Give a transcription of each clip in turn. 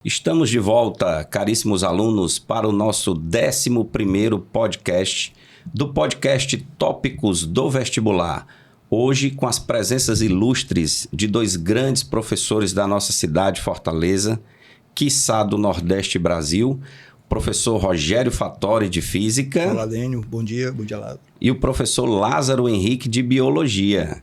Estamos de volta, caríssimos alunos, para o nosso 11º podcast do podcast Tópicos do Vestibular. Hoje com as presenças ilustres de dois grandes professores da nossa cidade, Fortaleza, quiçá do Nordeste Brasil, o professor Rogério Fattori, de Física. Olá, Dênio. Bom dia, Lázaro. E o professor Lázaro Henrique, de Biologia.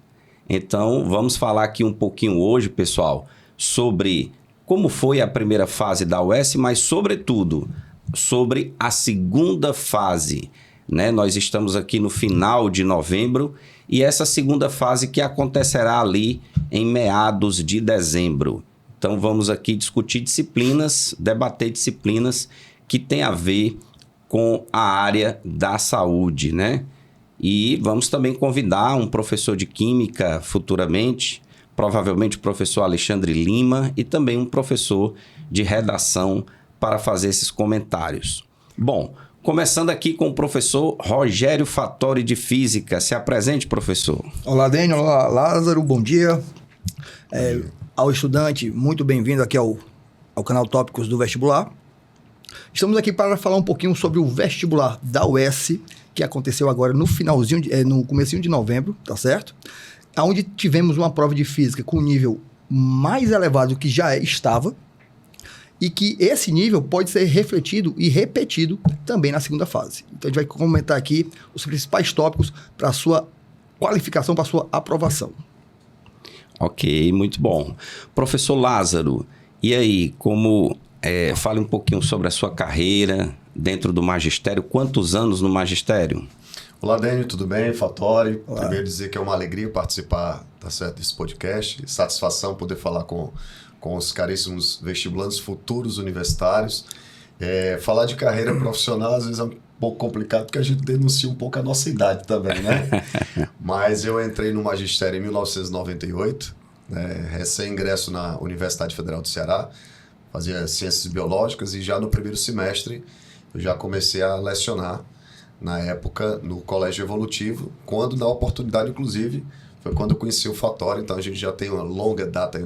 Então, vamos falar aqui um pouquinho hoje, pessoal, sobre como foi a primeira fase da UES, mas, sobretudo, sobre a segunda fase, né? Nós estamos aqui no final de novembro e essa segunda fase que acontecerá ali em meados de dezembro. Então, vamos aqui discutir disciplinas, debater disciplinas que têm a ver com a área da saúde, né? E vamos também convidar um professor de Química futuramente, provavelmente o professor Alexandre Lima, e também um professor de redação para fazer esses comentários. Bom, começando aqui com o professor Rogério Fattori, de Física. Se apresente, professor. Olá, Dênio. Olá, Lázaro. Bom dia. Ao estudante, muito bem-vindo aqui ao canal Tópicos do Vestibular. Estamos aqui para falar um pouquinho sobre o vestibular da UES, que aconteceu agora no comecinho de novembro, tá certo? Onde tivemos uma prova de física com um nível mais elevado do que já estava, e que esse nível pode ser refletido e repetido também na segunda fase. Então a gente vai comentar aqui os principais tópicos para a sua qualificação, para a sua aprovação. Ok, muito bom. Professor Lázaro, e aí, fale um pouquinho sobre a sua carreira dentro do magistério. Quantos anos no magistério? Olá, Dênio, tudo bem? Fattori. Olá. Primeiro dizer que é uma alegria participar, tá certo, desse podcast. Satisfação poder falar com os caríssimos vestibulantes futuros universitários. Falar de carreira profissional às vezes é um pouco complicado, porque a gente denuncia um pouco a nossa idade também, né? Mas eu entrei no magistério em 1998, recém-ingresso na Universidade Federal do Ceará, fazia Ciências Biológicas, e já no primeiro semestre eu já comecei a lecionar, na época, no Colégio Evolutivo, quando, na oportunidade, inclusive, foi quando eu conheci o Fattori. Então, a gente já tem uma longa data,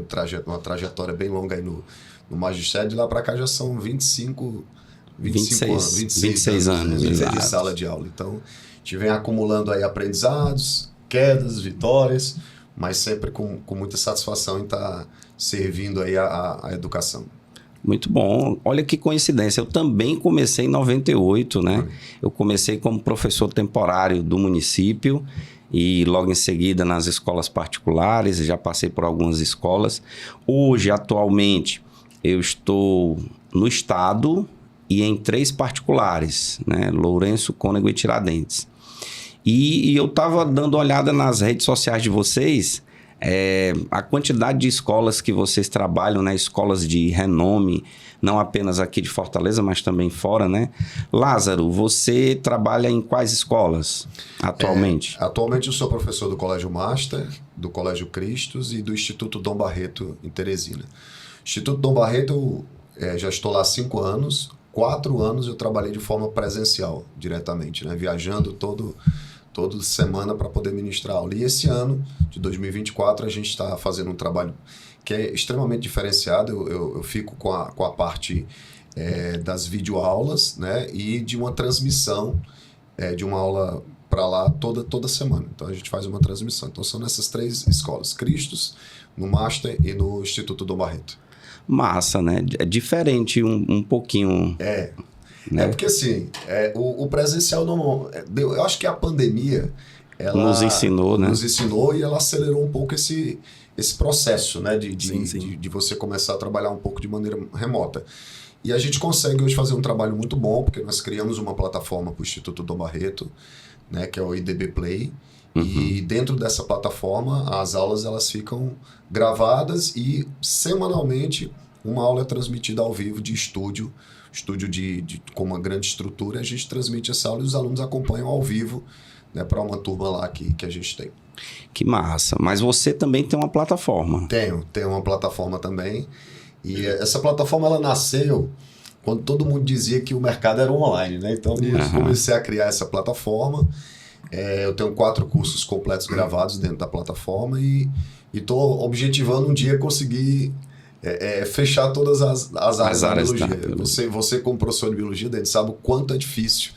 uma trajetória bem longa aí no magistério. De lá para cá já são 26 anos de sala de aula. Então, a gente vem acumulando aí aprendizados, quedas, vitórias, mas sempre com muita satisfação em estar servindo aí a educação. Muito bom. Olha que coincidência. Eu também comecei em 98, né? Eu comecei como professor temporário do município e logo em seguida nas escolas particulares, já passei por algumas escolas. Hoje, atualmente, eu estou no estado e em 3 particulares, né? Lourenço, Cônego e Tiradentes. E eu estava dando uma olhada nas redes sociais de vocês. A quantidade de escolas que vocês trabalham, né? Escolas de renome, não apenas aqui de Fortaleza, mas também fora, né? Lázaro, você trabalha em quais escolas atualmente? Atualmente eu sou professor do Colégio Master, do Colégio Cristos e do Instituto Dom Barreto, em Teresina. Instituto Dom Barreto, já estou lá há 5 anos. 4 anos eu trabalhei de forma presencial, diretamente, né? Viajando toda semana para poder ministrar aula. E esse ano, de 2024, a gente está fazendo um trabalho que é extremamente diferenciado. Eu fico com a parte das videoaulas, né? E de uma transmissão de uma aula para lá toda semana. Então, a gente faz uma transmissão. Então, são nessas 3 escolas: Cristos, no Master e no Instituto Dom Barreto. Massa, né? É diferente um pouquinho... Né? Porque assim, o presencial não... Eu acho que a pandemia... ela nos ensinou, né? Nos ensinou e ela acelerou um pouco esse processo, né? De você começar a trabalhar um pouco de maneira remota. E a gente consegue hoje fazer um trabalho muito bom, porque nós criamos uma plataforma para o Instituto Dom Barreto, né? Que é o IDB Play. Uhum. E dentro dessa plataforma, as aulas elas ficam gravadas e semanalmente uma aula é transmitida ao vivo de estúdio com uma grande estrutura. A gente transmite essa aula e os alunos acompanham ao vivo, né, para uma turma lá que a gente tem. Que massa. Mas você também tem uma plataforma. Tenho uma plataforma também. E essa plataforma ela nasceu quando todo mundo dizia que o mercado era online, né? Então eu comecei a criar essa plataforma. Eu tenho 4 cursos completos gravados dentro da plataforma e estou objetivando um dia conseguir fechar todas as áreas da áreas biologia. da biologia. Você como professor de biologia, Dani, sabe o quanto é difícil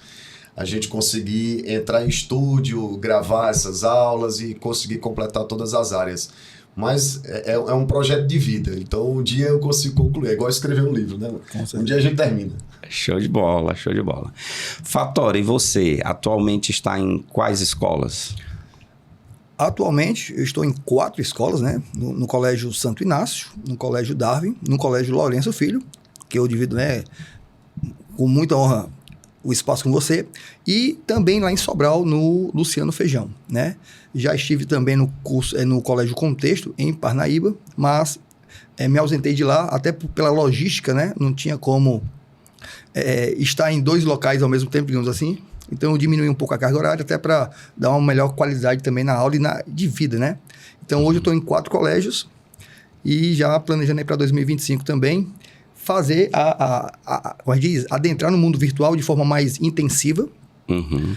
a gente conseguir entrar em estúdio, gravar essas aulas e conseguir completar todas as áreas. Mas é um projeto de vida, então um dia eu consigo concluir. É igual escrever um livro, né? Um dia a gente termina. Show de bola, show de bola. Fatora, e você atualmente está em quais escolas? Atualmente, eu estou em 4 escolas, né? No Colégio Santo Inácio, no Colégio Darwin, no Colégio Lourenço Filho, que eu divido, né, com muita honra o espaço com você, e também lá em Sobral, no Luciano Feijão, né? Já estive também no curso, no Colégio Contexto, em Parnaíba, mas me ausentei de lá, até pela logística, né? Não tinha como estar em 2 locais ao mesmo tempo, digamos assim. Então, eu diminui um pouco a carga horária, até para dar uma melhor qualidade também na aula e de vida, né? Então, hoje eu estou em 4 colégios e já planejando aí para 2025 também fazer como a gente diz, adentrar no mundo virtual de forma mais intensiva. Uhum.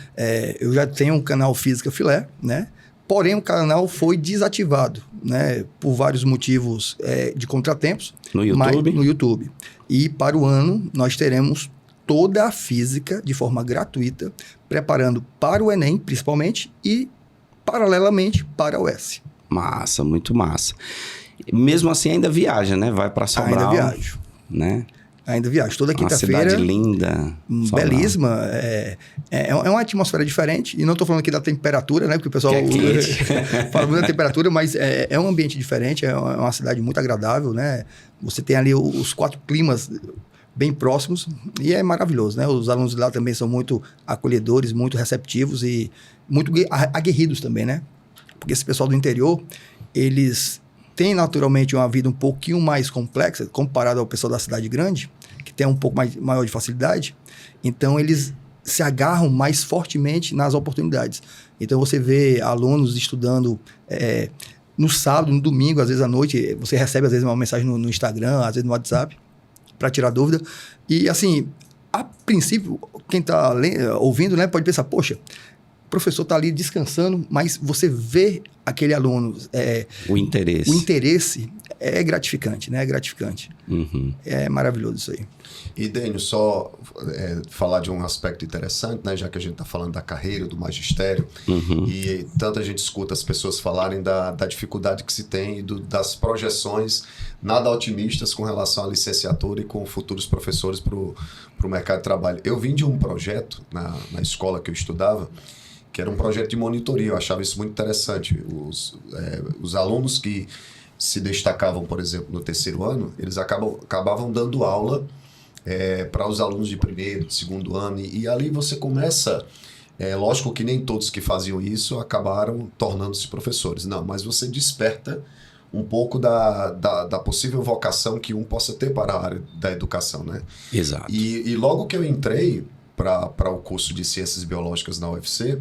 Eu já tenho um canal Física Filé, né? Porém, o canal foi desativado, né? Por vários motivos de contratempos. No YouTube? No YouTube. E para o ano, nós teremos toda a física de forma gratuita, preparando para o Enem, principalmente, e, paralelamente, para o S. Massa, muito massa. Mesmo assim, ainda viaja, né? Vai para Sobral. Ainda viajo. Né? Ainda viajo. Toda quinta-feira. Uma cidade linda. Belíssima. É uma atmosfera diferente. E não estou falando aqui da temperatura, né? Porque o pessoal fala muito da temperatura, mas é um ambiente diferente. É uma cidade muito agradável, né? Você tem ali os 4 climas bem próximos e é maravilhoso, né? Os alunos lá também são muito acolhedores, muito receptivos e muito aguerridos também, né? Porque esse pessoal do interior, eles têm naturalmente uma vida um pouquinho mais complexa comparado ao pessoal da cidade grande, que tem um pouco maior de facilidade. Então, eles se agarram mais fortemente nas oportunidades. Então, você vê alunos estudando no sábado, no domingo, às vezes à noite, você recebe às vezes uma mensagem no Instagram, às vezes no WhatsApp, para tirar dúvida. E, assim, a princípio, quem está ouvindo, né, pode pensar, poxa, o professor está ali descansando, mas você vê aquele aluno... o interesse. O interesse é gratificante, né? É gratificante. Uhum. É maravilhoso isso aí. E, Dênio, só falar de um aspecto interessante, né? Já que a gente está falando da carreira, do magistério, e tanto a gente escuta as pessoas falarem da dificuldade que se tem e das projeções nada otimistas com relação à licenciatura e com futuros professores para o mercado de trabalho. Eu vim de um projeto na escola que eu estudava, que era um projeto de monitoria. Eu achava isso muito interessante. Os alunos que se destacavam, por exemplo, no 3º ano, eles acabavam dando aula para os alunos de 1º, de 2º ano. E ali você começa... lógico que nem todos que faziam isso acabaram tornando-se professores. Não, mas você desperta um pouco da possível vocação que um possa ter para a área da educação, né? Exato. E logo que eu entrei para o curso de Ciências Biológicas na UFC,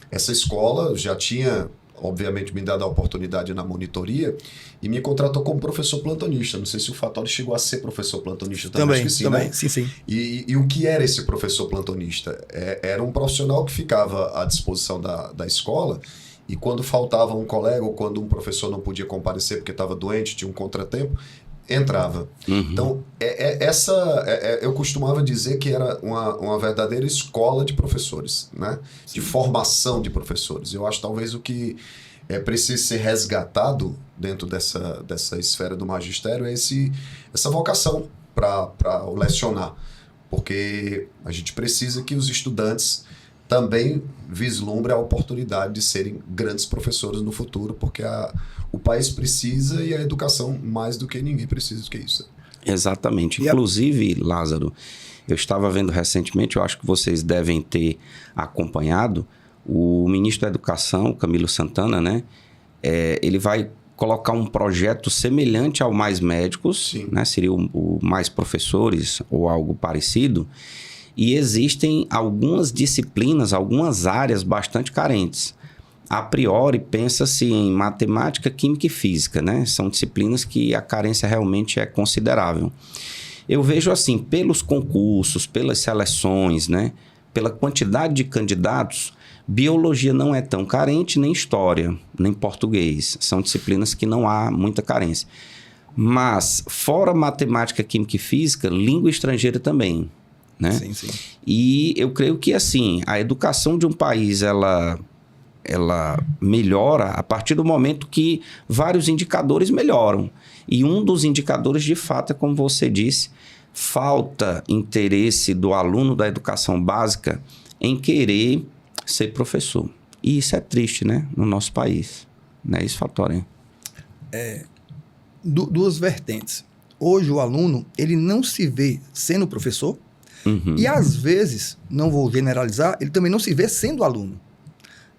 essa escola já tinha, obviamente, me dado a oportunidade na monitoria e me contratou como professor plantonista. Não sei se o Fatori chegou a ser professor plantonista também. Também, acho que sim, também. né? Sim. E o que era esse professor plantonista? Era um profissional que ficava à disposição da escola e quando faltava um colega ou quando um professor não podia comparecer porque estava doente, tinha um contratempo, entrava. Uhum. Então, eu costumava dizer que era uma verdadeira escola de professores, né? De formação de professores. Eu acho talvez o que precisa ser resgatado dentro dessa esfera do magistério é essa vocação para o lecionar. Porque a gente precisa que os estudantes também vislumbrem a oportunidade de serem grandes professores no futuro, porque o país precisa e a educação mais do que ninguém precisa do que isso. Exatamente. Inclusive, Lázaro, eu estava vendo recentemente, eu acho que vocês devem ter acompanhado, o ministro da Educação, Camilo Santana, né? Ele vai colocar um projeto semelhante ao Mais Médicos, né? Seria o Mais Professores ou algo parecido. E existem algumas disciplinas, algumas áreas bastante carentes. A priori, pensa-se em matemática, química e física, né? São disciplinas que a carência realmente é considerável. Eu vejo assim, pelos concursos, pelas seleções, né? Pela quantidade de candidatos, biologia não é tão carente, nem história, nem português. São disciplinas que não há muita carência. Mas, fora matemática, química e física, língua estrangeira também, né? Sim, sim. E eu creio que, assim, a educação de um país, ela melhora a partir do momento que vários indicadores melhoram. E um dos indicadores, de fato, é como você disse, falta interesse do aluno da educação básica em querer ser professor. E isso é triste, né? No nosso país. Não é isso, Fattory? Duas vertentes. Hoje o aluno, ele não se vê sendo professor e às vezes, não vou generalizar, ele também não se vê sendo aluno,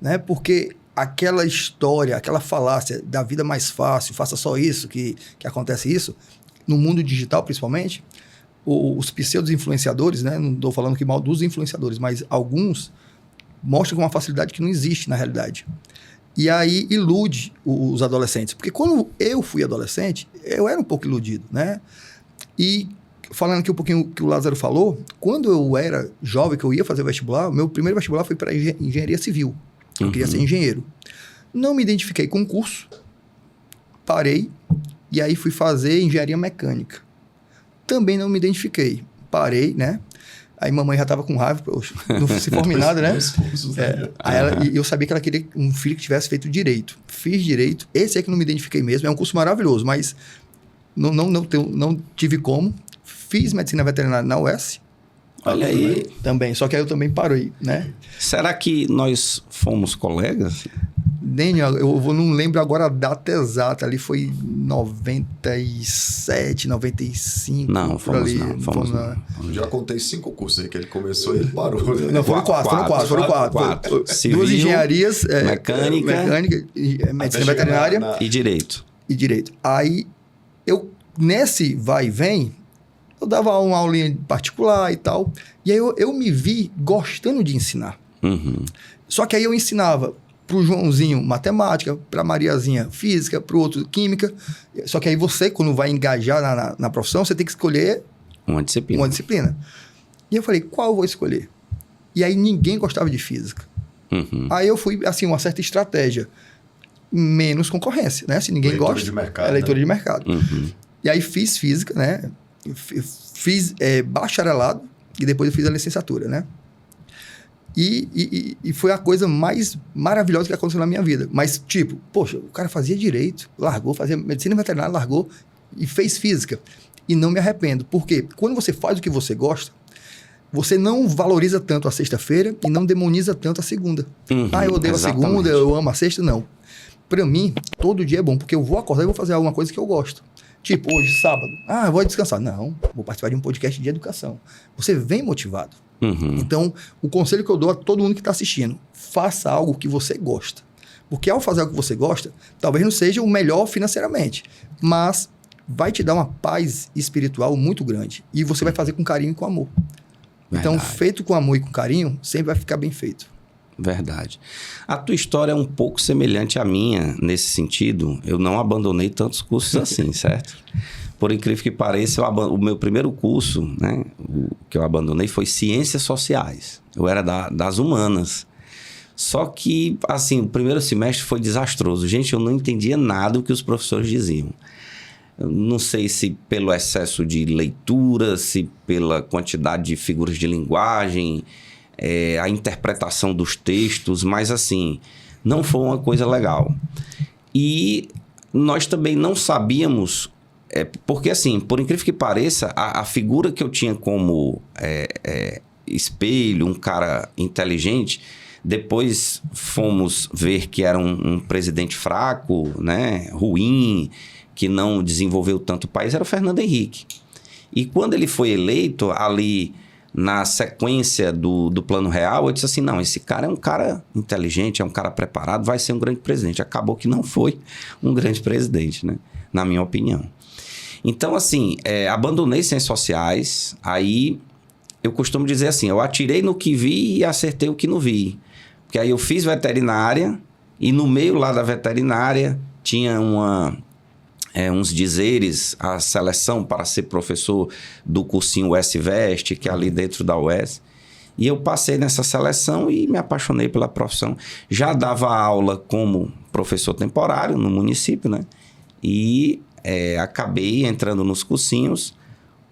né? Porque aquela história, aquela falácia da vida mais fácil, faça só isso, que acontece isso, no mundo digital principalmente, os pseudo-influenciadores, né? Não estou falando que mal dos influenciadores, mas alguns mostram com uma facilidade que não existe na realidade. E aí ilude os adolescentes. Porque quando eu fui adolescente, eu era um pouco iludido, né? E falando aqui um pouquinho o que o Lázaro falou, quando eu era jovem, que eu ia fazer vestibular, o meu primeiro vestibular foi para engenharia civil. Eu queria ser engenheiro. Não me identifiquei com o curso, parei, e aí fui fazer engenharia mecânica. Também não me identifiquei. Parei, né? Aí mamãe já estava com raiva, poxa, não se forme nada, né? E eu sabia que ela queria um filho que tivesse feito direito. Fiz direito. Esse é que não me identifiquei mesmo. É um curso maravilhoso, mas não tive como. Fiz medicina veterinária na UES. Olha aí. Também. Só que aí eu também parei, né? Será que nós fomos colegas? Daniel, eu não lembro agora a data exata. Ali foi 97, 95. Não, por ali. Fomos não. Eu já contei 5 cursos aí que ele começou e ele parou. Não, foram quatro. Civil, 2 engenharias. Mecânica medicina veterinária. E direito. Aí, nesse vai e vem, eu dava uma aulinha particular e tal. E aí eu me vi gostando de ensinar. Só que aí eu ensinava para o Joãozinho matemática, para a Mariazinha física, para o outro química. Só que aí você, quando vai engajar na profissão, você tem que escolher uma disciplina. E eu falei, qual eu vou escolher? E aí ninguém gostava de física. Aí eu fui, assim, uma certa estratégia. Menos concorrência, né? Se ninguém leitura gosta, de mercado, é leitura né? de mercado. E aí fiz física, né? Fiz bacharelado e depois eu fiz a licenciatura, né? E foi a coisa mais maravilhosa que aconteceu na minha vida. Mas, tipo, poxa, o cara fazia direito, largou, fazia medicina veterinária, largou e fez física. E não me arrependo. Porque quando você faz o que você gosta, você não valoriza tanto a sexta-feira e não demoniza tanto a segunda. Eu odeio a segunda, eu amo a sexta, não. Pra mim, todo dia é bom, porque eu vou acordar e vou fazer alguma coisa que eu gosto. Tipo, hoje, sábado. Eu vou descansar. Não, vou participar de um podcast de educação. Você vem motivado. Então, o conselho que eu dou a todo mundo que está assistindo, faça algo que você gosta. Porque ao fazer algo que você gosta, talvez não seja o melhor financeiramente, mas vai te dar uma paz espiritual muito grande. E você vai fazer com carinho e com amor. Verdade. Então, feito com amor e com carinho, sempre vai ficar bem feito. Verdade. A tua história é um pouco semelhante à minha nesse sentido. Eu não abandonei tantos cursos assim, certo? Por incrível que pareça, o meu primeiro curso, né, o que eu abandonei foi Ciências Sociais. Eu era das humanas. Só que, assim, o primeiro semestre foi desastroso. Gente, eu não entendia nada do que os professores diziam. Eu não sei se pelo excesso de leitura, se pela quantidade de figuras de linguagem, a interpretação dos textos, mas, assim, não foi uma coisa legal. E nós também não sabíamos... porque, assim, por incrível que pareça, a figura que eu tinha como espelho, um cara inteligente, depois fomos ver que era um presidente fraco, né, ruim, que não desenvolveu tanto o país, era o Fernando Henrique. E quando ele foi eleito, ali na sequência do Plano Real, eu disse assim, não, esse cara é um cara inteligente, é um cara preparado, vai ser um grande presidente. Acabou que não foi um grande presidente, né, na minha opinião. Então, assim, abandonei ciências sociais, aí eu costumo dizer assim, eu atirei no que vi e acertei o que não vi. Porque aí eu fiz veterinária e no meio lá da veterinária tinha uns dizeres, a seleção para ser professor do cursinho UES-Veste, que é ali dentro da UES. E eu passei nessa seleção e me apaixonei pela profissão. Já dava aula como professor temporário no município, né? E acabei entrando nos cursinhos.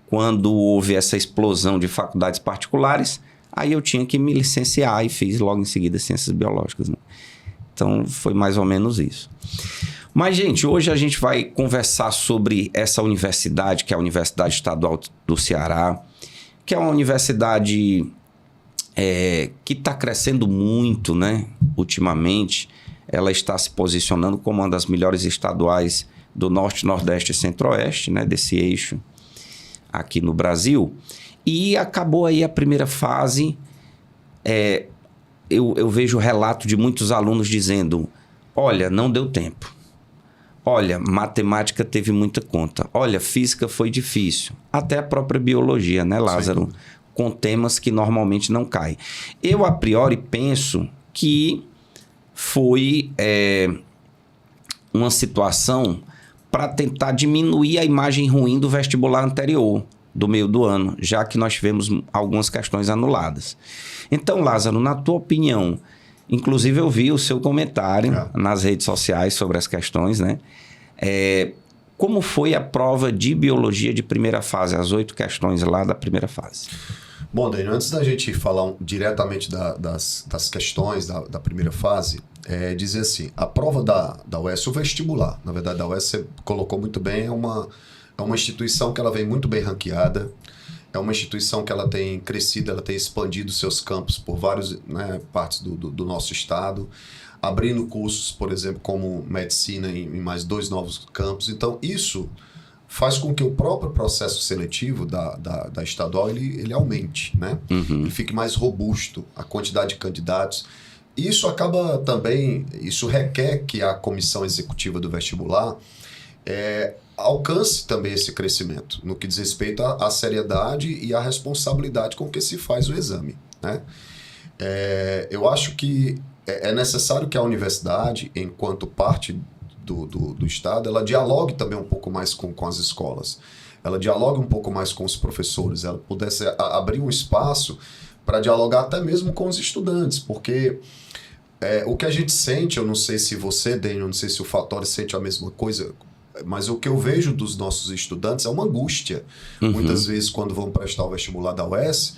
Quando houve essa explosão de faculdades particulares, aí eu tinha que me licenciar e fiz logo em seguida Ciências Biológicas, né? Então, foi mais ou menos isso. Mas, gente, hoje a gente vai conversar sobre essa universidade, que é a Universidade Estadual do Ceará, que é uma universidade que está crescendo muito, né? Ultimamente, ela está se posicionando como uma das melhores estaduais do Norte, Nordeste e Centro-Oeste, né? Desse eixo aqui no Brasil. E acabou aí a primeira fase. Eu vejo relato de muitos alunos dizendo: olha, não deu tempo. Olha, matemática teve muita conta. Olha, física foi difícil. Até a própria biologia, né, Lázaro? Sim. Com temas que normalmente não caem. Eu, a priori, penso que foi uma situação para tentar diminuir a imagem ruim do vestibular anterior, do meio do ano, já que nós tivemos algumas questões anuladas. Então, Lázaro, na tua opinião, inclusive eu vi o seu comentário nas redes sociais sobre as questões, né? Como foi a prova de biologia de primeira fase, as 8 questões lá da primeira fase? Bom, Daniel, antes da gente falar diretamente das questões da primeira fase, dizer assim, a prova da UES, o vestibular, na verdade, da UES, você colocou muito bem, é uma instituição que ela vem muito bem ranqueada, é uma instituição que ela tem crescido, ela tem expandido seus campos por várias partes do nosso estado, abrindo cursos, por exemplo, como medicina em mais 2 novos campos. Então, isso faz com que o próprio processo seletivo da estadual ele aumente, né? Uhum. Ele fique mais robusto, a quantidade de candidatos. Isso acaba também, isso requer que a comissão executiva do vestibular alcance também esse crescimento, no que diz respeito à seriedade e à responsabilidade com que se faz o exame, né? Eu acho que é necessário que a universidade, enquanto parte do Estado, ela dialogue também um pouco mais com as escolas, ela dialogue um pouco mais com os professores, ela pudesse abrir um espaço para dialogar até mesmo com os estudantes, porque o que a gente sente, eu não sei se você, Daniel, eu não sei se o Fattori sente a mesma coisa, mas o que eu vejo dos nossos estudantes é uma angústia, muitas vezes quando vão prestar o vestibular da UES,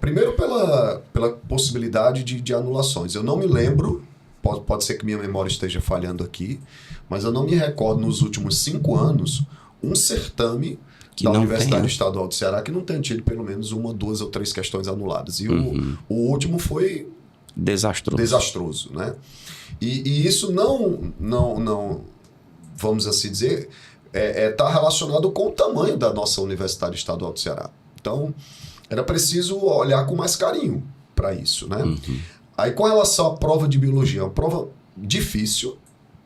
primeiro pela possibilidade de anulações. Eu não me lembro, pode ser que minha memória esteja falhando aqui, mas eu não me recordo nos últimos 5 anos um certame da Universidade Estadual do Ceará que não tenha tido pelo menos 1, 2 ou 3 questões anuladas. E o último foi desastroso, né? E isso não vamos assim dizer, está relacionado com o tamanho da nossa Universidade Estadual do Ceará. Então, era preciso olhar com mais carinho para isso, né? Aí, com relação à prova de biologia, é uma prova difícil.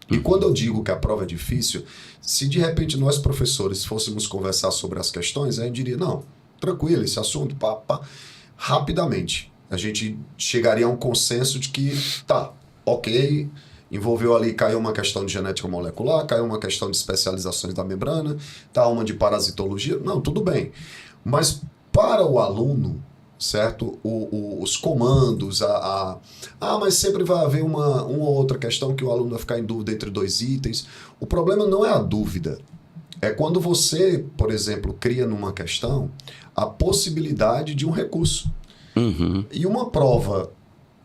E quando eu digo que a prova é difícil, se de repente nós, professores, fôssemos conversar sobre as questões, a gente diria, não, tranquilo, esse assunto, rapidamente. A gente chegaria a um consenso de que, tá, ok, envolveu ali, caiu uma questão de genética molecular, caiu uma questão de especializações da membrana, tá, uma de parasitologia, não, tudo bem. Mas para o aluno, certo? Os comandos, mas sempre vai haver uma ou outra questão que o aluno vai ficar em dúvida entre 2 itens. O problema não é a dúvida. É quando você, por exemplo, cria numa questão a possibilidade de um recurso. E uma prova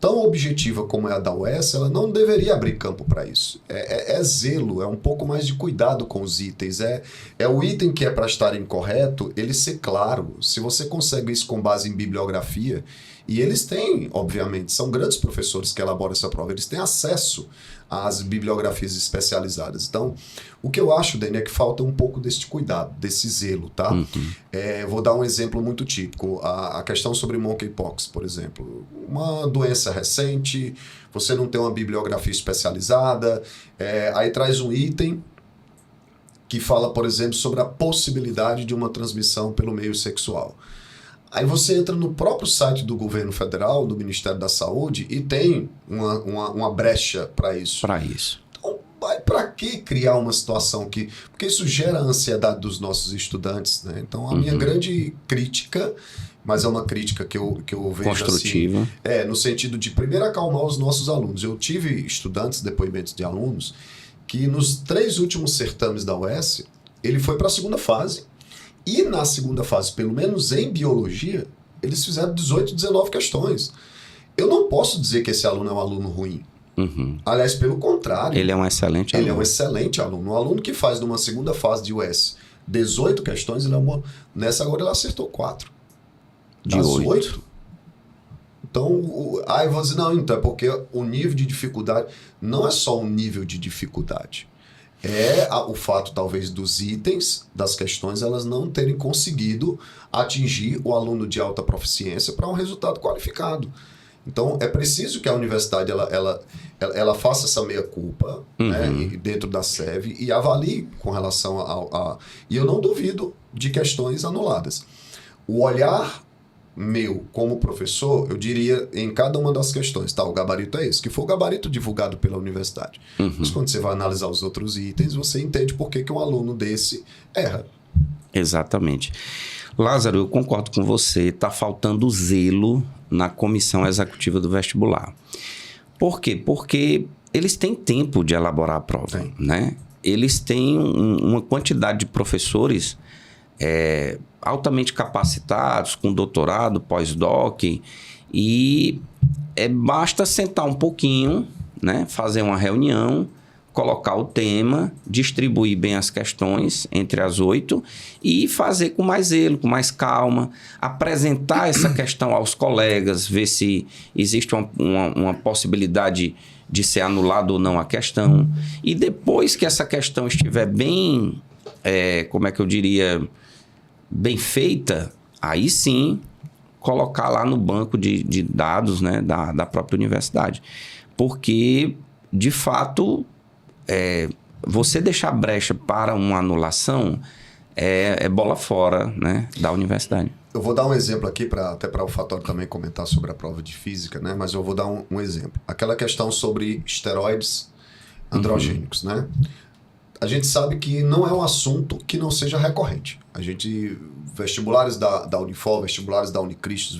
tão objetiva como é a da UES, ela não deveria abrir campo para isso. É zelo, é um pouco mais de cuidado com os itens. É o item que é para estar incorreto, ele ser claro. Se você consegue isso com base em bibliografia, e eles têm, obviamente, são grandes professores que elaboram essa prova, eles têm acesso às bibliografias especializadas. Então, o que eu acho, Dani, é que falta um pouco desse cuidado, desse zelo, tá? Vou dar um exemplo muito típico, a questão sobre monkeypox, por exemplo. Uma doença recente, você não tem uma bibliografia especializada, aí traz um item que fala, por exemplo, sobre a possibilidade de uma transmissão pelo meio sexual. Aí você entra no próprio site do governo federal, do Ministério da Saúde, e tem uma brecha para isso. Então, para que criar uma situação que... Porque isso gera a ansiedade dos nossos estudantes, né? Então, a minha grande crítica, mas é uma crítica que eu vejo construtiva, assim, no sentido de, primeiro, acalmar os nossos alunos. Eu tive estudantes, depoimentos de alunos, que nos 3 últimos certames da UES, ele foi para a segunda fase. E na segunda fase, pelo menos em biologia, eles fizeram 18, 19 questões. Eu não posso dizer que esse aluno é um aluno ruim. Aliás, pelo contrário. Ele é um excelente aluno. Ele é um excelente aluno. Um aluno que faz numa segunda fase de UES 18 questões, nessa agora ele acertou 4. De 8. Então, aí você dizer, não, então é porque o nível de dificuldade não é só um nível de dificuldade. É o fato, talvez, dos itens, das questões, elas não terem conseguido atingir o aluno de alta proficiência para um resultado qualificado. Então, é preciso que a universidade ela faça essa meia-culpa, né, dentro da SEV e avalie com relação a... E eu não duvido de questões anuladas. O olhar meu como professor, eu diria em cada uma das questões, tá, o gabarito é esse, que foi o gabarito divulgado pela universidade. Mas quando você vai analisar os outros itens, você entende por que um aluno desse erra. Exatamente. Lázaro, eu concordo com você, está faltando zelo na comissão executiva do vestibular. Por quê? Porque eles têm tempo de elaborar a prova, né? Eles têm uma quantidade de professores altamente capacitados, com doutorado, pós-doc, e basta sentar um pouquinho, né? Fazer uma reunião, colocar o tema, distribuir bem as questões entre as 8 e fazer com mais zelo, com mais calma, apresentar essa questão aos colegas, ver se existe uma possibilidade de ser anulado ou não a questão. E depois que essa questão estiver bem, como é que eu diria, bem feita, aí sim colocar lá no banco de dados, né, da própria universidade. Porque, de fato... você deixar brecha para uma anulação é bola fora, né, da universidade. Eu vou dar um exemplo aqui, até para o Fatório também comentar sobre a prova de física, né? Mas eu vou dar um exemplo. Aquela questão sobre esteroides androgênicos, né? A gente sabe que não é um assunto que não seja recorrente. Vestibulares da Unifor, vestibulares da Unicristos,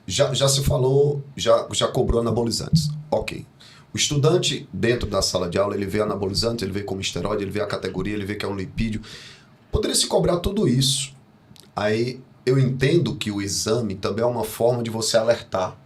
já se falou, já cobrou anabolizantes. Ok. O estudante, dentro da sala de aula, ele vê anabolizante, ele vê como esteroide, ele vê a categoria, ele vê que é um lipídio. Poderia se cobrar tudo isso. Aí eu entendo que o exame também é uma forma de você alertar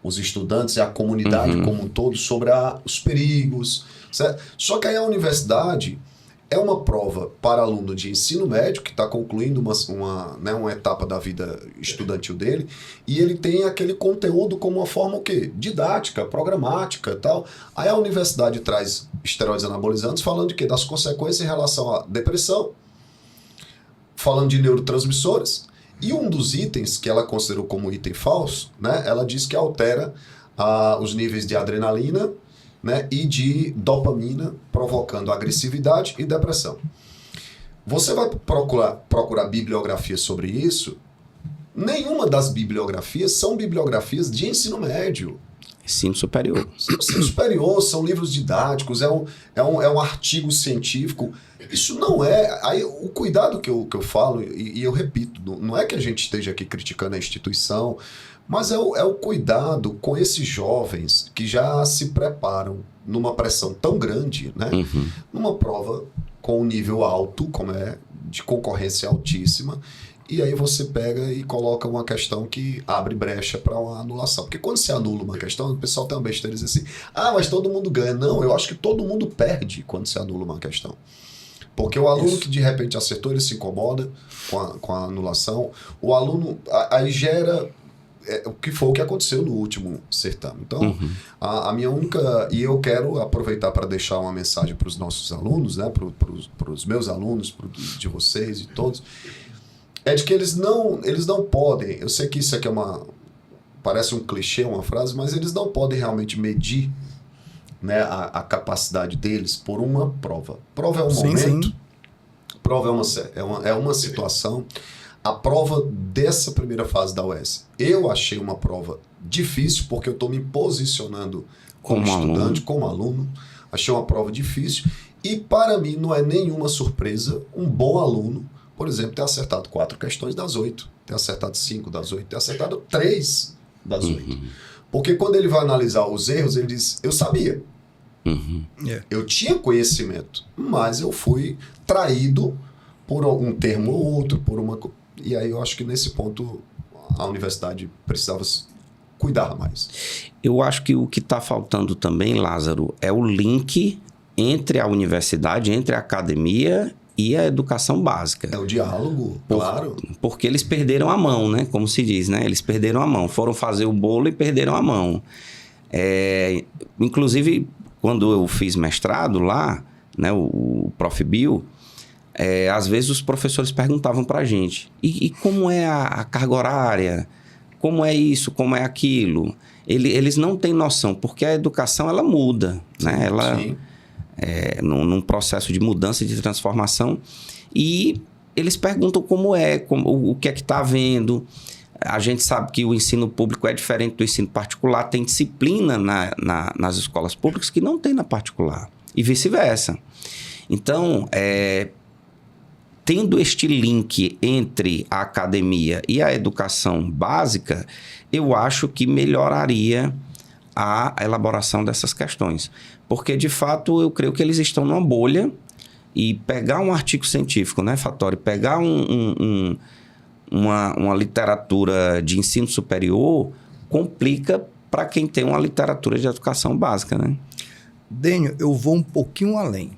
os estudantes e a comunidade como um todo sobre os perigos, certo? Só que aí a universidade é uma prova para aluno de ensino médio que está concluindo uma etapa da vida estudantil dele, e ele tem aquele conteúdo como uma forma o quê? Didática, programática e tal. Aí a universidade traz esteroides anabolizantes falando de quê? Das consequências em relação à depressão, falando de neurotransmissores, e um dos itens que ela considerou como item falso, né, ela diz que altera os níveis de adrenalina, né, e de dopamina, provocando agressividade e depressão. Você vai procurar bibliografia sobre isso, nenhuma das bibliografias são bibliografias de ensino médio. Ensino superior. Ensino superior, são livros didáticos, é um artigo científico. Isso não é... Aí, o cuidado que eu falo, e eu repito, não é que a gente esteja aqui criticando a instituição, mas é o cuidado com esses jovens que já se preparam numa pressão tão grande, né? Numa prova com um nível alto, como de concorrência altíssima, e aí você pega e coloca uma questão que abre brecha para uma anulação. Porque quando se anula uma questão, o pessoal tem uma besteira e diz assim, mas todo mundo ganha. Não, eu acho que todo mundo perde quando se anula uma questão. Porque o aluno que de repente acertou, ele se incomoda com a anulação. O aluno aí gera... o que foi o que aconteceu no último certame. Então, a minha única... E eu quero aproveitar para deixar uma mensagem para os nossos alunos, né, para os meus alunos, de vocês e todos, é de que eles não podem... Eu sei que isso aqui parece um clichê, uma frase, mas eles não podem realmente medir, né, a capacidade deles por uma prova. Prova é um momento, prova é uma situação. A prova dessa primeira fase da UES, eu achei uma prova difícil, porque eu estou me posicionando como estudante, como aluno. Achei uma prova difícil. E para mim não é nenhuma surpresa um bom aluno, por exemplo, ter acertado 4 questões das 8, ter acertado 5 das 8, ter acertado 3 das 8. Porque quando ele vai analisar os erros, ele diz, eu sabia. Eu tinha conhecimento, mas eu fui traído por um termo ou outro, e aí eu acho que nesse ponto a universidade precisava cuidar mais. Eu acho que o que está faltando também, Lázaro, é o link entre a universidade, entre a academia e a educação básica. É o diálogo, claro. Porque eles perderam a mão, né? Como se diz, né? Eles perderam a mão. Foram fazer o bolo e perderam a mão. Inclusive, quando eu fiz mestrado lá, né, o Prof. Bill, às vezes os professores perguntavam para a gente, e como é a carga horária? Como é isso? Como é aquilo? Eles não têm noção, porque a educação ela muda, né? Ela... Sim. Num processo de mudança, de transformação, e eles perguntam como é, o que é que está havendo. A gente sabe que o ensino público é diferente do ensino particular, tem disciplina nas escolas públicas que não tem na particular, e vice-versa. Então, tendo este link entre a academia e a educação básica, eu acho que melhoraria a elaboração dessas questões. Porque, de fato, eu creio que eles estão numa bolha, e pegar um artigo científico, né, Fattori? Pegar uma literatura de ensino superior complica para quem tem uma literatura de educação básica, né? Dênio, eu vou um pouquinho além.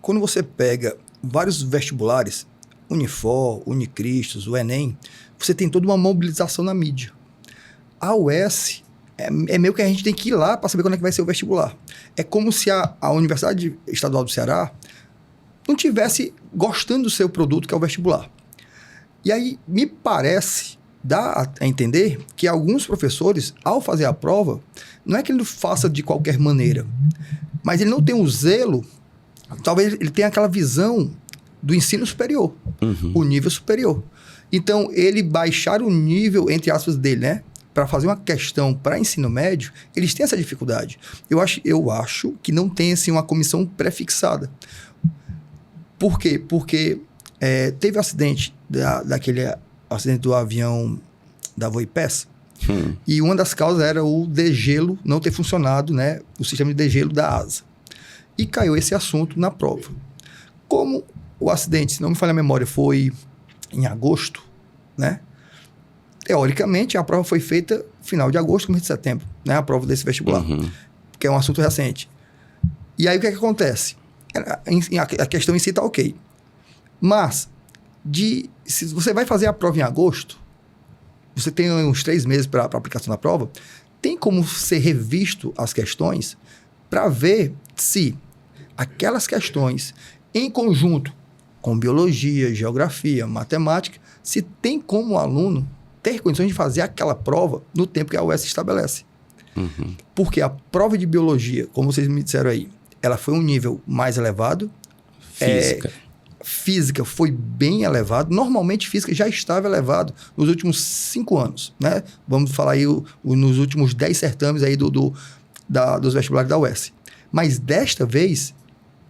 Quando você pega vários vestibulares, Unifor, Unicristos, o Enem, você tem toda uma mobilização na mídia. A UES... É meio que a gente tem que ir lá para saber quando é que vai ser o vestibular. É como se a Universidade Estadual do Ceará não tivesse gostando do seu produto, que é o vestibular. E aí, me parece, dá a entender que alguns professores, ao fazer a prova, não é que ele faça de qualquer maneira, mas ele não tem o zelo, talvez ele tenha aquela visão do ensino superior, o nível superior. Então, ele baixar o nível, entre aspas, dele, né? Para fazer uma questão para ensino médio, eles têm essa dificuldade. Eu acho que não tem assim, uma comissão pré-fixada. Por quê? Porque teve um acidente, daquele acidente do avião da Voipes, e uma das causas era o degelo não ter funcionado, né, o sistema de degelo da asa. E caiu esse assunto na prova. Como o acidente, se não me falha a memória, foi em agosto, né? Teoricamente, a prova foi feita final de agosto, começo de setembro, né? A prova desse vestibular, que é um assunto recente. E aí, o que é que acontece? A questão em si está ok. Mas, se você vai fazer a prova em agosto, você tem uns 3 meses para aplicação da prova, tem como ser revisto as questões para ver se aquelas questões, em conjunto com biologia, geografia, matemática, se tem como o aluno ter condições de fazer aquela prova no tempo que a UES estabelece. Porque a prova de biologia, como vocês me disseram aí, ela foi um nível mais elevado. Física foi bem elevado. Normalmente, física já estava elevado nos últimos 5 anos, né? Vamos falar aí nos últimos 10 certames aí dos vestibulares da UES. Mas desta vez,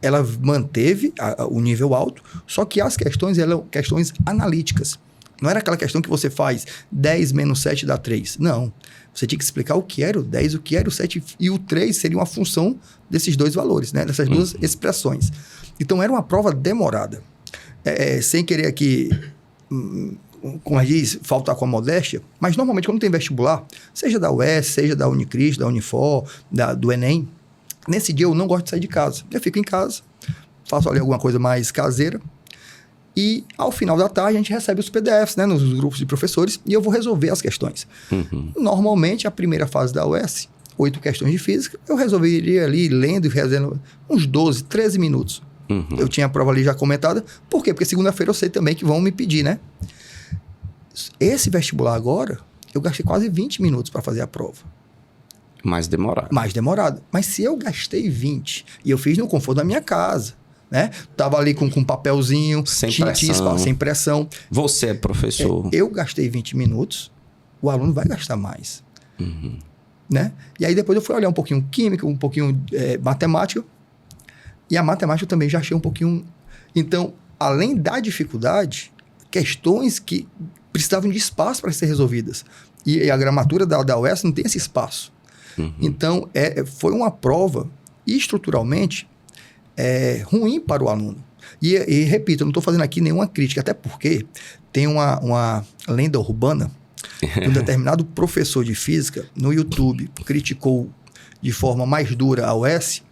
ela manteve o nível alto, só que as questões eram questões analíticas. Não era aquela questão que você faz 10 menos 7 dá 3. Não. Você tinha que explicar o que era o 10, o que era o 7 e o 3 seria uma função desses dois valores, né? Dessas duas expressões. Então, era uma prova demorada. Sem querer aqui, como a gente diz, faltar com a modéstia, mas normalmente quando tem vestibular, seja da UES, seja da Unicristos, da Unifor, do Enem, nesse dia eu não gosto de sair de casa. Eu fico em casa, faço ali alguma coisa mais caseira, e ao final da tarde a gente recebe os PDFs, né, nos grupos de professores, e eu vou resolver as questões. Normalmente, a primeira fase da UES, 8 questões de física, eu resolveria ali, lendo e fazendo uns 12, 13 minutos. Eu tinha a prova ali já comentada. Por quê? Porque segunda-feira eu sei também que vão me pedir, né? Esse vestibular agora, eu gastei quase 20 minutos para fazer a prova. Mais demorado. Mais demorado. Mas se eu gastei 20 e eu fiz no conforto da minha casa, né? Tava ali com um papelzinho, sem pressão. Sem pressão. Você é professor. Eu gastei 20 minutos, o aluno vai gastar mais. Né? E aí depois eu fui olhar um pouquinho química, um pouquinho matemática. E a matemática eu também já achei um pouquinho... Então, além da dificuldade, questões que precisavam de espaço para ser resolvidas. E a gramatura da UES não tem esse espaço. Então, foi uma prova estruturalmente ruim para o aluno. E repito, eu não estou fazendo aqui nenhuma crítica, até porque tem uma lenda urbana de um determinado professor de física no YouTube criticou de forma mais dura a UES,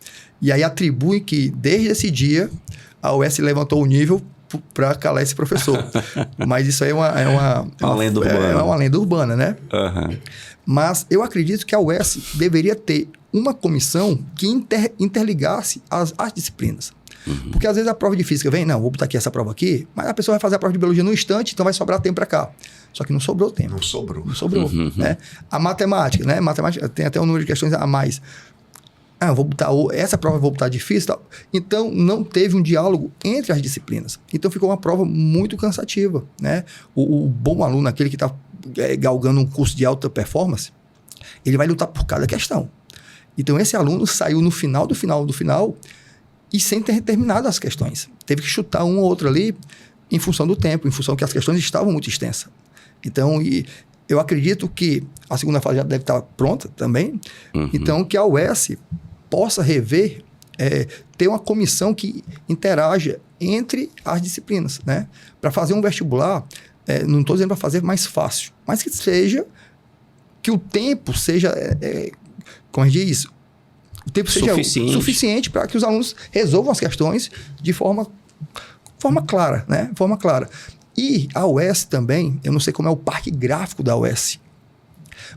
e aí atribui que desde esse dia a UES levantou o nível para calar esse professor. Mas isso aí é uma lenda urbana. É uma lenda urbana, né? Uhum. Mas eu acredito que a UES deveria ter uma comissão que interligasse as disciplinas. Uhum. Porque às vezes a prova de física vem, não, vou botar aqui essa prova aqui, mas a pessoa vai fazer a prova de biologia no instante, então vai sobrar tempo para cá. Só que não sobrou tempo. Não sobrou. Né? A matemática, né? Matemática tem até um número de questões a mais. Eu vou botar essa prova, eu vou botar difícil, tal. Então não teve um diálogo entre as disciplinas. Então ficou uma prova muito cansativa, né? O bom aluno, aquele que está galgando um curso de alta performance, ele vai lutar por cada questão. Então esse aluno saiu no final e sem ter terminado as questões. Teve que chutar um ou outro ali em função do tempo, em função que as questões estavam muito extensas. Então, eu acredito que a segunda fase já deve estar pronta também. Uhum. Então, que a UES possa rever, ter uma comissão que interaja entre as disciplinas, né? Para fazer um vestibular, não estou dizendo para fazer mais fácil, mas que o tempo seja, como a gente diz, o tempo seja suficiente para que os alunos resolvam as questões de forma clara, né? Forma clara. E a UES também, eu não sei como é o parque gráfico da UES,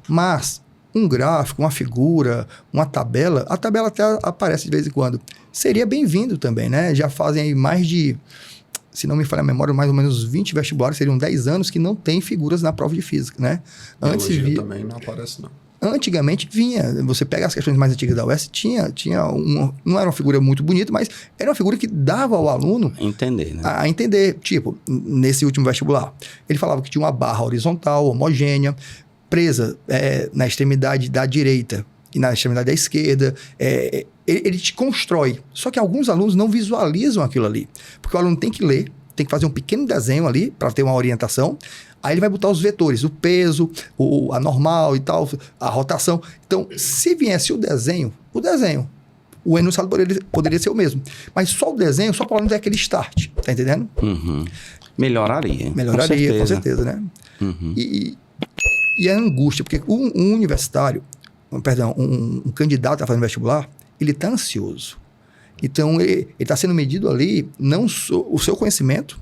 mas um gráfico, uma figura, uma tabela, a tabela até aparece de vez em quando, seria bem-vindo também, né? Já fazem aí mais de, se não me falha a memória, mais ou menos 20 vestibulares, seriam 10 anos que não tem figuras na prova de física, né? Biologia também não aparece, não. Antigamente vinha, você pega as questões mais antigas da UES, tinha não era uma figura muito bonita, mas era uma figura que dava ao aluno entender, né? A entender. Tipo, nesse último vestibular, ele falava que tinha uma barra horizontal, homogênea, presa na extremidade da direita e na extremidade da esquerda. Ele te constrói. Só que alguns alunos não visualizam aquilo ali, porque o aluno tem que ler, tem que fazer um pequeno desenho ali para ter uma orientação. Aí ele vai botar os vetores, o peso, a normal e tal, a rotação. Então, se viesse o desenho, o enunciado poderia ser o mesmo. Mas só o desenho, só para o aluno ter aquele start, tá entendendo? Uhum. Melhoraria, com certeza, né? Uhum. E a angústia, porque um universitário, um candidato a fazer um vestibular, ele está ansioso. Então, ele está sendo medido ali, não o seu conhecimento,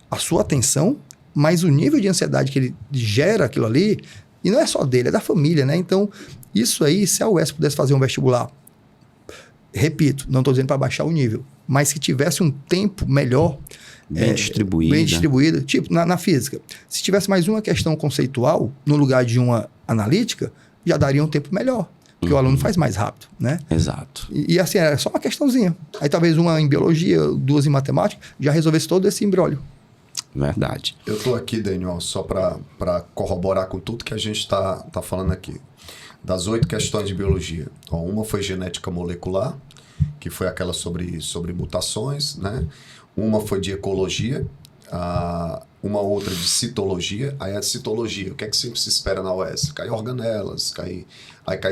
a sua atenção, mas o nível de ansiedade que ele gera aquilo ali, e não é só dele, é da família, né? Então, isso aí, se a UES pudesse fazer um vestibular, repito, não estou dizendo para baixar o nível, mas que tivesse um tempo melhor, bem distribuída. Tipo, na física, se tivesse mais uma questão conceitual, no lugar de uma analítica, já daria um tempo melhor, porque o aluno faz mais rápido, né? Exato. E assim, era só uma questãozinha. Aí talvez uma em biologia, 2 em matemática, já resolvesse todo esse imbróglio. Verdade. Eu estou aqui, Daniel, só para corroborar com tudo que a gente está falando aqui. Das 8 questões de biologia, uma foi genética molecular, que foi aquela sobre mutações, né? Uma foi de ecologia, uma outra de citologia. Aí a citologia, o que é que sempre se espera na UES? Cai organelas, cai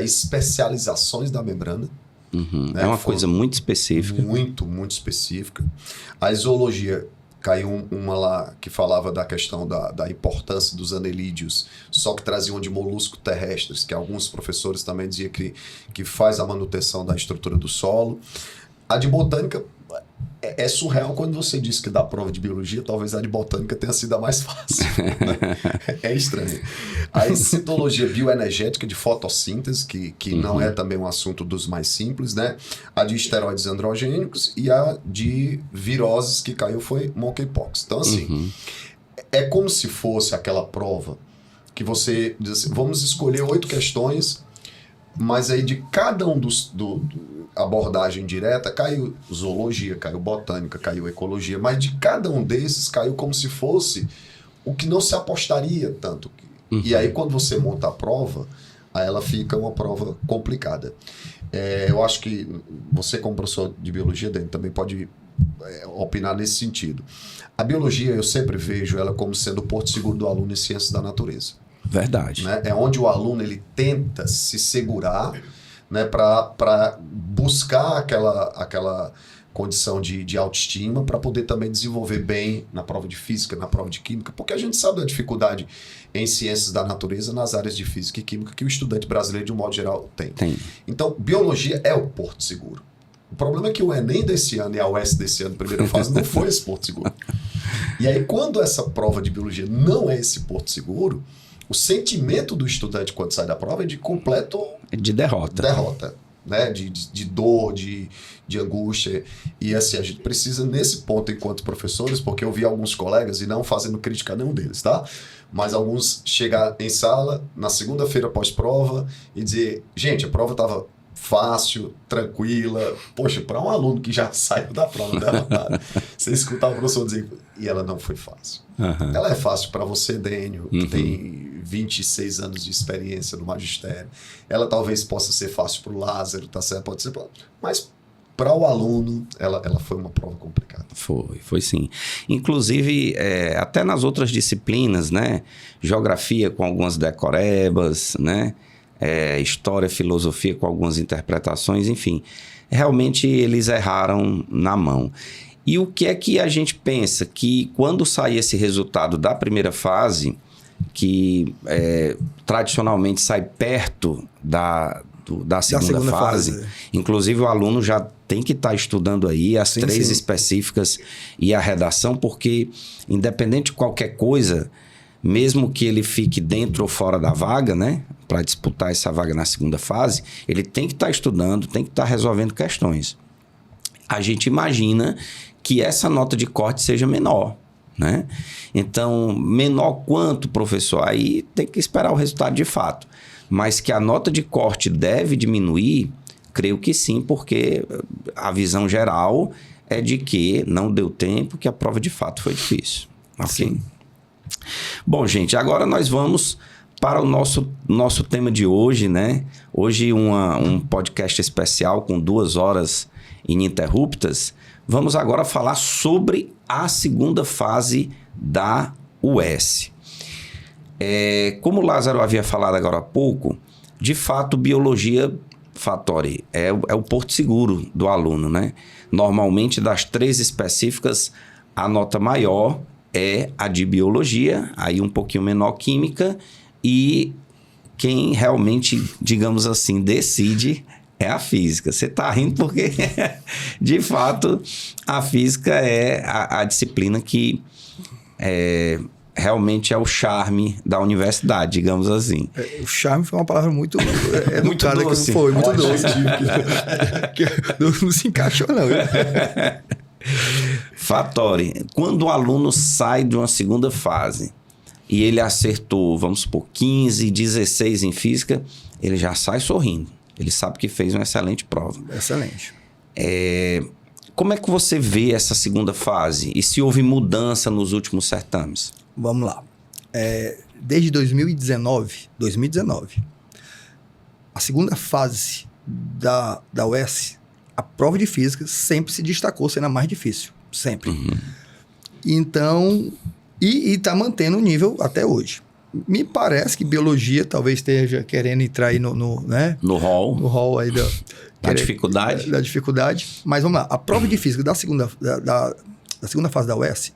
especializações da membrana. Uhum. Né? É uma coisa muito específica. Muito, muito específica. A zoologia, caiu uma lá que falava da questão da importância dos anelídeos, só que traziam de moluscos terrestres, que alguns professores também diziam que faz a manutenção da estrutura do solo. A de botânica é surreal quando você diz que dá prova de biologia, talvez a de botânica tenha sido a mais fácil. Né? É estranho. A citologia bioenergética de fotossíntese, que não é também um assunto dos mais simples, né? A de esteroides androgênicos e a de viroses que caiu foi monkeypox. Então, assim, é como se fosse aquela prova que você diz assim, vamos escolher 8 questões, mas aí de cada um abordagem direta, caiu zoologia, caiu botânica, caiu ecologia, mas de cada um desses caiu como se fosse o que não se apostaria tanto. E aí quando você monta a prova, aí ela fica uma prova complicada. Eu acho que você como professor de biologia, Dani, também pode opinar nesse sentido. A biologia, eu sempre vejo ela como sendo o porto seguro do aluno em ciências da natureza. Verdade. Né? É onde o aluno ele tenta se segurar, né, para buscar aquela condição de autoestima, para poder também desenvolver bem na prova de física, na prova de química, porque a gente sabe da dificuldade em ciências da natureza nas áreas de física e química que o estudante brasileiro, de um modo geral, tem. Então, biologia é o porto seguro. O problema é que o Enem desse ano e a UES desse ano, primeira fase, não foi esse porto seguro. E aí, quando essa prova de biologia não é esse porto seguro, o sentimento do estudante quando sai da prova é de completo... De derrota. Né? De dor, de angústia. E assim, a gente precisa, nesse ponto, enquanto professores, porque eu vi alguns colegas, e não fazendo crítica a nenhum deles, tá? Mas alguns chegar em sala, na segunda-feira pós-prova, e dizer, gente, a prova estava fácil, tranquila. Poxa, para um aluno que já saiu da prova derrotado, você escutar o professor dizer, e ela não foi fácil. Uhum. Ela é fácil para você, Dênio, que tem 26 anos de experiência no magistério. Ela talvez possa ser fácil para o Lázaro, tá certo? Pode ser, mas para o aluno, ela foi uma prova complicada. Foi sim. Inclusive, até nas outras disciplinas, né? Geografia com algumas decorebas, né? História, filosofia com algumas interpretações, enfim. Realmente eles erraram na mão. E o que é que a gente pensa? Que quando sai esse resultado da primeira fase, que tradicionalmente sai perto da segunda fase, inclusive o aluno já tem que estar estudando aí as três específicas e a redação, porque independente de qualquer coisa, mesmo que ele fique dentro ou fora da vaga, né, para disputar essa vaga na segunda fase, ele tem que estar estudando, tem que estar resolvendo questões. A gente imagina que essa nota de corte seja menor, né? Então, menor quanto, professor? Aí tem que esperar o resultado de fato. Mas que a nota de corte deve diminuir, creio que sim, porque a visão geral é de que não deu tempo, que a prova de fato foi difícil. Ok? Sim. Bom, gente, agora nós vamos para o nosso tema de hoje, né? Hoje um podcast especial com 2 horas ininterruptas. Vamos agora falar sobre a segunda fase da UES. Como o Lázaro havia falado agora há pouco, de fato, biologia, Fattori, é o porto seguro do aluno, né? Normalmente, das 3 específicas, a nota maior é a de biologia, aí um pouquinho menor química, e quem realmente, digamos assim, decide é a física. Você está rindo porque, de fato, a física é a disciplina que realmente é o charme da universidade, digamos assim. O charme foi uma palavra muito muito doce. Que foi, muito doce. Não se encaixou, não. Fattori, quando o aluno sai de uma segunda fase e ele acertou, vamos supor, 15, 16 em física, ele já sai sorrindo. Ele sabe que fez uma excelente prova. Excelente. Como é que você vê essa segunda fase? E se houve mudança nos últimos certames? Vamos lá. Desde 2019, a segunda fase da UES, a prova de física sempre se destacou sendo a mais difícil. Sempre. Uhum. Então, e está mantendo o nível até hoje. Me parece que biologia talvez esteja querendo entrar aí né? No hall. No hall aí da dificuldade. Da dificuldade. Mas vamos lá. A prova de física da segunda fase da UES,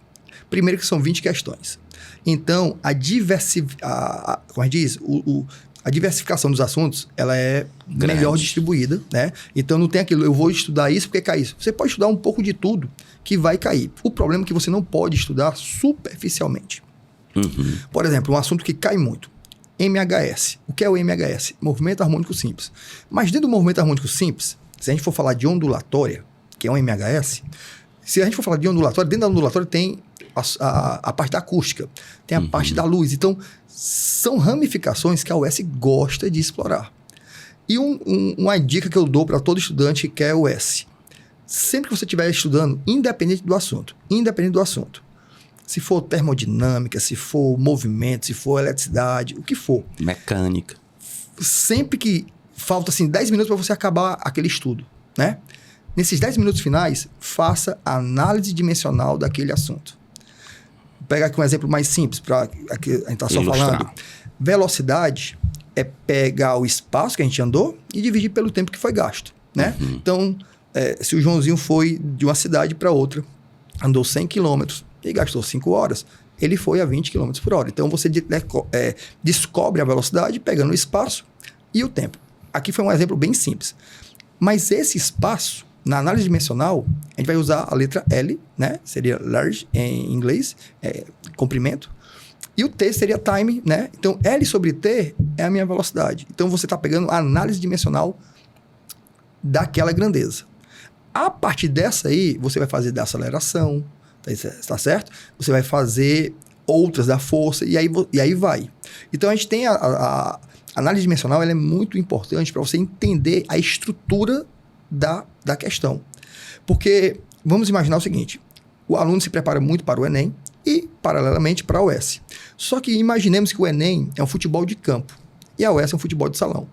primeiro que são 20 questões. Então, a diversificação dos assuntos, ela é melhor distribuída, né? Então, não tem aquilo, eu vou estudar isso porque cai isso. Você pode estudar um pouco de tudo que vai cair. O problema é que você não pode estudar superficialmente. Uhum. Por exemplo, um assunto que cai muito. MHS. O que é o MHS? Movimento harmônico simples. Mas dentro do movimento harmônico simples, se a gente for falar de ondulatória, que é um MHS, se a gente for falar de ondulatória, dentro da ondulatória tem a parte da acústica, tem a parte da luz. Então, são ramificações que a UES gosta de explorar. E uma dica que eu dou para todo estudante que é a UES. Sempre que você estiver estudando, independente do assunto, se for termodinâmica, se for movimento, se for eletricidade, o que for. Mecânica. Sempre que falta assim, 10 minutos para você acabar aquele estudo, né? Nesses 10 minutos finais, faça a análise dimensional daquele assunto. Vou pegar aqui um exemplo mais simples, para a gente está só falando. Velocidade é pegar o espaço que a gente andou e dividir pelo tempo que foi gasto, né? Então, se o Joãozinho foi de uma cidade para outra, andou 100 quilômetros e gastou 5 horas, ele foi a 20 km por hora. Então, você descobre a velocidade pegando o espaço e o tempo. Aqui foi um exemplo bem simples. Mas esse espaço, na análise dimensional, a gente vai usar a letra L, né? Seria large em inglês, comprimento. E o T seria time, né? Então, L sobre T é a minha velocidade. Então, você está pegando a análise dimensional daquela grandeza. A partir dessa aí, você vai fazer da aceleração, tá certo? Você vai fazer outras da força e aí vai. Então, a gente tem a análise dimensional, ela é muito importante para você entender a estrutura da questão. Porque, vamos imaginar o seguinte, o aluno se prepara muito para o Enem e, paralelamente, para a UES. Só que imaginemos que o Enem é um futebol de campo e a UES é um futebol de salão.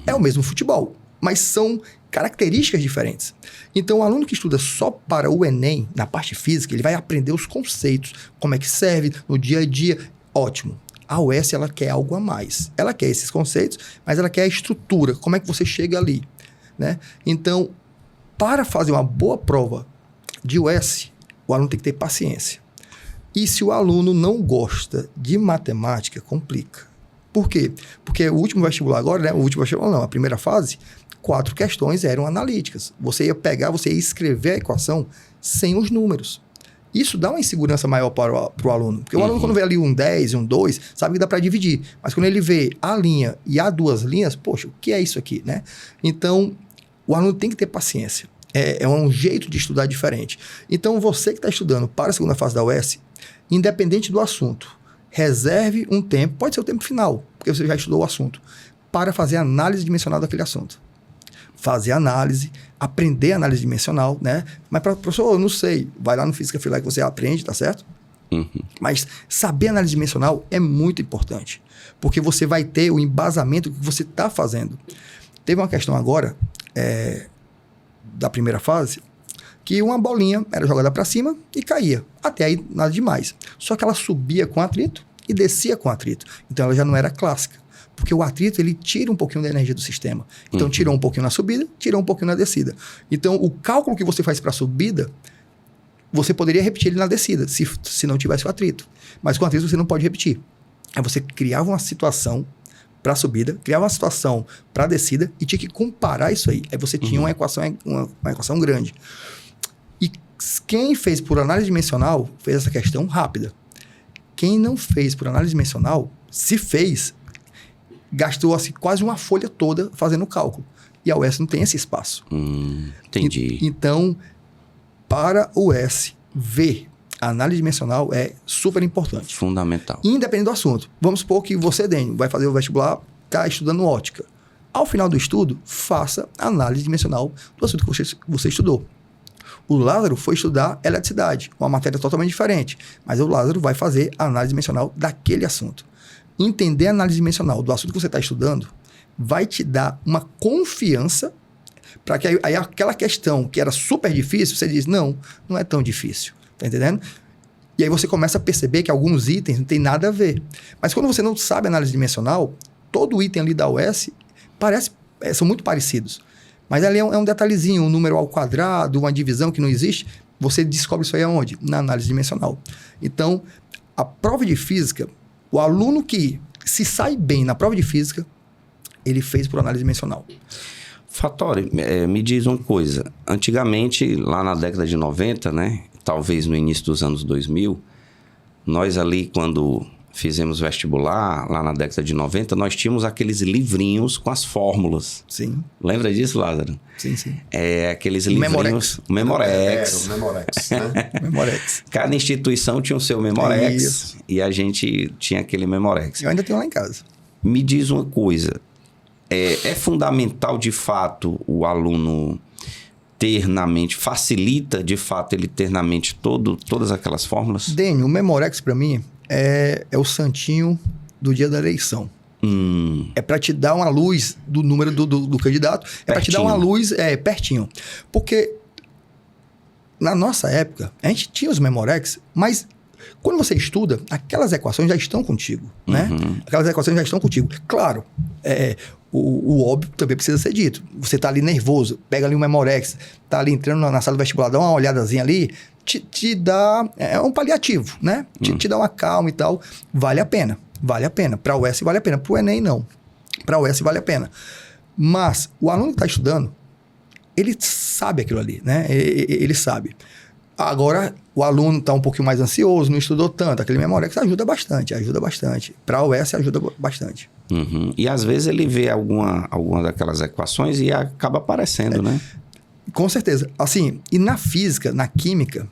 É o mesmo futebol, mas são características diferentes. Então, o aluno que estuda só para o Enem, na parte física, ele vai aprender os conceitos, como é que serve no dia a dia. Ótimo. A UES, ela quer algo a mais. Ela quer esses conceitos, mas ela quer a estrutura, como é que você chega ali, né? Então, para fazer uma boa prova de UES, o aluno tem que ter paciência. E se o aluno não gosta de matemática, complica. Por quê? Porque o último vestibular agora, né? O último vestibular não, a primeira fase, 4 questões eram analíticas. Você ia escrever a equação sem os números. Isso dá uma insegurança maior para o aluno. Porque o aluno, quando vê ali um 10 e um 2, sabe que dá para dividir. Mas quando ele vê a linha e há 2 linhas, poxa, o que é isso aqui, né? Então, o aluno tem que ter paciência. É um jeito de estudar diferente. Então, você que está estudando para a segunda fase da UES, independente do assunto, reserve um tempo, pode ser o tempo final, porque você já estudou o assunto, para fazer a análise dimensional daquele assunto. Fazer análise, aprender análise dimensional, né? Mas, professor, eu não sei. Vai lá no Física Filé que você aprende, tá certo? Mas saber análise dimensional é muito importante, porque você vai ter o embasamento que você está fazendo. Teve uma questão agora, da primeira fase, que uma bolinha era jogada para cima e caía. Até aí, nada demais. Só que ela subia com atrito e descia com atrito. Então, ela já não era clássica. Porque o atrito, ele tira um pouquinho da energia do sistema. Então, tirou um pouquinho na subida, tirou um pouquinho na descida. Então, o cálculo que você faz para a subida, você poderia repetir ele na descida, se não tivesse o atrito. Mas com o atrito, você não pode repetir. Aí você criava uma situação para a subida, criava uma situação para a descida e tinha que comparar isso aí. Aí você tinha uma equação grande. E quem fez por análise dimensional, fez essa questão rápida. Quem não fez por análise dimensional, se fez, gastou assim, quase uma folha toda fazendo o cálculo. E a UES não tem esse espaço. Entendi. Então, para o UES, ver a análise dimensional é super importante. Fundamental. Independente do assunto. Vamos supor que você, Dênio, vai fazer o vestibular, está estudando ótica. Ao final do estudo, faça a análise dimensional do assunto que você estudou. O Lázaro foi estudar eletricidade, uma matéria totalmente diferente. Mas o Lázaro vai fazer a análise dimensional daquele assunto. Entender a análise dimensional do assunto que você está estudando vai te dar uma confiança para que aí aquela questão que era super difícil, você diz, não é tão difícil. Tá entendendo? E aí você começa a perceber que alguns itens não tem nada a ver. Mas quando você não sabe análise dimensional, todo item ali da UES são muito parecidos. Mas ali é um detalhezinho, um número ao quadrado, uma divisão que não existe. Você descobre isso aí aonde? Na análise dimensional. Então, a prova de física, o aluno que se sai bem na prova de física, ele fez por análise dimensional. Fattori, me diz uma coisa. Antigamente, lá na década de 90, né? Talvez no início dos anos 2000, nós ali, quando fizemos vestibular, lá na década de 90, nós tínhamos aqueles livrinhos com as fórmulas. Sim. Lembra disso, Lázaro? Sim, sim. Aqueles livrinhos... O Memorex, né? Memorex. Cada instituição tinha o seu Memorex e a gente tinha aquele Memorex. Eu ainda tenho lá em casa. Me diz uma coisa. É fundamental, de fato, o aluno ter na mente, facilita, de fato, ele ter na mente todas aquelas fórmulas? Dênio, o Memorex, para mim, é o santinho do dia da eleição. É para te dar uma luz do número do candidato. É para te dar uma luz pertinho. Porque na nossa época, a gente tinha os Memorex, mas Quando você estuda, aquelas equações já estão contigo, né? Aquelas equações já estão contigo. Claro, o óbvio também precisa ser dito. Você tá ali nervoso, pega ali um Memorex, tá ali entrando na sala do vestibular, dá uma olhadazinha ali, te dá... É um paliativo, né? Te dá uma calma e tal. Vale a pena. Vale a pena. Para a UES vale a pena. Para o Enem, não. Para a UES vale a pena. Mas o aluno que está estudando, ele sabe aquilo ali, né? Ele sabe. Agora, o aluno está um pouquinho mais ansioso, não estudou tanto. Aquele Memorex ajuda bastante. Para a UES ajuda bastante. E às vezes ele vê alguma daquelas equações e acaba aparecendo, né? Com certeza. Assim, e na física, na química,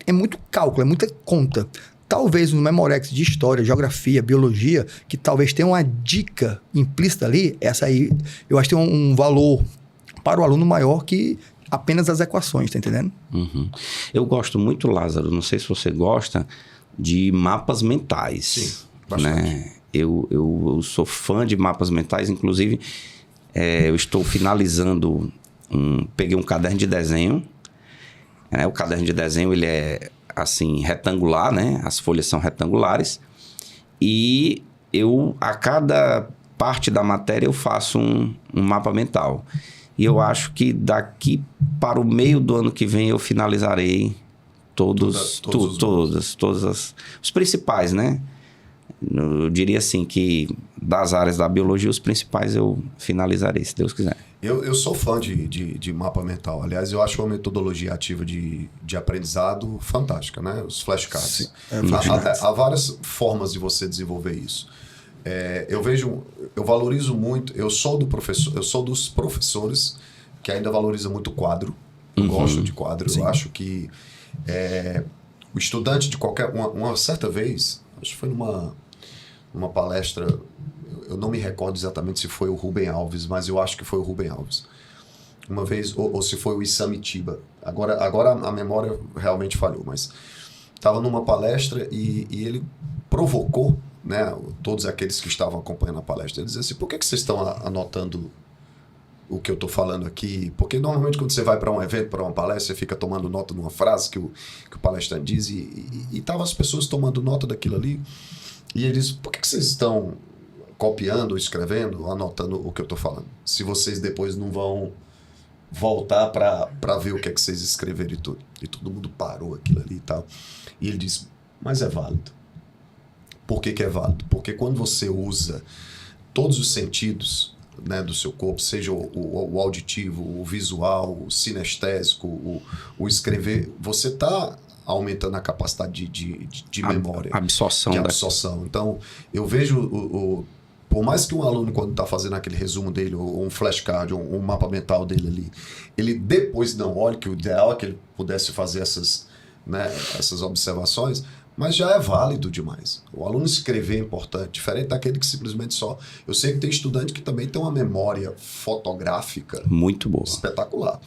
é muito cálculo, é muita conta. Talvez no Memorex de História, Geografia, Biologia, que talvez tenha uma dica implícita ali, essa aí eu acho que tem um valor para o aluno maior que apenas as equações, tá entendendo? Eu gosto muito, Lázaro, não sei se você gosta, de mapas mentais. Sim, bastante. Né? Eu sou fã de mapas mentais, inclusive eu estou finalizando, peguei um caderno de desenho. O caderno de desenho ele é assim, retangular, né? As folhas são retangulares. E a cada parte da matéria eu faço um mapa mental. E eu acho que daqui para o meio do ano que vem eu finalizarei todos os principais, né? Eu diria assim que das áreas da biologia, os principais eu finalizarei, se Deus quiser. Eu sou fã de mapa mental. Aliás, eu acho uma metodologia ativa de aprendizado fantástica, né? Os flashcards. Há várias formas de você desenvolver isso. Eu valorizo muito, eu sou dos professores que ainda valoriza muito o quadro. Eu gosto de quadro. Sim. Eu acho que o estudante de uma certa vez, acho que foi numa palestra, eu não me recordo exatamente se foi o Rubem Alves, mas eu acho que foi o Rubem Alves. Uma vez, ou se foi o Isamitiba. Agora a memória realmente falhou, mas estava numa palestra e ele provocou, né, todos aqueles que estavam acompanhando a palestra. Ele dizia assim, por que vocês estão anotando o que eu estou falando aqui? Porque normalmente quando você vai para um evento, para uma palestra, você fica tomando nota de uma frase que o palestrante diz e estavam as pessoas tomando nota daquilo ali. E ele disse, por que vocês estão copiando, escrevendo, anotando o que eu estou falando? Se vocês depois não vão voltar para ver o que é que vocês escreveram e tudo. E todo mundo parou aquilo ali e tal. E ele disse, mas é válido. Por que é válido? Porque quando você usa todos os sentidos, né, do seu corpo, seja o auditivo, o visual, o sinestésico, o escrever, você está aumentando a capacidade de memória. Absorção. Então, eu vejo, por mais que um aluno, quando está fazendo aquele resumo dele, ou um flashcard, ou um mapa mental dele ali, ele depois não olhe, que o ideal é que ele pudesse fazer essas observações, mas já é válido demais. O aluno escrever é importante, diferente daquele que simplesmente só... Eu sei que tem estudante que também tem uma memória fotográfica muito boa, espetacular.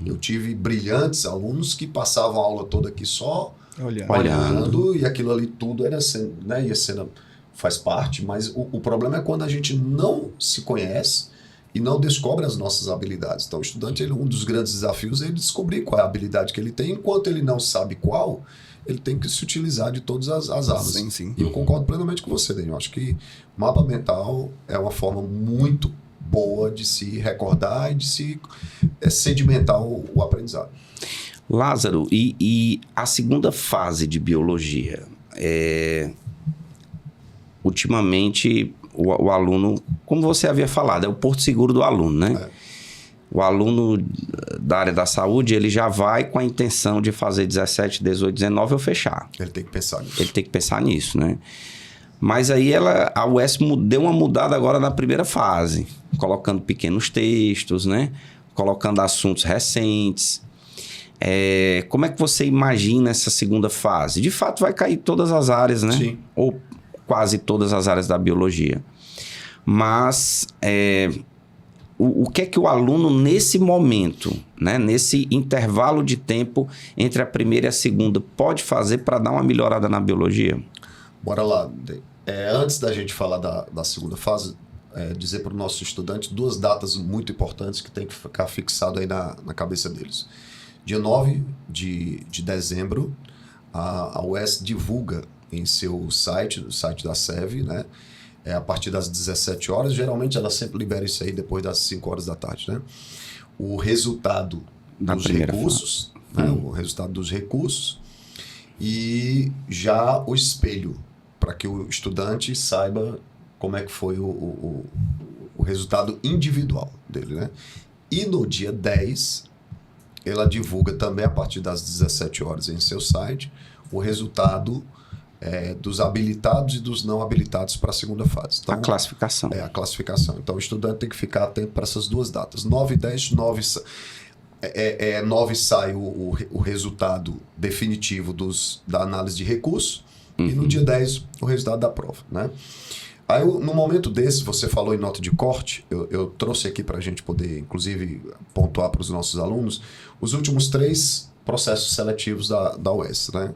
Eu tive brilhantes alunos que passavam a aula toda aqui só olhando, e aquilo ali tudo era cena, né? E a cena faz parte, mas o problema é quando a gente não se conhece e não descobre as nossas habilidades. Então, o estudante, um dos grandes desafios é ele descobrir qual é a habilidade que ele tem. Enquanto ele não sabe qual, ele tem que se utilizar de todas as armas. Sim, sim. E eu concordo plenamente com você, Daniel. Acho que mapa mental é uma forma muito boa de se recordar e de se sedimentar o aprendizado. Lázaro, e a segunda fase de biologia? Ultimamente, o aluno, como você havia falado, é o porto seguro do aluno, né? O aluno da área da saúde, ele já vai com a intenção de fazer 17, 18, 19 ou fechar. Ele tem que pensar nisso. Ele tem que pensar nisso, né? Mas aí a UES deu uma mudada agora na primeira fase, colocando pequenos textos, né? Colocando assuntos recentes. Como é que você imagina essa segunda fase? De fato, vai cair todas as áreas, né? Sim. Ou quase todas as áreas da biologia. Mas o que é que o aluno, nesse momento, né, nesse intervalo de tempo entre a primeira e a segunda, pode fazer para dar uma melhorada na biologia? Bora lá. Antes da gente falar da segunda fase, dizer para o nosso estudante duas datas muito importantes que tem que ficar fixado aí na cabeça deles. Dia 9 de dezembro, a UES divulga em seu site, no site da SEV, né? A partir das 17 horas, geralmente ela sempre libera isso aí depois das 5 horas da tarde, né? O resultado dos recursos, né? O resultado dos recursos e já o espelho, para que o estudante saiba como é que foi o resultado individual dele, né? E no dia 10, ela divulga também a partir das 17 horas em seu site o resultado dos habilitados e dos não habilitados para a segunda fase. Então, a classificação. A classificação. Então, o estudante tem que ficar atento para essas duas datas. 9 e 10, 9 sai o resultado definitivo da análise de recurso e no dia 10 o resultado da prova, né? Aí, no momento desse, você falou em nota de corte, eu trouxe aqui para a gente poder, inclusive, pontuar para os nossos alunos os últimos 3 processos seletivos da UES, né?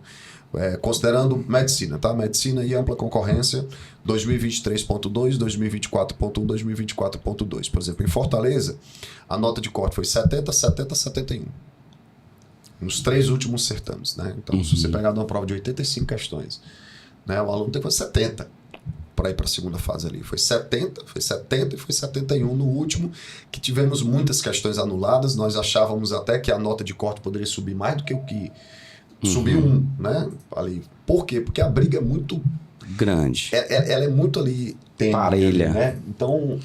Considerando medicina, tá? Medicina e ampla concorrência, 2023.2, 2024.1, 2024.2. Por exemplo, em Fortaleza, a nota de corte foi 70, 70, 71. Nos 3 últimos certames, né? Então, se você pegar uma prova de 85 questões, né, o aluno tem que fazer 70 para ir para a segunda fase ali. Foi 70 e foi 71 no último, que tivemos muitas questões anuladas. Nós achávamos até que a nota de corte poderia subir mais do que o que subiu 1, né? Ali. Por quê? Porque a briga é muito grande. Ela é muito ali parelha, né? Então,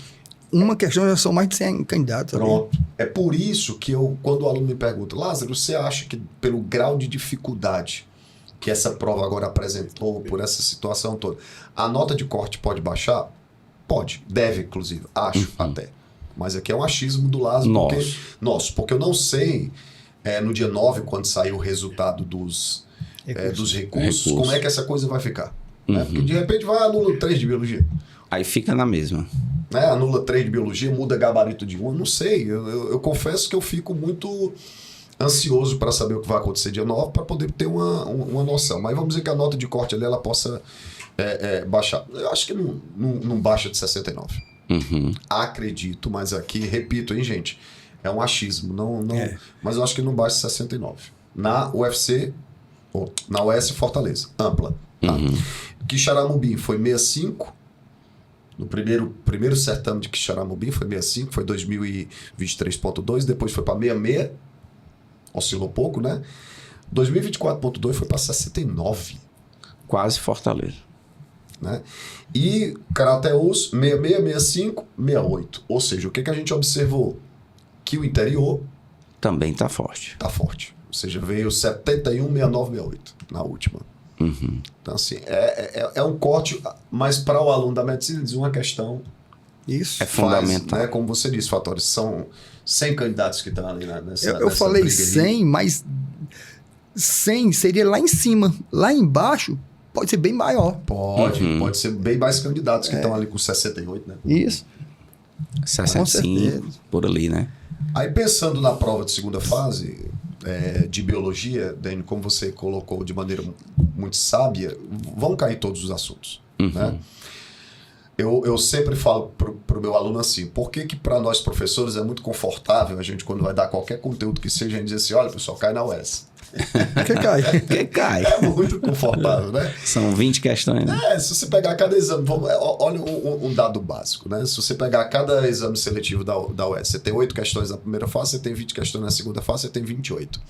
uma questão já são mais de 100 candidatos. Pronto. Ali. É por isso que quando o aluno me pergunta, Lázaro, você acha que pelo grau de dificuldade que essa prova agora apresentou, por essa situação toda, a nota de corte pode baixar? Pode. Deve, inclusive. Acho até. Mas aqui é um achismo do Lázaro. Porque eu não sei, no dia 9, quando sair o resultado dos recursos, como é que essa coisa vai ficar. Né? Porque de repente vai anular 3 de biologia. Aí fica na mesma. Né? Anula 3 de biologia, muda gabarito de 1, não sei. Eu confesso que eu fico muito ansioso para saber o que vai acontecer dia 9, para poder ter uma noção. Mas vamos dizer que a nota de corte ali ela possa baixar. Eu acho que não baixa de 69. Acredito, mas aqui, repito, hein, gente, é um achismo. Mas eu acho que não baixa de 69. Na UFC, na UES Fortaleza, ampla. Tá? Quixaramubim foi 65. No primeiro certame de Quixaramubim foi 65, foi 2023.2, depois foi para 66, oscilou pouco, né? 2024.2 foi para 69. Quase Fortaleza. Né? E Carateus, 66, 65, 68. Ou seja, o que a gente observou? Que o interior também está forte. Está forte. Ou seja, veio 71, 69, 68 na última. Então, assim, é um corte, mas para o aluno da medicina, diz uma questão. Isso é fundamental. Né, como você disse, Fatores, são 100 candidatos que estão ali nessa Eu falei 100, mas 100 seria lá em cima. Lá embaixo pode ser bem maior. Pode ser bem mais candidatos que estão ali com 68, né? Isso. 65, por ali, né? Aí pensando na prova de segunda fase de biologia, Dênio, como você colocou de maneira muito sábia, vão cair todos os assuntos, né? Eu sempre falo pro meu aluno assim, por que para nós professores é muito confortável a gente, quando vai dar qualquer conteúdo que seja, a gente dizer assim, olha pessoal, cai na UES. Que cai. É muito confortável, né? São 20 questões, né? Se você pegar cada exame, olha um dado básico, né? Se você pegar cada exame seletivo da UES, você tem 8 questões na primeira fase, você tem 20 questões na segunda fase, você tem 28.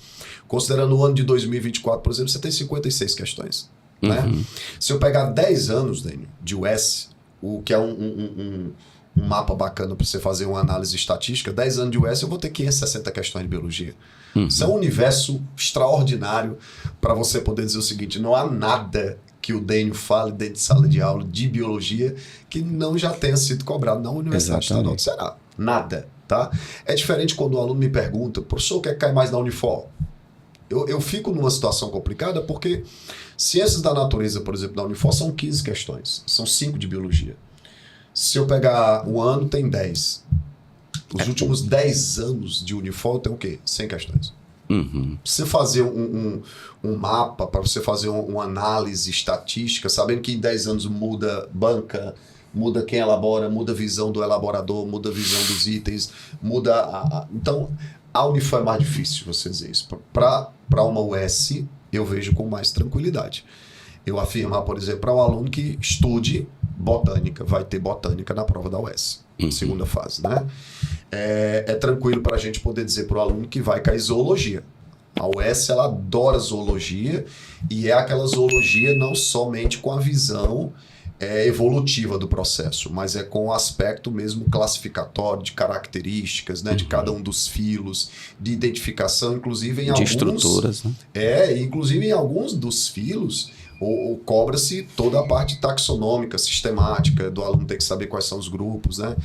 Considerando o ano de 2024, por exemplo, você tem 56 questões. Né? Se eu pegar 10 anos, Dênio, de UES, o que é um mapa bacana para você fazer uma análise estatística, 10 anos de UES eu vou ter 560 questões de biologia. Isso é um universo extraordinário para você poder dizer o seguinte, não há nada que o Dênio fale dentro de sala de aula de biologia que não já tenha sido cobrado na Universidade Estadual do Ceará. Nada, tá? É diferente quando o aluno me pergunta, professor, quer cair mais na Unifor? Eu fico numa situação complicada porque ciências da natureza, por exemplo, da Unifor são 15 questões, são 5 de biologia. Se eu pegar um ano, tem 10. Os últimos 10 anos de Unifor tem o quê? 100 questões. Pra você fazer um mapa, para você fazer uma análise estatística, sabendo que em 10 anos muda banca, muda quem elabora, muda a visão do elaborador, muda a visão dos itens, muda Então, a Unifor é mais difícil você dizer isso. Para uma UES, eu vejo com mais tranquilidade. Eu afirmar, por exemplo, para o aluno que estude botânica, vai ter botânica na prova da UES, segunda fase, né? É tranquilo para a gente poder dizer para o aluno que vai cair zoologia. A UES, ela adora zoologia, e é aquela zoologia não somente com a visão evolutiva do processo, mas é com o aspecto mesmo classificatório, de características, né, de cada um dos filos, de identificação, inclusive em alguns... estruturas, né? Inclusive em alguns dos filos, cobra-se toda a parte taxonômica, sistemática, do aluno ter que saber quais são os grupos, né?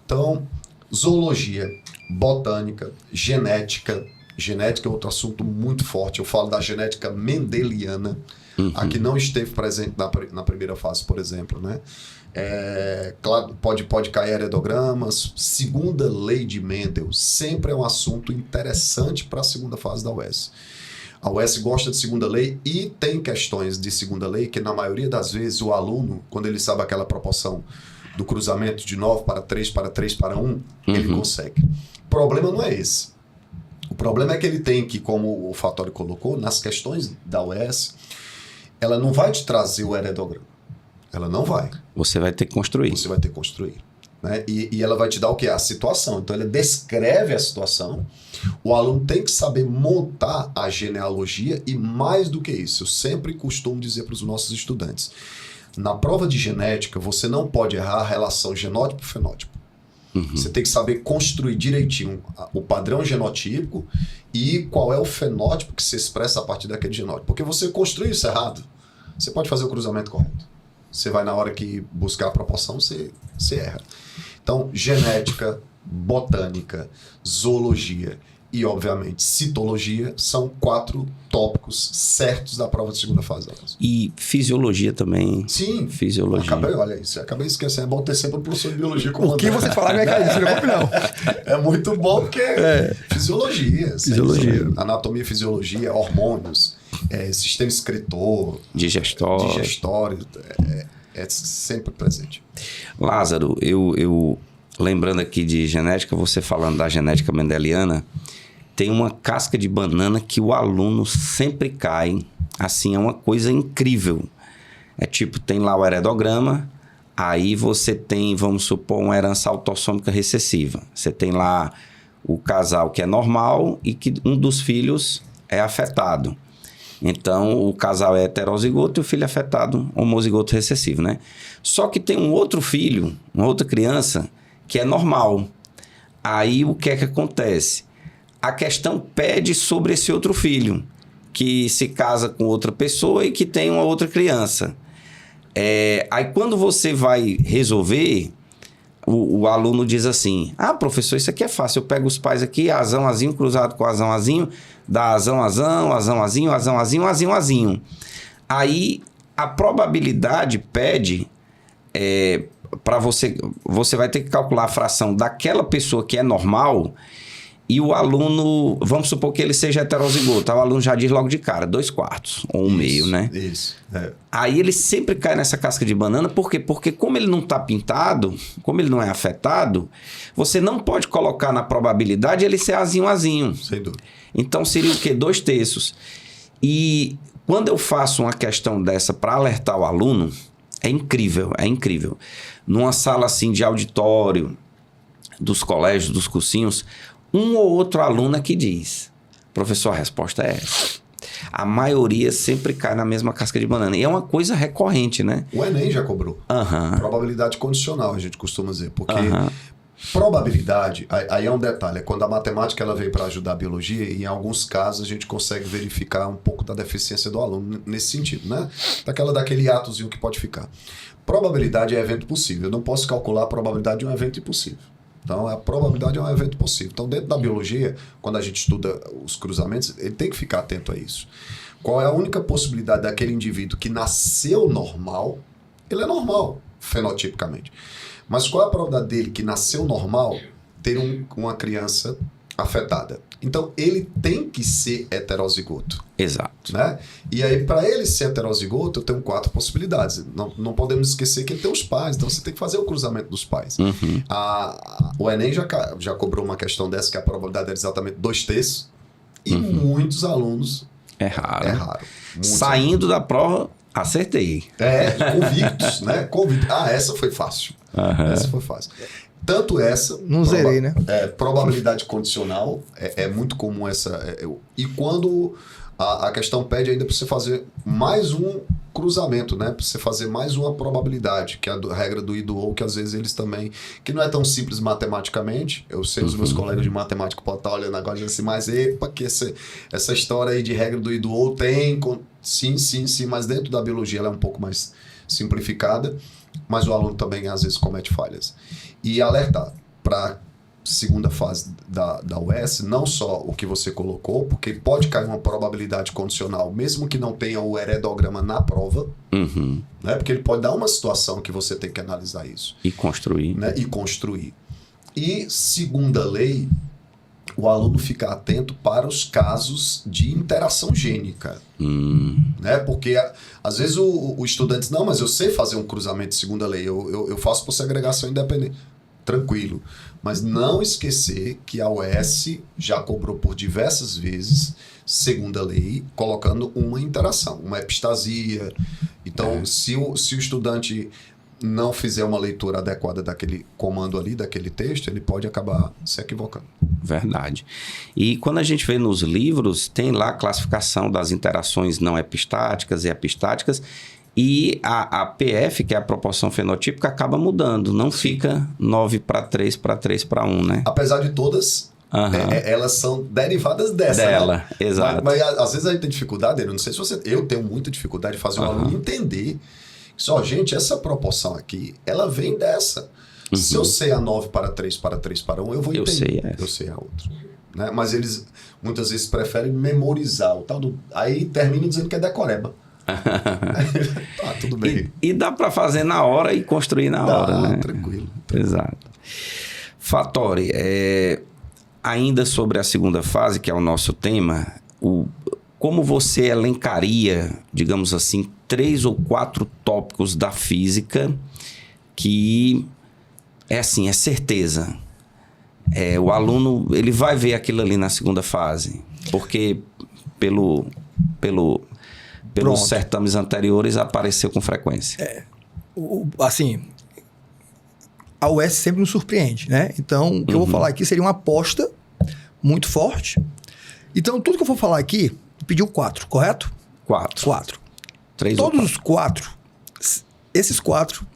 Então, zoologia, botânica, genética. Genética é outro assunto muito forte. Eu falo da genética mendeliana, a que não esteve presente na primeira fase, por exemplo, né? Claro, pode cair heredogramas. Segunda lei de Mendel sempre é um assunto interessante para a segunda fase da UES. A UES gosta de segunda lei e tem questões de segunda lei que, na maioria das vezes, o aluno, quando ele sabe aquela proporção do cruzamento de 9 para 3 para 3 para 1, ele consegue. O problema não é esse. O problema é que ele tem que, como o Fattori colocou, nas questões da UES, ela não vai te trazer o heredograma. Ela não vai. Você vai ter que construir. Você vai ter que construir. Né? E ela vai te dar o quê? A situação. Então, ela descreve a situação. O aluno tem que saber montar a genealogia e, mais do que isso, eu sempre costumo dizer para os nossos estudantes, na prova de genética, você não pode errar a relação genótipo-fenótipo. Você tem que saber construir direitinho o padrão genotípico e qual é o fenótipo que se expressa a partir daquele genótipo. Porque você construir isso errado, você pode fazer o cruzamento correto. Você vai, na hora que buscar a proporção, você erra. Então, genética, botânica, zoologia e, obviamente, citologia são 4 tópicos certos da prova de segunda fase. E fisiologia também. Sim. Fisiologia. Acabei esquecendo. É bom ter sempre um professor de biologia como O que você falar não é cair, não é não. É muito bom porque fisiologia. Fisiologia. Anatomia, fisiologia, hormônios, sistema excretor, digestório, é sempre presente. Lázaro, eu lembrando aqui de genética, você falando da genética mendeliana, tem uma casca de banana que o aluno sempre cai. Assim, é uma coisa incrível. É tipo, tem lá o heredograma, aí você tem, vamos supor, uma herança autossômica recessiva. Você tem lá o casal que é normal e que um dos filhos é afetado. Então, o casal é heterozigoto e o filho é afetado, homozigoto recessivo, né? Só que tem um outro filho, uma outra criança, que é normal. Aí, o que é que acontece? A questão pede sobre esse outro filho, que se casa com outra pessoa e que tem uma outra criança. Aí, quando você vai resolver, o aluno diz assim, professor, isso aqui é fácil, eu pego os pais aqui, azão, azinho, cruzado com azão, azinho, dá azão, azão, azão, azinho, azão, azinho, azinho, azinho. Aí, a probabilidade pede... para você vai ter que calcular a fração daquela pessoa que é normal e o aluno, vamos supor que ele seja heterozigoto, o aluno já diz logo de cara, 2/4 ou 1/2, né? Isso. Aí ele sempre cai nessa casca de banana, por quê? Porque como ele não está pintado, como ele não é afetado, você não pode colocar na probabilidade ele ser azinho, azinho. Sem dúvida. Então seria o quê? 2/3. E quando eu faço uma questão dessa para alertar o aluno, é incrível. Numa sala assim de auditório, dos colégios, dos cursinhos, um ou outro aluno é que diz, professor, a resposta é essa. A maioria sempre cai na mesma casca de banana. E é uma coisa recorrente, né? O Enem já cobrou. Probabilidade condicional, a gente costuma dizer. Porque probabilidade, aí é um detalhe, é quando a matemática ela veio para ajudar a biologia e em alguns casos a gente consegue verificar um pouco da deficiência do aluno nesse sentido, né? Daquele atozinho que pode ficar. Probabilidade é evento possível. Eu não posso calcular a probabilidade de um evento impossível. Então, a probabilidade é um evento possível. Então, dentro da biologia, quando a gente estuda os cruzamentos, ele tem que ficar atento a isso. Qual é a única possibilidade daquele indivíduo que nasceu normal? Ele é normal, fenotipicamente. Mas qual é a probabilidade dele que nasceu normal ter uma criança afetada? Então, ele tem que ser heterozigoto. Exato. Né? E aí, para ele ser heterozigoto, eu tenho 4 possibilidades. Não podemos esquecer que ele tem os pais, então você tem que fazer o cruzamento dos pais. O Enem já cobrou uma questão dessa, que a probabilidade era exatamente 2/3, e muitos alunos É raro. É raro. Muito Saindo da prova, acertei. Convictos, né? Essa foi fácil. Essa foi fácil. Tanto essa... Não zerei, né? Probabilidade condicional, é muito comum essa... E quando a questão pede ainda para você fazer mais um cruzamento, né? Para você fazer mais uma probabilidade, que é a regra do e do ou, que às vezes eles também... Que não é tão simples matematicamente. Eu sei, os meus colegas de matemática podem estar olhando agora e dizendo assim, mas que essa história aí de regra do e do ou tem... Sim, mas dentro da biologia ela é um pouco mais simplificada, mas o aluno também às vezes comete falhas. E alertar para segunda fase da UES, não só o que você colocou, porque pode cair uma probabilidade condicional, mesmo que não tenha o heredograma na prova, né? Porque ele pode dar uma situação que você tem que analisar isso. E construir. Né? E construir. E segunda lei, o aluno ficar atento para os casos de interação gênica. Né? Porque às vezes o estudante diz, não, mas eu sei fazer um cruzamento de segunda lei, eu faço por segregação independente. Tranquilo. Mas não esquecer que a UES já cobrou por diversas vezes segunda lei, colocando uma interação, uma epistasia. Então, se o estudante não fizer uma leitura adequada daquele comando ali, daquele texto, ele pode acabar se equivocando. Verdade. E quando a gente vê nos livros, tem lá a classificação das interações não epistáticas e epistáticas, e a PF, que é a proporção fenotípica, acaba mudando. Não fica 9:3 para 3:1, né? Apesar de todas, elas são derivadas dessa. Dela, né? exato. Mas às vezes a gente tem dificuldade, eu não sei se você... Eu tenho muita dificuldade de fazer o aluno entender que só, gente, essa proporção aqui, ela vem dessa. Se eu sei a 9:3 para 3:1, eu vou entender. Eu sei a outra. Né? Mas eles muitas vezes preferem memorizar o tal do... Aí terminam dizendo que é decoreba. Tudo bem. E dá para fazer na hora e construir na hora, né? Tranquilo. Exato. Fattori, ainda sobre a segunda fase, que é o nosso tema, como você elencaria, digamos assim, 3 ou 4 tópicos da física que é certeza. O aluno, ele vai ver aquilo ali na segunda fase, porque pelos certames anteriores apareceu com frequência. Assim, a UES sempre nos surpreende, né? Então, o que eu vou falar aqui seria uma aposta muito forte. Então, tudo que eu for falar aqui, pediu 4, correto? 4. 3 Todos ou 4. os 4, esses 4,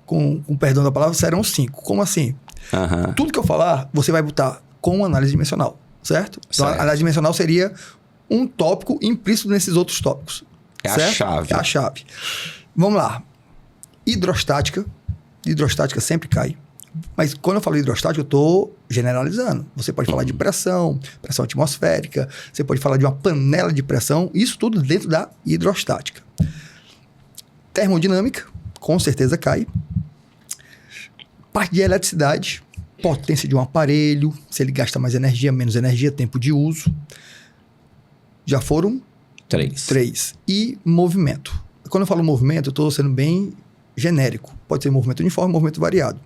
com perdão da palavra, serão 5. Como assim? Tudo que eu falar, você vai botar com análise dimensional, certo? Então, a análise dimensional seria um tópico implícito nesses outros tópicos. A chave. É a chave. Vamos lá. Hidrostática sempre cai. Mas quando eu falo hidrostática, eu estou generalizando. Você pode falar de pressão atmosférica, você pode falar de uma panela de pressão, isso tudo dentro da hidrostática. Termodinâmica, com certeza cai. Parte de eletricidade, potência de um aparelho, se ele gasta mais energia, menos energia, tempo de uso. Já foram 3. E movimento. Quando eu falo movimento, eu estou sendo bem genérico. Pode ser movimento uniforme, movimento variado.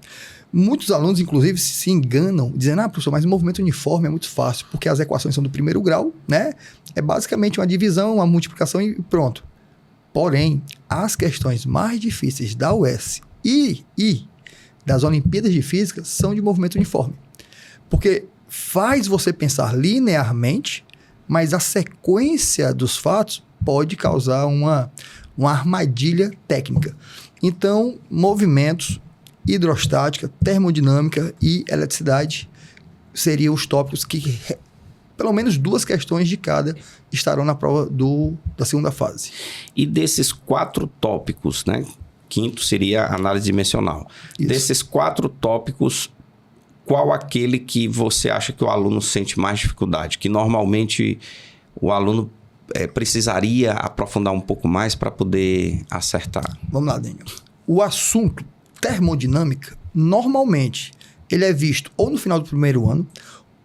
Muitos alunos, inclusive, se enganam, dizendo, professor, mas o movimento uniforme é muito fácil, porque as equações são do primeiro grau, né? É basicamente uma divisão, uma multiplicação e pronto. Porém, as questões mais difíceis da UES e das Olimpíadas de Física são de movimento uniforme. Porque faz você pensar linearmente, mas a sequência dos fatos pode causar uma armadilha técnica. Então, movimentos, hidrostática, termodinâmica e eletricidade seriam os tópicos que, pelo menos 2 questões de cada, estarão na prova da segunda fase. E desses 4 tópicos, né? 5º seria a análise dimensional. Isso. Desses 4 tópicos, qual aquele que você acha que o aluno sente mais dificuldade? Que normalmente o aluno precisaria aprofundar um pouco mais para poder acertar? Vamos lá, Daniel. O assunto termodinâmica, normalmente, ele é visto ou no final do primeiro ano,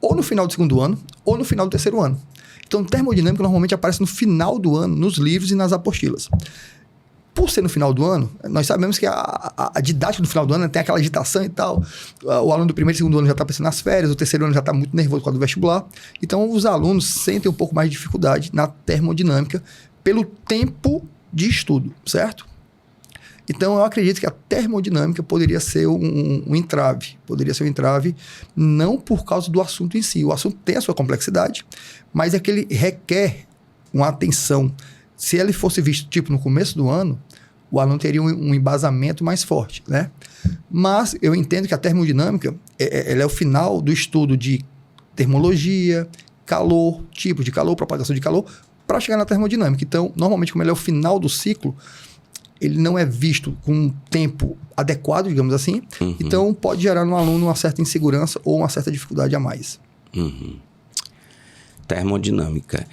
ou no final do segundo ano, ou no final do terceiro ano. Então, termodinâmica normalmente aparece no final do ano, nos livros e nas apostilas. Por ser no final do ano, nós sabemos que a didática no final do ano tem aquela agitação e tal. O aluno do primeiro e segundo ano já está pensando nas férias, o terceiro ano já está muito nervoso por causa do vestibular. Então, os alunos sentem um pouco mais de dificuldade na termodinâmica pelo tempo de estudo, certo? Então, eu acredito que a termodinâmica poderia ser um entrave. Poderia ser um entrave não por causa do assunto em si. O assunto tem a sua complexidade, mas é que ele requer uma atenção. Se ele fosse visto, tipo, no começo do ano, o aluno teria um embasamento mais forte, né? Mas eu entendo que a termodinâmica ela é o final do estudo de termologia, calor, tipos de calor, propagação de calor, para chegar na termodinâmica. Então, normalmente, como ele é o final do ciclo, ele não é visto com um tempo adequado, digamos assim. Uhum. Então, pode gerar no aluno uma certa insegurança ou uma certa dificuldade a mais. Uhum. Termodinâmica.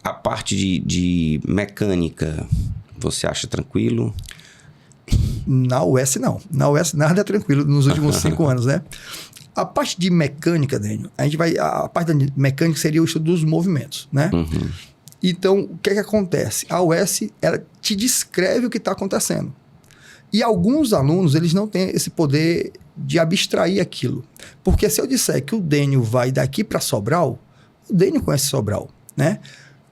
A parte de mecânica, você acha tranquilo? Na UES, não. Na UES, nada é tranquilo nos últimos 5 anos, né? A parte de mecânica, Daniel, a parte da mecânica seria o estudo dos movimentos, né? Uhum. Então, o que acontece? A UES, ela te descreve o que está acontecendo. E alguns alunos, eles não têm esse poder de abstrair aquilo. Porque se eu disser que o Daniel vai daqui para Sobral, o Daniel conhece Sobral, né?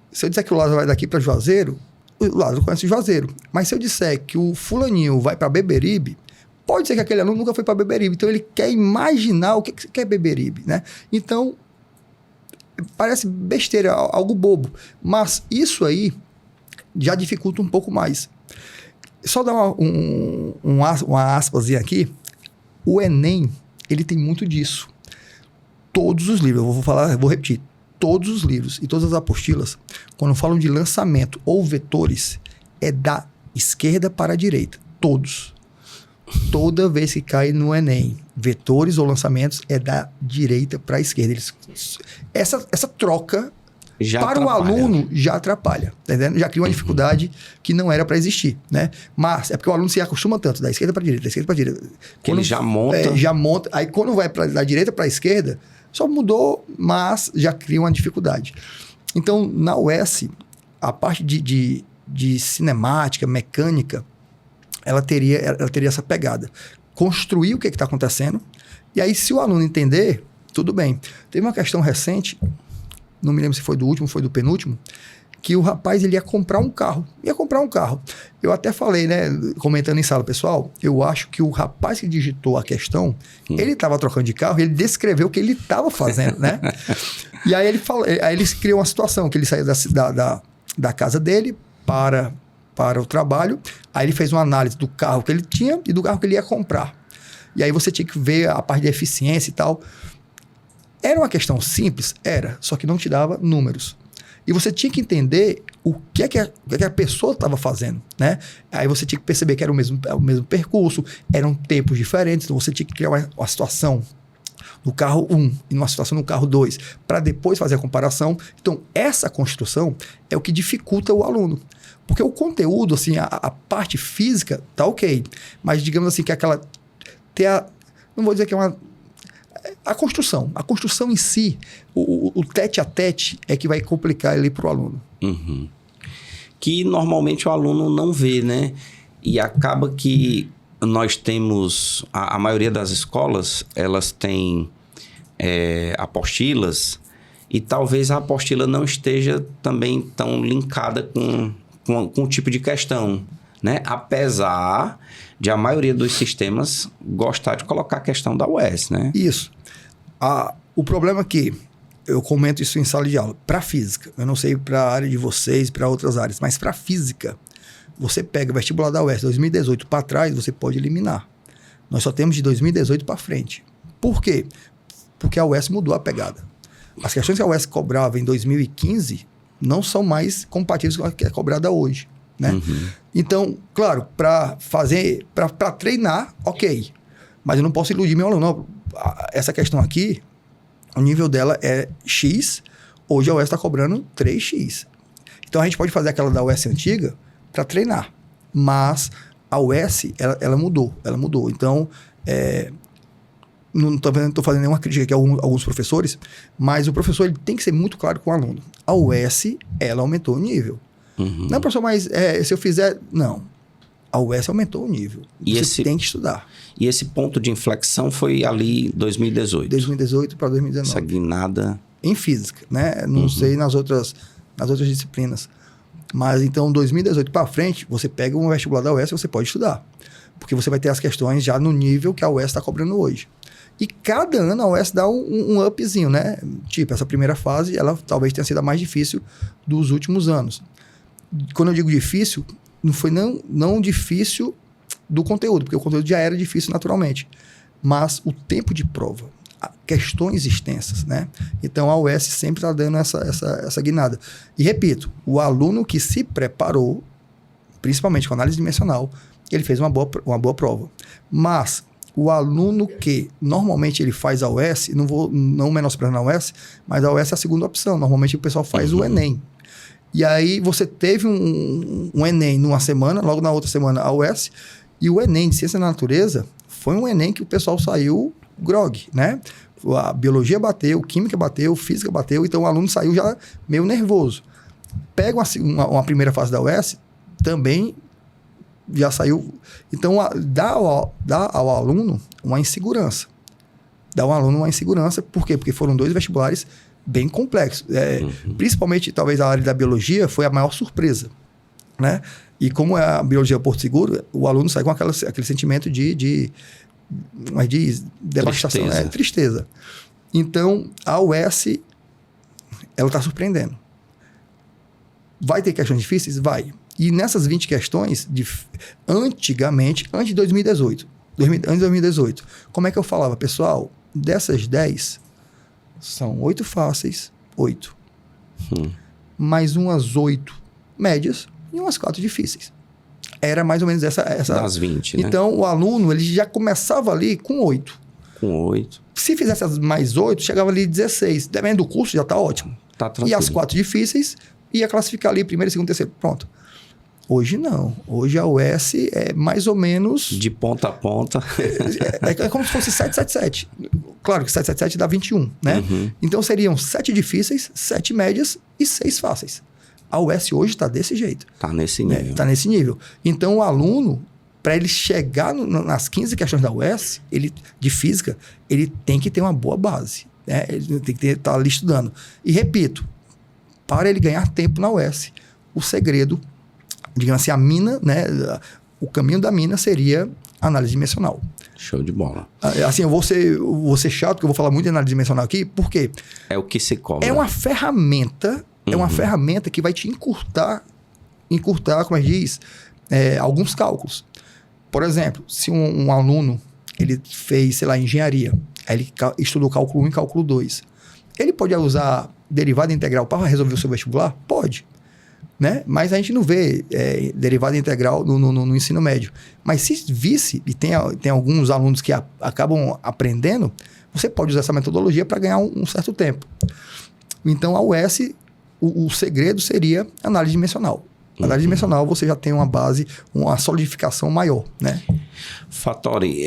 Se eu disser que o Lázaro vai daqui para Juazeiro, o Lázaro conhece Juazeiro. Mas se eu disser que o fulaninho vai para Beberibe, pode ser que aquele aluno nunca foi para Beberibe. Então, ele quer imaginar o que é Beberibe, né? Então, parece besteira, algo bobo. Mas isso aí já dificulta um pouco mais. Só dar uma aspasinha aqui. O Enem, ele tem muito disso. Todos os livros, eu vou repetir. Todos os livros e todas as apostilas, quando falam de lançamento ou vetores, é da esquerda para a direita. Todos. Toda vez que cai no Enem, vetores ou lançamentos, é da direita para a esquerda. Essa troca já para o aluno já atrapalha. Tá entendendo? Já cria uma dificuldade que não era para existir, né? Mas é porque o aluno se acostuma tanto, da esquerda para a direita, da esquerda para a direita. Ele já monta. Já monta. Aí quando vai da direita para a esquerda, só mudou, mas já cria uma dificuldade. Então, na UES, a parte de cinemática, mecânica, ela teria essa pegada. Construir o que está acontecendo, e aí, se o aluno entender, tudo bem. Teve uma questão recente, não me lembro se foi do último, foi do penúltimo, que o rapaz ele ia comprar um carro. Eu até falei, né, comentando em sala, pessoal, eu acho que o rapaz que digitou a questão, ele estava trocando de carro, ele descreveu o que ele estava fazendo, né? E aí ele criou uma situação, que ele saiu da casa dele para o trabalho, aí ele fez uma análise do carro que ele tinha e do carro que ele ia comprar. E aí você tinha que ver a parte de eficiência e tal. Era uma questão simples? Era, só que não te dava números. E você tinha que entender o que é que a pessoa estava fazendo, né? Aí você tinha que perceber que era o mesmo percurso, eram tempos diferentes, então você tinha que criar uma situação no carro 1 e uma situação no carro 2, para depois fazer a comparação. Então, essa construção é o que dificulta o aluno. Porque o conteúdo, assim, a parte física tá ok, mas digamos assim que aquela... não vou dizer que é uma... A construção em si, o tete a tete é que vai complicar ele para o aluno. Uhum. Que normalmente o aluno não vê, né? E acaba que nós temos... A maioria das escolas, elas têm apostilas, e talvez a apostila não esteja também tão linkada com o tipo de questão, né? Apesar de a maioria dos sistemas gostar de colocar a questão da UES, né? Isso. O problema é que, eu comento isso em sala de aula, para física, eu não sei para a área de vocês, para outras áreas, mas para física, você pega o vestibular da UES 2018 para trás, você pode eliminar. Nós só temos de 2018 para frente. Por quê? Porque a UES mudou a pegada. As questões que a UES cobrava em 2015 não são mais compatíveis com a que é cobrada hoje, né? Uhum. Então, claro, para treinar, ok. Mas eu não posso iludir meu aluno. Não, essa questão aqui, o nível dela é X, hoje a UES está cobrando 3X. Então, a gente pode fazer aquela da UES antiga para treinar. Mas a UES, ela mudou. Então, não estou fazendo nenhuma crítica aqui a alguns professores, mas o professor ele tem que ser muito claro com o aluno. A UES, ela aumentou o nível. Não, professor, mas se eu fizer... Não. A UES aumentou o nível. Você tem que estudar. E esse ponto de inflexão foi ali em 2018? 2018 para 2019. Essa guinada... Em física, né? Não sei nas outras disciplinas. Mas então, 2018 para frente, você pega um vestibular da UES e você pode estudar. Porque você vai ter as questões já no nível que a UES está cobrando hoje. E cada ano a UES dá um upzinho, né? Tipo, essa primeira fase, ela talvez tenha sido a mais difícil dos últimos anos. Quando eu digo difícil, não foi não difícil do conteúdo, porque o conteúdo já era difícil naturalmente. Mas o tempo de prova, questões extensas, né? Então a UES sempre está dando essa guinada. E repito, o aluno que se preparou, principalmente com análise dimensional, ele fez uma boa prova. Mas o aluno que normalmente ele faz a UES, não menosprezando a UES, mas a UES é a segunda opção. Normalmente o pessoal faz o Enem. E aí você teve um Enem numa semana, logo na outra semana a UES, e o Enem de Ciência da Natureza foi um Enem que o pessoal saiu grog, né? A biologia bateu, química bateu, física bateu, então o aluno saiu já meio nervoso. Pega uma primeira fase da UES, também já saiu. Então, dá ao aluno uma insegurança. Dá ao aluno uma insegurança, por quê? Porque foram 2 vestibulares bem complexos. Principalmente, talvez, a área da biologia foi a maior surpresa, né? E como a biologia é Porto Seguro, o aluno sai com aquele sentimento de devastação, tristeza. Então, a UES, ela está surpreendendo. Vai ter questões difíceis? Vai. E nessas 20 questões, antigamente, antes de 2018, como é que eu falava? Pessoal, dessas 10, são 8 fáceis, 8. Mais umas 8 médias e umas 4 difíceis. Era mais ou menos essa... Das 20, né? Então, o aluno, ele já começava ali com 8. Com 8. Se fizesse as mais 8, chegava ali 16. Dependendo do curso, já está ótimo. Tá tranquilo. E as 4 difíceis, ia classificar ali primeiro, segundo, terceiro. Pronto. Hoje não. Hoje a UES é mais ou menos... De ponta a ponta. É como se fosse 777. Claro que 777 dá 21, né? Então seriam 7 difíceis, 7 médias e 6 fáceis. A UES hoje está desse jeito. Está nesse nível. Está nesse nível. Então o aluno, para ele chegar nas 15 questões da UES, de física, ele tem que ter uma boa base. Né? Ele tem que estar ali estudando. E repito, para ele ganhar tempo na UES, o segredo, digamos assim, a mina, né? O caminho da mina seria análise dimensional. Show de bola. Assim, eu vou ser chato, porque eu vou falar muito de análise dimensional aqui, porque... É o que se cobra. É uma ferramenta, que vai te encurtar, como a gente diz, alguns cálculos. Por exemplo, se um aluno, ele fez, sei lá, engenharia, aí ele estudou cálculo 1 e cálculo 2, ele pode usar derivada integral para resolver o seu vestibular? Pode. Né? Mas a gente não vê derivada integral no ensino médio. Mas se visse, e tem alguns alunos que acabam aprendendo, você pode usar essa metodologia para ganhar um certo tempo. Então, a UES, o segredo seria análise dimensional. Análise dimensional, você já tem uma base, uma solidificação maior, né? Fattori,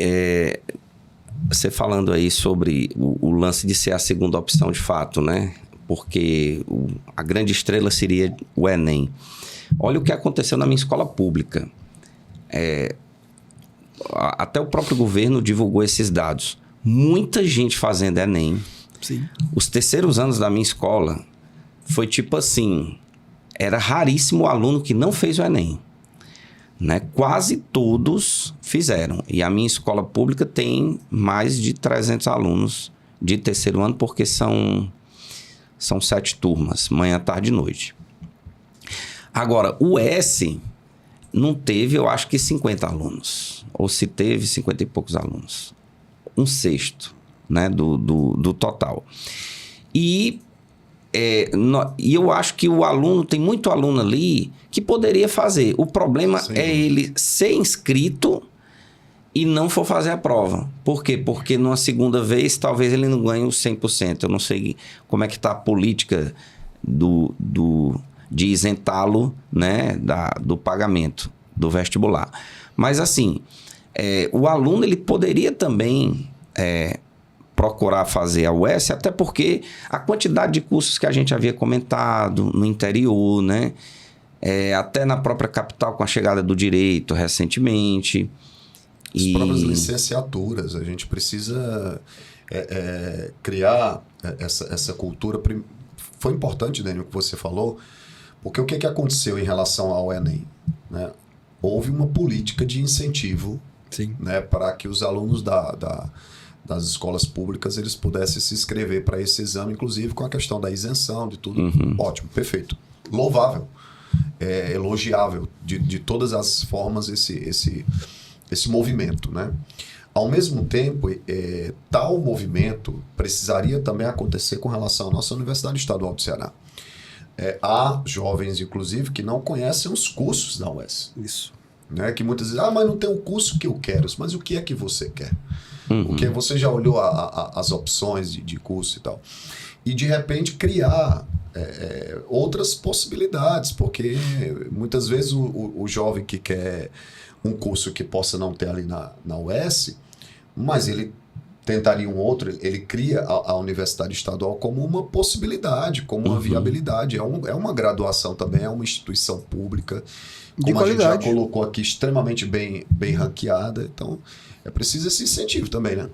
você falando aí sobre o lance de ser a segunda opção de fato, né? Porque a grande estrela seria o Enem. Olha o que aconteceu na minha escola pública. Até o próprio governo divulgou esses dados. Muita gente fazendo Enem. Sim. Os terceiros anos da minha escola foi tipo assim, era raríssimo o aluno que não fez o Enem. Né? Quase todos fizeram. E a minha escola pública tem mais de 300 alunos de terceiro ano, porque são 7 turmas, manhã, tarde e noite. Agora, o S não teve, eu acho que 50 alunos. Ou se teve, 50 e poucos alunos. 1/6, né, do total. E eu acho que o aluno, tem muito aluno ali que poderia fazer. O problema é ele ser inscrito e não for fazer a prova. Por quê? Porque numa segunda vez, talvez ele não ganhe os 100%. Eu não sei como é que está a política de isentá-lo, né, do pagamento do vestibular. Mas, assim, o aluno ele poderia também procurar fazer a UES, até porque a quantidade de cursos que a gente havia comentado no interior, né, até na própria capital com a chegada do direito recentemente. As próprias licenciaturas, a gente precisa criar essa cultura. Foi importante, Daniel, o que você falou, porque o que aconteceu em relação ao Enem? Né? Houve uma política de incentivo, né, para que os alunos das escolas públicas eles pudessem se inscrever para esse exame, inclusive com a questão da isenção, de tudo. Ótimo, perfeito. Louvável, elogiável, de todas as formas esse movimento, né? Ao mesmo tempo, tal movimento precisaria também acontecer com relação à nossa Universidade Estadual do Ceará. Há jovens, inclusive, que não conhecem os cursos da UES. Isso. Né? Que muitas vezes, mas não tem o curso que eu quero. Mas o que é que você quer? O que você já olhou as opções de curso e tal. E, de repente, criar outras possibilidades, porque muitas vezes o jovem que quer um curso que possa não ter ali na UES, mas ele tentaria um outro, ele cria a Universidade Estadual como uma possibilidade, como uma viabilidade. É uma graduação também, é uma instituição pública, como a gente já colocou aqui, extremamente bem ranqueada. Então, é preciso esse incentivo também, né?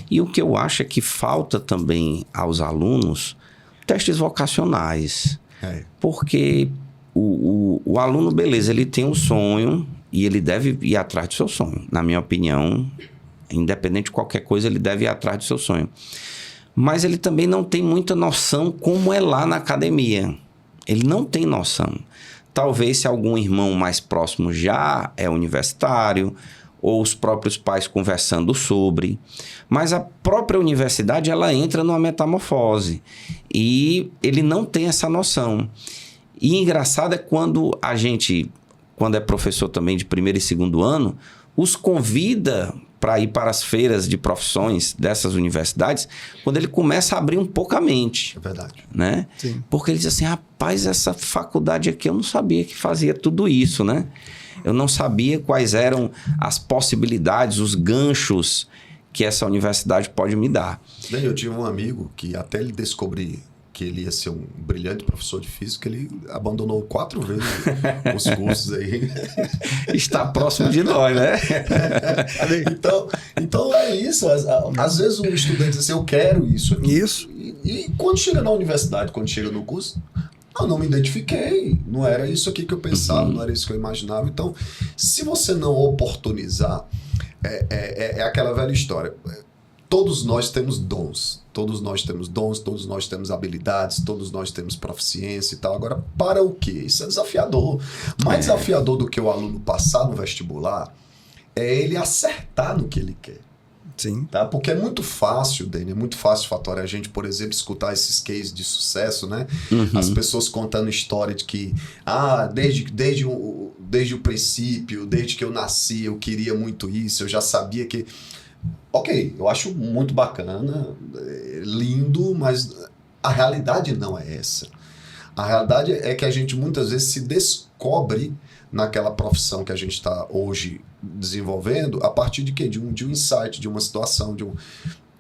E o que eu acho é que falta também aos alunos testes vocacionais. Porque o aluno, beleza, ele tem um sonho e ele deve ir atrás do seu sonho. Na minha opinião, independente de qualquer coisa, ele deve ir atrás do seu sonho. Mas ele também não tem muita noção como é lá na academia. Ele não tem noção. Talvez se algum irmão mais próximo já é universitário, ou os próprios pais conversando sobre. Mas a própria universidade, ela entra numa metamorfose. E ele não tem essa noção. E engraçado é quando a gente, quando é professor também de primeiro e segundo ano, os convida para ir para as feiras de profissões dessas universidades, quando ele começa a abrir um pouco a mente. É verdade. Né? Sim. Porque ele diz assim, rapaz, essa faculdade aqui eu não sabia que fazia tudo isso, né? Eu não sabia quais eram as possibilidades, os ganchos que essa universidade pode me dar. Bem, eu tive um amigo que até ele descobrir que ele ia ser um brilhante professor de física, ele abandonou 4 vezes os cursos aí. Está próximo de nós, né? Então é isso. Às vezes o estudante diz assim, eu quero isso aqui. Isso. E quando chega na universidade, quando chega no curso, eu não me identifiquei. Não era isso aqui que eu pensava, não era isso que eu imaginava. Então, se você não oportunizar, é aquela velha história. Todos nós temos dons. Todos nós temos dons, todos nós temos habilidades, todos nós temos proficiência e tal. Agora, para o quê? Isso é desafiador. Mais desafiador do que o aluno passar no vestibular é ele acertar no que ele quer. Sim. Tá? Porque é muito fácil, Dani, é muito fácil, Fatória, a gente, por exemplo, escutar esses cases de sucesso, né? As pessoas contando história de que desde o princípio, desde que eu nasci, eu queria muito isso, eu já sabia que... Ok, eu acho muito bacana, lindo, mas a realidade não é essa. A realidade é que a gente muitas vezes se descobre naquela profissão que a gente está hoje desenvolvendo a partir de quê? De um insight, de uma situação,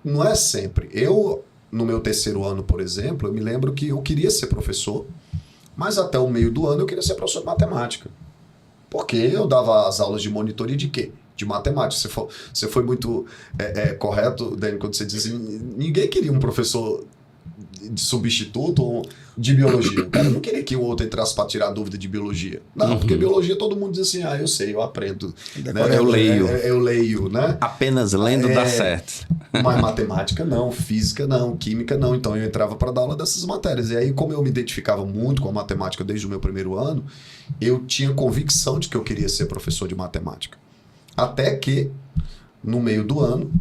Não é sempre. Eu, no meu 3º ano, por exemplo, eu me lembro que eu queria ser professor, mas até o meio do ano eu queria ser professor de matemática. Porque eu dava as aulas de monitoria de quê? De matemática. Você foi muito correto, Dani, quando você disse assim, ninguém queria um professor de substituto ou de biologia. O cara não queria que o outro entrasse para tirar dúvida de biologia. Não, porque biologia todo mundo diz assim, eu sei, eu aprendo. Né? Eu leio. Eu leio, né? Apenas lendo dá certo. Mas matemática não, física não, química não. Então eu entrava para dar aula dessas matérias. E aí, como eu me identificava muito com a matemática desde o meu 1º ano, eu tinha convicção de que eu queria ser professor de matemática. Até que, no meio do ano,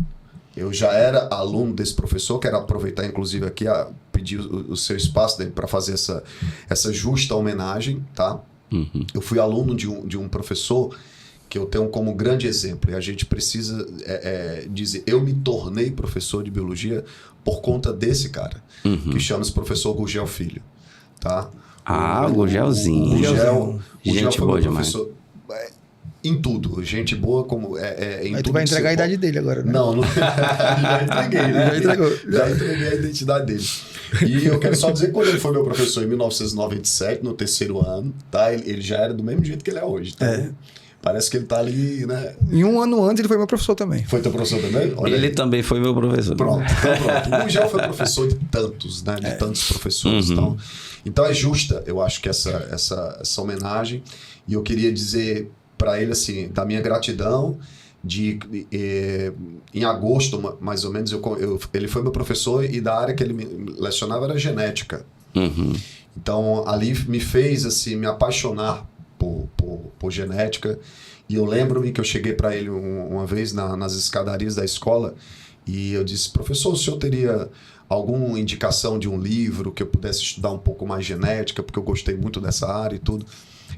eu já era aluno desse professor, quero aproveitar inclusive aqui a pedir o seu espaço para fazer essa justa homenagem, tá? Eu fui aluno de um professor que eu tenho como grande exemplo, e a gente precisa dizer, eu me tornei professor de biologia por conta desse cara, que chama-se professor Gurgel Filho, tá? Gurgelzinho. O Gurgel gente foi boa meu demais. professor. em tudo. Gente boa como em Aí tudo. tu vai entregar a idade dele agora, né? Não, já entreguei, né? Já entregou. Já entreguei a identidade dele. E eu quero só dizer que quando ele foi meu professor em 1997, no 3º ano, tá? Ele já era do mesmo jeito que ele é hoje. Então, parece que ele tá ali, né? Em um ano antes ele foi meu professor também. Foi teu professor também? Olha Ele aí. também foi meu professor. Pronto, então pronto. O Gugel foi professor de tantos, né? De tantos professores. Então é justa, eu acho que essa homenagem. E eu queria dizer para ele, assim, da minha gratidão. Em agosto, mais ou menos, ele foi meu professor e da área que ele me lecionava era genética. Então, ali me fez assim, me apaixonar por genética. E eu lembro-me que eu cheguei para ele uma vez nas escadarias da escola e eu disse: professor, o senhor teria alguma indicação de um livro que eu pudesse estudar um pouco mais genética, porque eu gostei muito dessa área e tudo.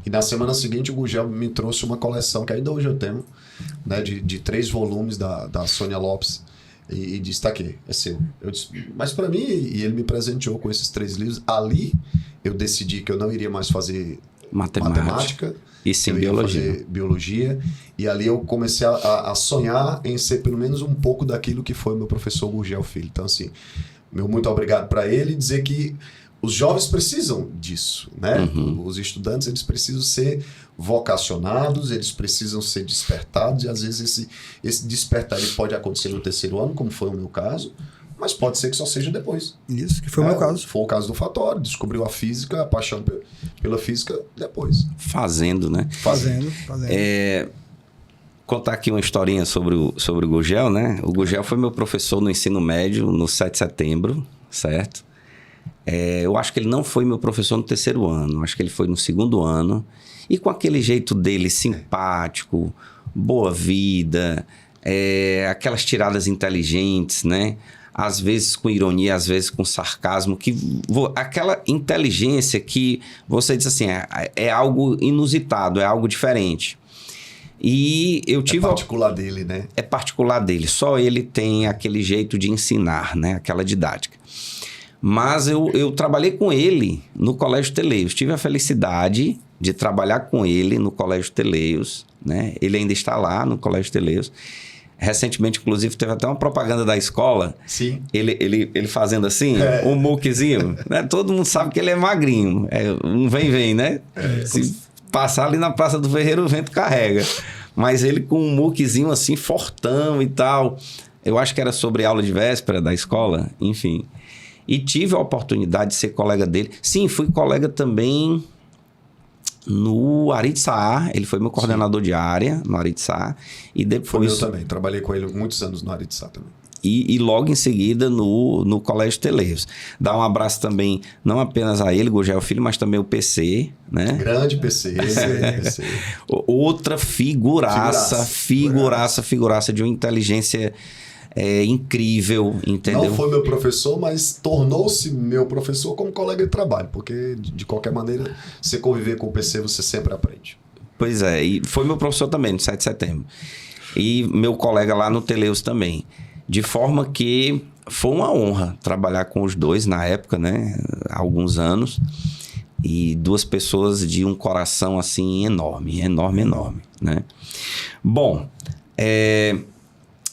E na semana seguinte o Gugel me trouxe uma coleção que ainda hoje eu tenho, né, de 3 volumes da Sônia Lopes, e disse: tá aqui, é seu. Eu disse: mas para mim, e ele me presenteou com esses 3 livros. Ali eu decidi que eu não iria mais fazer matemática e sim eu ia fazer biologia, e ali eu comecei a sonhar em ser pelo menos um pouco daquilo que foi meu professor Gugel Filho. Então, assim, meu muito obrigado para ele, e dizer que os jovens precisam disso, né? Os estudantes, eles precisam ser vocacionados, eles precisam ser despertados, e às vezes esse despertar ele pode acontecer no 3º ano, como foi o meu caso, mas pode ser que só seja depois. Isso, que foi o meu caso. Foi o caso do Fattori, descobriu a física, a paixão pela física depois. Fazendo, né? Fazendo. Contar aqui uma historinha sobre o Gugel, né? O Gugel foi meu professor no ensino médio, no 7 de setembro, certo? Eu acho que ele não foi meu professor no 3º ano, acho que ele foi no 2º ano. E com aquele jeito dele simpático, boa vida, aquelas tiradas inteligentes, né? Às vezes com ironia, às vezes com sarcasmo, aquela inteligência que você diz assim, é algo inusitado, é algo diferente. E eu tive... É particular dele, né? É particular dele, só ele tem aquele jeito de ensinar, né? Aquela didática. Mas eu trabalhei com ele no Colégio Teleios. Tive a felicidade de trabalhar com ele no Colégio Teleios, né? Ele ainda está lá no Colégio Teleios. Recentemente, inclusive, teve até uma propaganda da escola. Sim. Ele fazendo assim, um muquezinho. Né? Todo mundo sabe que ele é magrinho. Um vem, né? Se passar ali na Praça do Ferreiro, o vento carrega. Mas ele com um muquezinho assim, fortão e tal. Eu acho que era sobre aula de véspera da escola, enfim. E tive a oportunidade de ser colega dele. Sim, fui colega também no Ari de Saá. Ele foi meu coordenador de área no Ari de Saá. E depois... Foi meu também. Trabalhei com ele muitos anos no Ari de Saá também. E logo em seguida no Colégio Teleios. Dá um abraço também, não apenas a ele, Gugel Filho, mas também o PC, né? Grande PC. PC. Outra figuraça de uma inteligência... incrível, entendeu? Não foi meu professor, mas tornou-se meu professor como colega de trabalho, porque de qualquer maneira, você conviver com o PC, você sempre aprende. Pois é, e foi meu professor também, no 7 de setembro. E meu colega lá no Teleios também. De forma que foi uma honra trabalhar com os dois na época, né? Há alguns anos. E 2 pessoas de um coração assim enorme, né? Bom,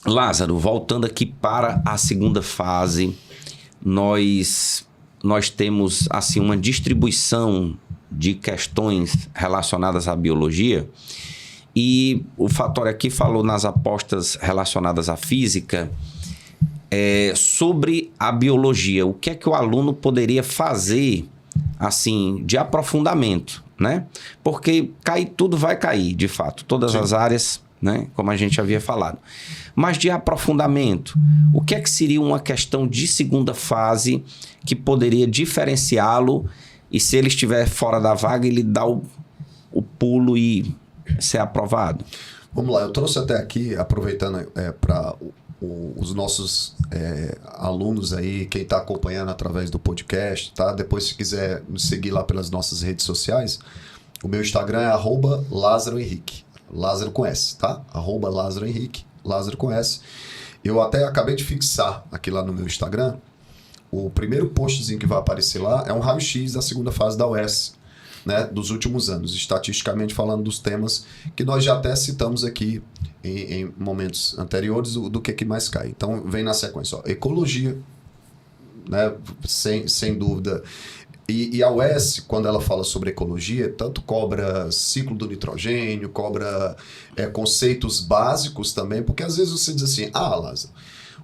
Lázaro, voltando aqui para a segunda fase, nós temos assim uma distribuição de questões relacionadas à biologia, e o Fattori aqui falou nas apostas relacionadas à física, sobre a biologia. O que é que o aluno poderia fazer assim de aprofundamento, né? Porque tudo vai cair, de fato, todas as áreas, né? Como a gente havia falado. Mas de aprofundamento, o que é que seria uma questão de segunda fase que poderia diferenciá-lo, e se ele estiver fora da vaga, ele dá o pulo e ser aprovado? Vamos lá, eu trouxe até aqui, aproveitando para os nossos alunos aí, quem está acompanhando através do podcast, tá? Depois, se quiser nos seguir lá pelas nossas redes sociais, o meu Instagram é @LázaroHenrique. Lázaro com S, tá? @LázaroHenrique. Lázaro com S. Eu até acabei de fixar aqui lá no meu Instagram. O primeiro postzinho que vai aparecer lá é um raio-x da segunda fase da UES. né, dos últimos anos, estatisticamente falando dos temas que nós já até citamos aqui em momentos anteriores do que mais cai. Então, vem na sequência, ó, ecologia, né, sem dúvida. E a UES, quando ela fala sobre ecologia, tanto cobra ciclo do nitrogênio, cobra conceitos básicos também, porque às vezes você diz assim, Lázaro,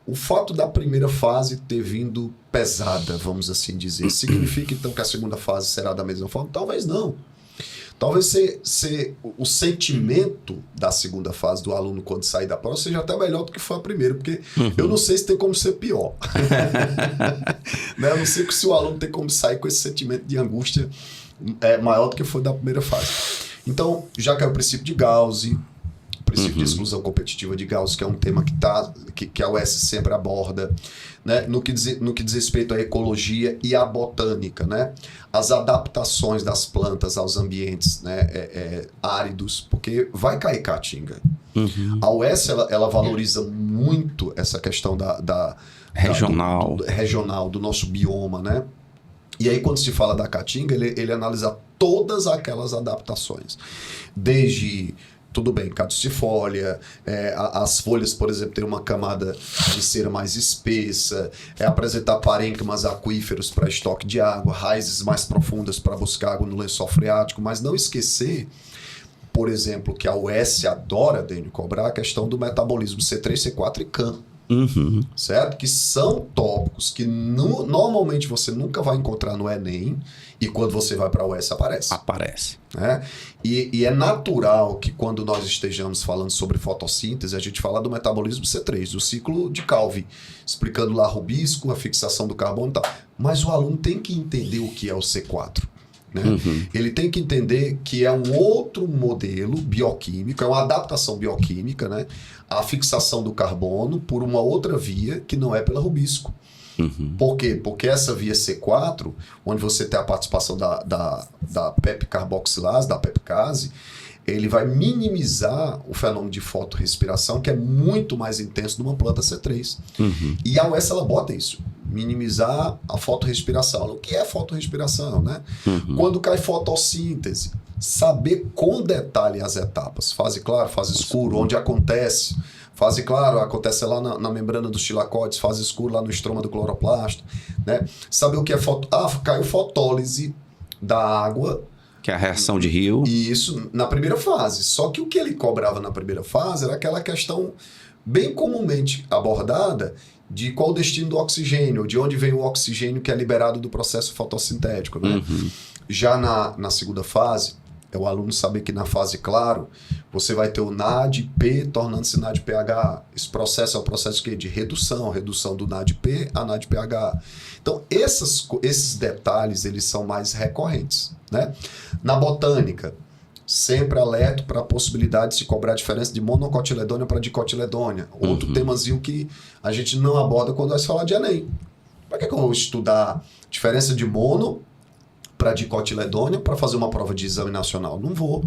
o fato da primeira fase ter vindo pesada, vamos assim dizer, significa então que a segunda fase será da mesma forma? Talvez não. Talvez o sentimento da segunda fase do aluno quando sair da prova seja até melhor do que foi a primeira, porque eu não sei se tem como ser pior. Né? Eu não sei se o aluno tem como sair com esse sentimento de angústia maior do que foi da primeira fase. Então, já que é o princípio de Gauss, o princípio de exclusão competitiva de Gauss, que é um tema que a UES sempre aborda, né? No que diz respeito à ecologia e à botânica, né? As adaptações das plantas aos ambientes, né? Áridos, porque vai cair caatinga. A UES ela valoriza muito essa questão regional, do nosso bioma, né? E aí, quando se fala da caatinga, ele analisa todas aquelas adaptações, desde... Tudo bem, caducifólia, as folhas, por exemplo, ter uma camada de cera mais espessa, apresentar parênquimas aquíferos para estoque de água, raízes mais profundas para buscar água no lençol freático, mas não esquecer, por exemplo, que a UES adora, Dênio, cobrar a questão do metabolismo C3, C4 e CAM. Certo? Que são tópicos que normalmente você nunca vai encontrar no Enem e quando você vai para a UES aparece. Né? E é natural que quando nós estejamos falando sobre fotossíntese, a gente fala do metabolismo C3, do ciclo de Calvi, explicando lá rubisco, a fixação do carbono e tal. Mas o aluno tem que entender o que é o C4. Né? Ele tem que entender que é um outro modelo bioquímico, é uma adaptação bioquímica, né? A fixação do carbono por uma outra via que não é pela rubisco. Por quê? Porque essa via C4, onde você tem a participação da PEP-carboxilase, da pepcase, ele vai minimizar o fenômeno de fotorrespiração, que é muito mais intenso numa planta C3. E a UES, ela bota isso, minimizar a fotorrespiração. O que é fotorrespiração, né? Quando cai fotossíntese, saber com detalhe as etapas, fase clara, fase escuro, onde acontece. Fase clara acontece lá na membrana dos tilacoides, fase escura lá no estroma do cloroplasto, né? Saber o que é caiu fotólise da água, que é a reação de Rio. Isso, na primeira fase. Só que o que ele cobrava na primeira fase era aquela questão bem comumente abordada de qual o destino do oxigênio, de onde vem o oxigênio que é liberado do processo fotossintético, né? Já na segunda fase, é o aluno saber que na fase claro, você vai ter o NADP tornando-se NADPH. Esse processo é o processo de redução do NADP a NADPH. Então, esses detalhes, eles são mais recorrentes, né? Na botânica, sempre alerto para a possibilidade de se cobrar a diferença de monocotiledônia para dicotiledônia. Outro temazinho que a gente não aborda quando vai falar de Enem. Para que eu vou estudar diferença de mono para dicotiledônia para fazer uma prova de exame nacional? Não vou.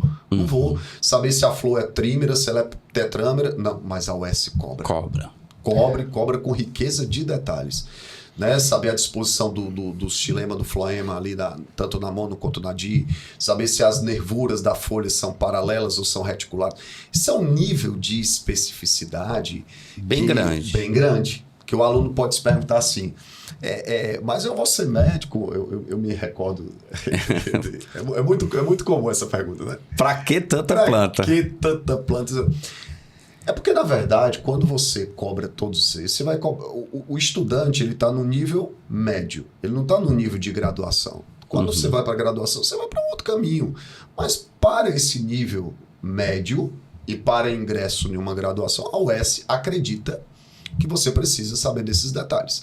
Saber se a flor é trímera, se ela é tetrâmera. Não, mas a UES cobra. Cobra com riqueza de detalhes. Né? Saber a disposição do xilema, do floema ali, tanto na mono quanto na di. Saber se as nervuras da folha são paralelas ou são reticulares. Isso é um nível de especificidade bem grande. Que o aluno pode se perguntar assim, mas eu vou ser médico? Eu me recordo. É muito comum essa pergunta, né? Pra que tanta planta? Pra que tanta planta? É porque, na verdade, quando você cobra todos esses, você vai cobrar. O estudante, ele está no nível médio, ele não está no nível de graduação. Quando você vai para a graduação, você vai para um outro caminho. Mas para esse nível médio e para ingresso em uma graduação, a UES acredita que você precisa saber desses detalhes.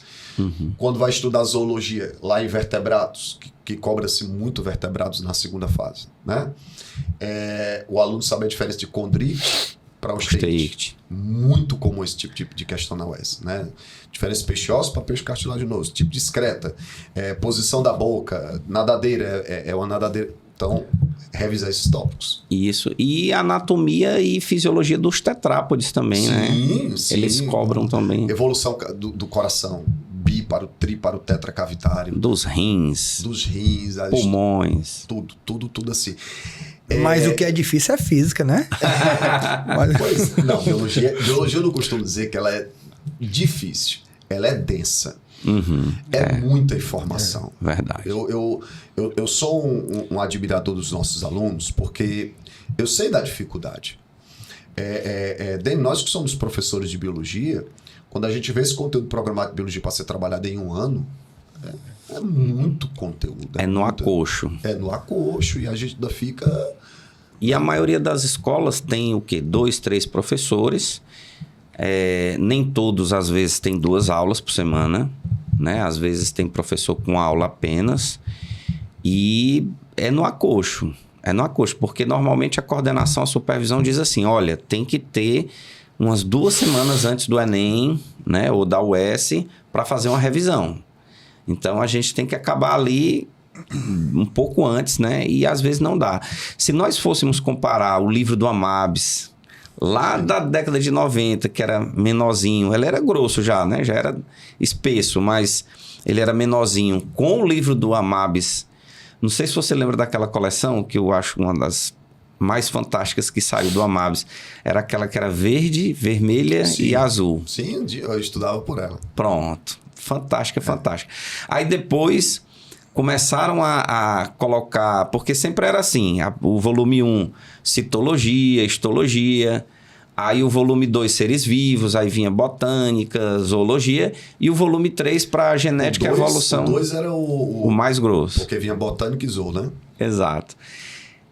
Quando vai estudar zoologia lá em vertebrados, que cobra-se muito vertebrados na segunda fase, né? O aluno sabe a diferença de condrite para osteíctide. Muito comum esse tipo de questão na UES, né? Diferença peixe ósseo para peixe cartilaginoso, tipo de excreta, posição da boca, nadadeira, é uma nadadeira. Então, revisar esses tópicos. Isso. E anatomia e fisiologia dos tetrápodes também, né? Sim. Eles cobram também. Evolução do coração, bi, para o tri, para o tetracavitário. Dos rins, pulmões. Tudo assim. Mas o que é difícil é física, né? Pois, não, biologia eu não costumo dizer que ela é difícil. Ela é densa. Muita informação. Verdade. Eu sou um admirador dos nossos alunos porque eu sei da dificuldade. Nós que somos professores de biologia, quando a gente vê esse conteúdo programado de biologia para ser trabalhado em um ano, é muito conteúdo. No acocho. É no acocho e a gente ainda fica... E a maioria das escolas tem o quê? 2, 3 professores. Nem todos, às vezes, tem 2 aulas por semana, né? Às vezes tem professor com aula apenas. E é no acocho. É no acocho, porque normalmente a coordenação, a supervisão diz assim, olha, tem que ter umas 2 semanas antes do Enem, né? Ou da UES, para fazer uma revisão. Então, a gente tem que acabar ali um pouco antes, né? E às vezes não dá. Se nós fôssemos comparar o livro do Amabis, lá da década de 90, que era menorzinho, ele era grosso já, né? Já era espesso, mas ele era menorzinho. Com o livro do Amabis, não sei se você lembra daquela coleção, que eu acho uma das mais fantásticas que saiu do Amabis. Era aquela que era verde, vermelha e azul. Sim, eu estudava por ela. Pronto. Fantástica, fantástica. Aí depois começaram a colocar... Porque sempre era assim, o volume 1, citologia, histologia. Aí o volume 2, seres vivos. Aí vinha botânica, zoologia. E o volume 3 para genética e evolução. O 2 era o mais grosso. Porque vinha botânica e zoo, né? Exato.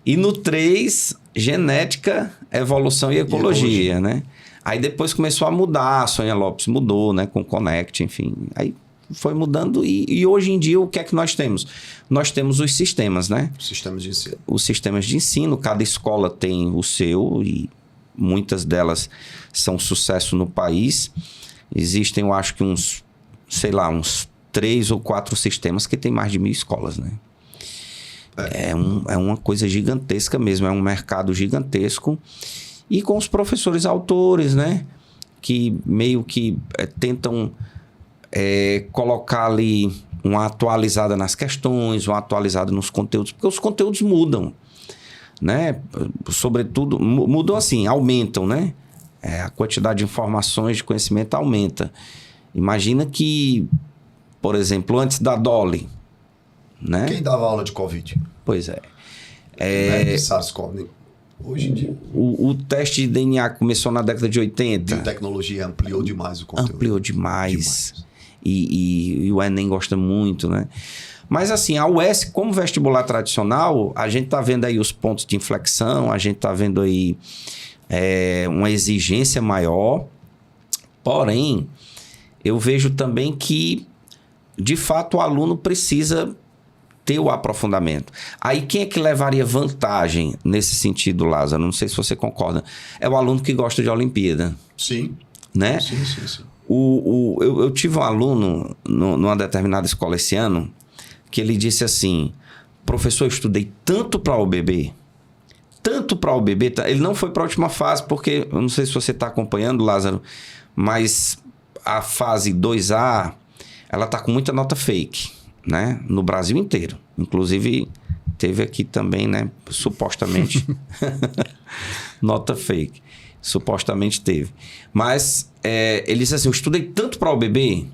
E no 3, genética, evolução e ecologia, né? Aí depois começou a mudar, a Sônia Lopes mudou, né? Com Connect, enfim. Aí foi mudando e hoje em dia o que é que nós temos? Nós temos os sistemas, né? Os sistemas de ensino. Os sistemas de ensino, cada escola tem o seu e muitas delas são sucesso no país. Existem, eu acho que uns 3 ou 4 sistemas que tem mais de 1.000 escolas, né? É uma coisa gigantesca mesmo, é um mercado gigantesco. E com os professores autores, né? Que meio que tentam colocar ali uma atualizada nas questões, uma atualizada nos conteúdos, porque os conteúdos mudam, né? Sobretudo, mudam assim, aumentam, né? A quantidade de informações, de conhecimento aumenta. Imagina que, por exemplo, antes da Dolly, né? Quem dava aula de Covid? Pois é. De SARS-CoV. Hoje em dia. O teste de DNA começou na década de 80. A tecnologia ampliou demais o conteúdo. Ampliou demais. E o Enem gosta muito, né? Mas assim, a UES, como vestibular tradicional, a gente está vendo aí os pontos de inflexão, a gente está vendo aí uma exigência maior. Porém, eu vejo também que, de fato, o aluno precisa ter o aprofundamento. Aí, quem é que levaria vantagem nesse sentido, Lázaro? Não sei se você concorda. É o aluno que gosta de Olimpíada. Sim. Né? Sim. Eu tive um aluno numa determinada escola esse ano que ele disse assim, professor, eu estudei tanto para o OBB, ele não foi para a última fase, porque, eu não sei se você está acompanhando, Lázaro, mas a fase 2A, ela está com muita nota fake, né? No Brasil inteiro. Inclusive, teve aqui também, né? Supostamente, nota fake. Supostamente teve. Mas ele disse assim, eu estudei tanto para o OBB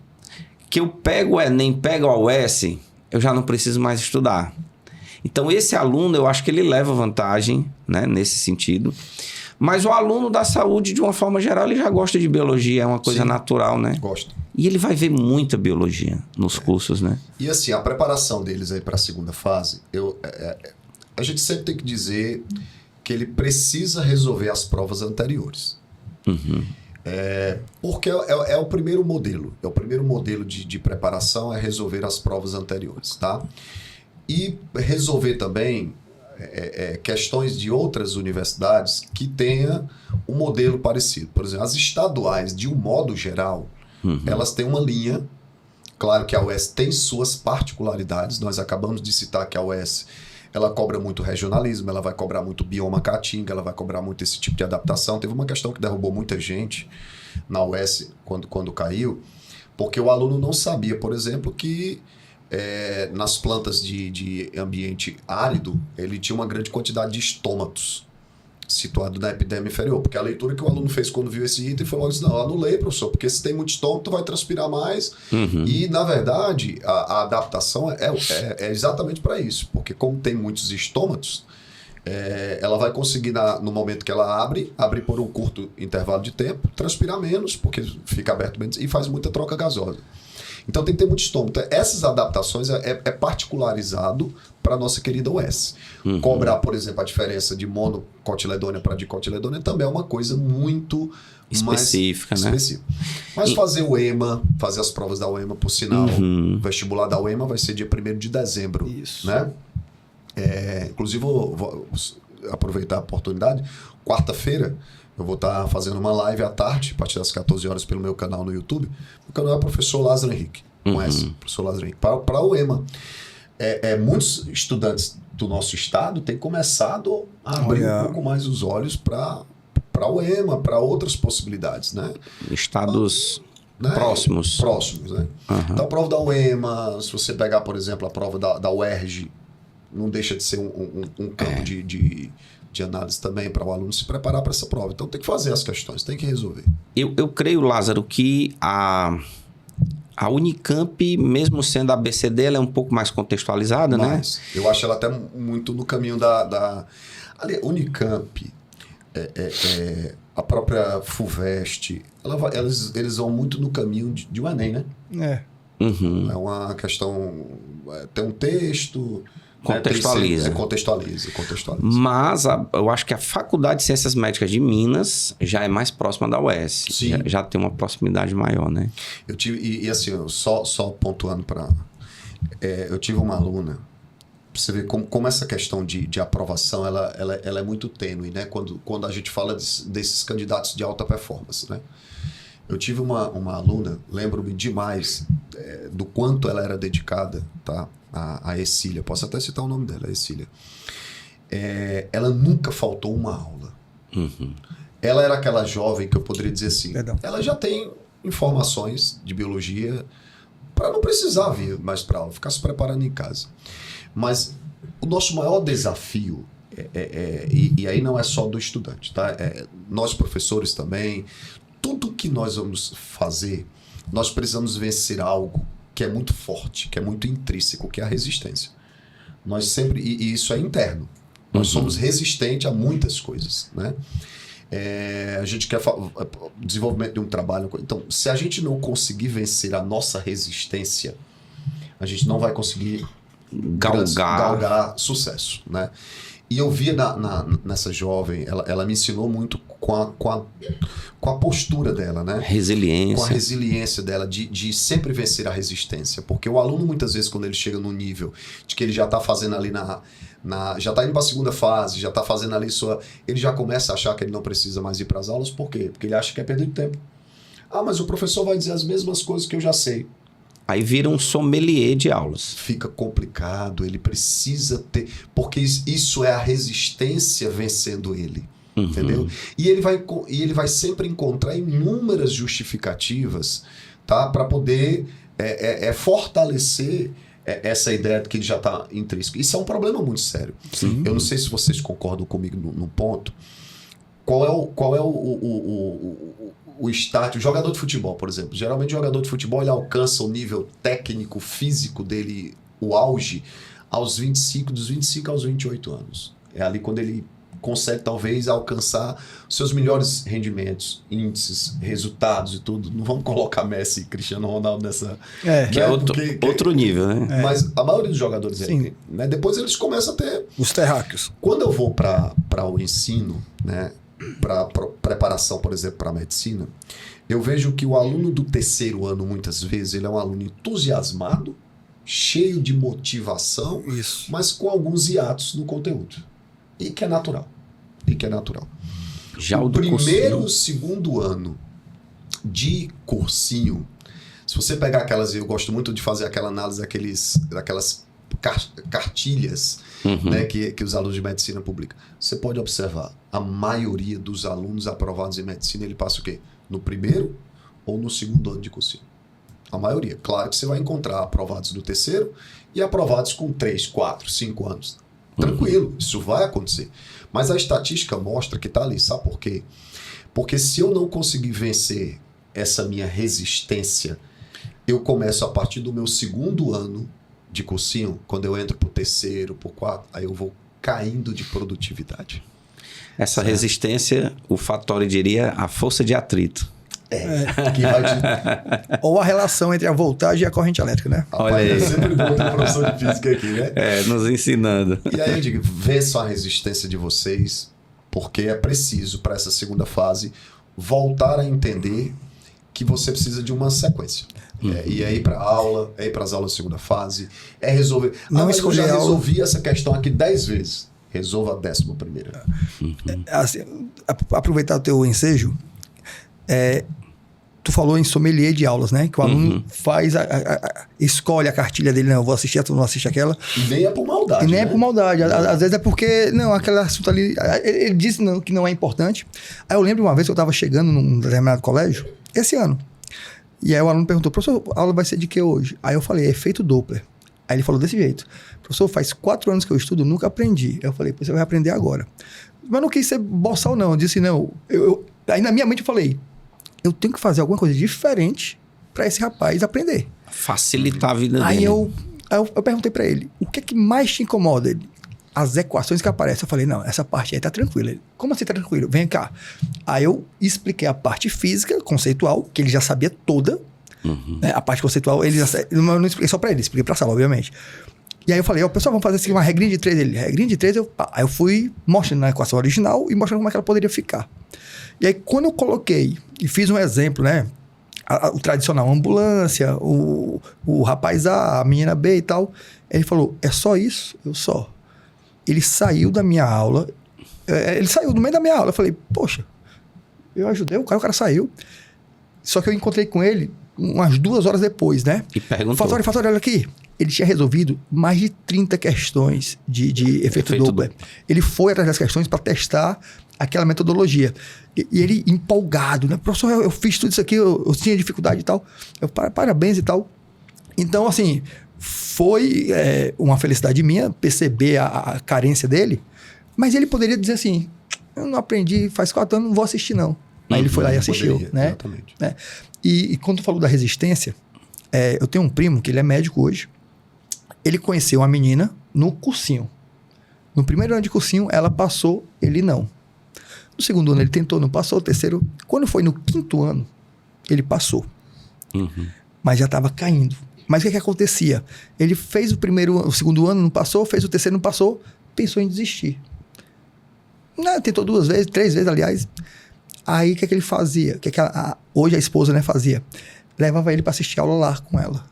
que eu pego o Enem, pego a UES, eu já não preciso mais estudar. Então, esse aluno, eu acho que ele leva vantagem, né, nesse sentido. Mas o aluno da saúde, de uma forma geral, ele já gosta de biologia, é uma coisa natural, né? Gosta. E ele vai ver muita biologia nos cursos, né? E assim, a preparação deles aí para a segunda fase, a gente sempre tem que dizer que ele precisa resolver as provas anteriores. Uhum. Porque é o primeiro modelo. É o primeiro modelo de preparação, é resolver as provas anteriores, tá? E resolver também questões de outras universidades que tenha um modelo parecido. Por exemplo, as estaduais, de um modo geral, elas têm uma linha. Claro que a UES tem suas particularidades. Nós acabamos de citar que a UES ela cobra muito regionalismo, ela vai cobrar muito bioma caatinga, ela vai cobrar muito esse tipo de adaptação. Teve uma questão que derrubou muita gente na UES quando caiu, Porque o aluno não sabia, por exemplo, que nas plantas de ambiente árido, ele tinha uma grande quantidade de estômatos situado na epiderme inferior, porque a leitura que o aluno fez quando viu esse item foi logo assim, não, anulei, professor, porque se tem muito estômago, tu vai transpirar mais, e na verdade a adaptação é exatamente para isso, porque como tem muitos estômatos, ela vai conseguir, no momento que ela abre por um curto intervalo de tempo, transpirar menos, porque fica aberto menos, e faz muita troca gasosa. Então tem que ter muito estômago. Então, essas adaptações é particularizado para a nossa querida US. Cobrar, por exemplo, a diferença de monocotiledônia para dicotiledônia também é uma coisa muito específica, mais né? específica. Mas fazer o EMA, fazer as provas da UEMA, por sinal, o vestibular da UEMA vai ser dia 1º de dezembro. Isso. Né? Inclusive, vou aproveitar a oportunidade. Quarta-feira, eu vou estar fazendo uma live à tarde, a partir das 14 horas, pelo meu canal no YouTube. O canal é o professor Lázaro Henrique. Conhece? Professor Lázaro Henrique. Para o EMA. Muitos estudantes do nosso estado têm começado a abrir um pouco mais os olhos para o EMA, para outras possibilidades, né? Estados próximos. Próximos, né? Então, a prova da UEMA, se você pegar, por exemplo, a prova da UERJ, não deixa de ser um campo de análise também para o aluno se preparar para essa prova. Então, tem que fazer as questões, tem que resolver. Eu creio, Lázaro, que a Unicamp, mesmo sendo a ABCD, ela é um pouco mais contextualizada, né? Eu acho ela até muito no caminho Ali, Unicamp, a própria FUVEST, eles vão muito no caminho de um Enem, né? É uma questão... tem um texto... Contextualiza. Contextualiza. Mas eu acho que a Faculdade de Ciências Médicas de Minas já é mais próxima da UES. Sim. Já tem uma proximidade maior, né? Eu tive, assim, só pontuando para... eu tive uma aluna, pra você ver como essa questão de aprovação, ela é muito tênue, né? Quando a gente fala desses candidatos de alta performance, né? Eu tive uma aluna, lembro-me demais do quanto ela era dedicada, tá? A Exília, posso até citar o nome dela, a Exília. Ela nunca faltou uma aula. Ela era aquela jovem que eu poderia dizer assim, ela já tem informações de biologia para não precisar vir mais para aula, ficar se preparando em casa. Mas o nosso maior desafio, e aí não é só do estudante, tá? Nós professores também, tudo que nós vamos fazer, nós precisamos vencer algo que é muito forte, que é muito intrínseco, que é a resistência. Nós sempre, e isso é interno, nós somos resistentes a muitas coisas, né? A gente quer desenvolvimento de um trabalho. Então, se a gente não conseguir vencer a nossa resistência, a gente não vai conseguir galgar sucesso, né? E eu via nessa jovem, ela me ensinou muito com a postura dela, né? Resiliência. Com a resiliência dela, de sempre vencer a resistência. Porque o aluno, muitas vezes, quando ele chega no nível de que ele já está fazendo ali já está indo para a segunda fase, já está fazendo ali ele já começa a achar que ele não precisa mais ir para as aulas. Por quê? Porque ele acha que é perder tempo. Mas o professor vai dizer as mesmas coisas que eu já sei. Aí vira um sommelier de aulas. Fica complicado, ele precisa ter... Porque isso é a resistência vencendo ele, entendeu? E ele vai sempre encontrar inúmeras justificativas, tá? Para poder fortalecer essa ideia de que ele já está intrínseco. Isso é um problema muito sério. Sim. Eu não sei se vocês concordam comigo no ponto. Qual é o estágio, o jogador de futebol, por exemplo. Geralmente o jogador de futebol ele alcança o nível técnico, físico dele, o auge, dos 25 aos 28 anos. É ali quando ele consegue talvez alcançar os seus melhores rendimentos, índices, resultados e tudo. Não vamos colocar Messi e Cristiano Ronaldo nessa... Que é outro nível, né? Mas a maioria dos jogadores, né, depois eles começam a ter... Os terráqueos. Quando eu vou para o ensino, né, para preparação, por exemplo, para a medicina, eu vejo que o aluno do terceiro ano, muitas vezes, ele é um aluno entusiasmado, cheio de motivação, mas com alguns hiatos no conteúdo. E que é natural. Já o primeiro, segundo ano de cursinho, se você pegar eu gosto muito de fazer aquela análise daquelas cartilhas, né, que os alunos de medicina publicam. Você pode observar, a maioria dos alunos aprovados em medicina, ele passa o quê? No primeiro ou no segundo ano de cursinho. A maioria. Claro que você vai encontrar aprovados do terceiro e aprovados com 3, 4, 5 anos. Tranquilo, isso vai acontecer. Mas a estatística mostra que está ali. Sabe por quê? Porque se eu não conseguir vencer essa minha resistência, eu começo a partir do meu segundo ano de cursinho, quando eu entro para o terceiro, para o quarto, aí eu vou caindo de produtividade. Essa resistência, o Fattori diria a força de atrito. Que vai te... Ou a relação entre a voltagem e a corrente elétrica, né? Olha aí. É sempre bom ter um professor de física aqui, né? Nos ensinando. E aí eu digo, vençam a resistência de vocês, porque é preciso, para essa segunda fase, voltar a entender que você precisa de uma sequência. E aí para aula, é ir para as aulas da segunda fase, é resolver... Não mas eu já escolher resolvi essa questão aqui 10 vezes. Resolva a 11ª. Assim, aproveitar o teu ensejo, tu falou em sommelier de aulas, né? Que o aluno faz, escolhe a cartilha dele, não, eu vou assistir essa, não assiste aquela. E nem é por maldade, E nem né? é por maldade. Às vezes é porque, não, aquele assunto ali, ele disse que não é importante. Aí eu lembro uma vez que eu estava chegando num determinado colégio, esse ano. E aí o aluno perguntou, professor, a aula vai ser de que hoje? Aí eu falei, efeito Doppler. Aí ele falou desse jeito, professor, faz 4 anos que eu estudo, nunca aprendi. Eu falei, você vai aprender agora. Mas não quis ser boçal, não. Eu disse, não. Aí na minha mente eu falei, eu tenho que fazer alguma coisa diferente para esse rapaz aprender. Facilitar a vida Aí dele. eu perguntei para ele, o que é que mais te incomoda? Ele, as equações que aparecem. Eu falei, não, essa parte aí tá tranquila. Ele, como assim tá tranquilo? Vem cá. Aí eu expliquei a parte física, conceitual, que ele já sabia toda. Né? A parte conceitual, ele eu não expliquei só para ele, expliquei para a sala, obviamente. E aí eu falei, pessoal, vamos fazer assim, uma regrinha de 3. Ele, regrinha de 3, aí eu fui mostrando na equação original e mostrando como é que ela poderia ficar. E aí, quando eu coloquei e fiz um exemplo, né? O tradicional, a ambulância, o rapaz A, a menina B e tal. Ele falou, é só isso? Eu só. Ele saiu da minha aula. Ele saiu no meio da minha aula. Eu falei, poxa, eu ajudei o cara saiu. Só que eu encontrei com ele umas 2 horas depois, né? E perguntou. Fattori, olha aqui. Ele tinha resolvido mais de 30 questões de efeito Doppler. Ele foi atrás das questões para testar aquela metodologia. E ele empolgado, né? Professor, eu fiz tudo isso aqui, eu tinha dificuldade e tal. Parabéns e tal. Então, assim, foi uma felicidade minha perceber a carência dele. Mas ele poderia dizer assim, eu não aprendi, faz 4 anos, não vou assistir não. Aí ele foi lá e assistiu, Poderia, né? Exatamente. Né? E quando tu falou da resistência, eu tenho um primo que ele é médico hoje. Ele conheceu uma menina no cursinho. No primeiro ano de cursinho, ela passou, ele não. No segundo ano, ele tentou, não passou. O terceiro... Quando foi no 5º ano, ele passou. Mas já estava caindo. Mas o que acontecia? Ele fez o segundo ano, não passou. Fez o terceiro, não passou. Pensou em desistir. Não, tentou 2 vezes, 3 vezes, aliás. Aí, o que ele fazia? Hoje a esposa, né, fazia? Levava ele para assistir aula lá com ela.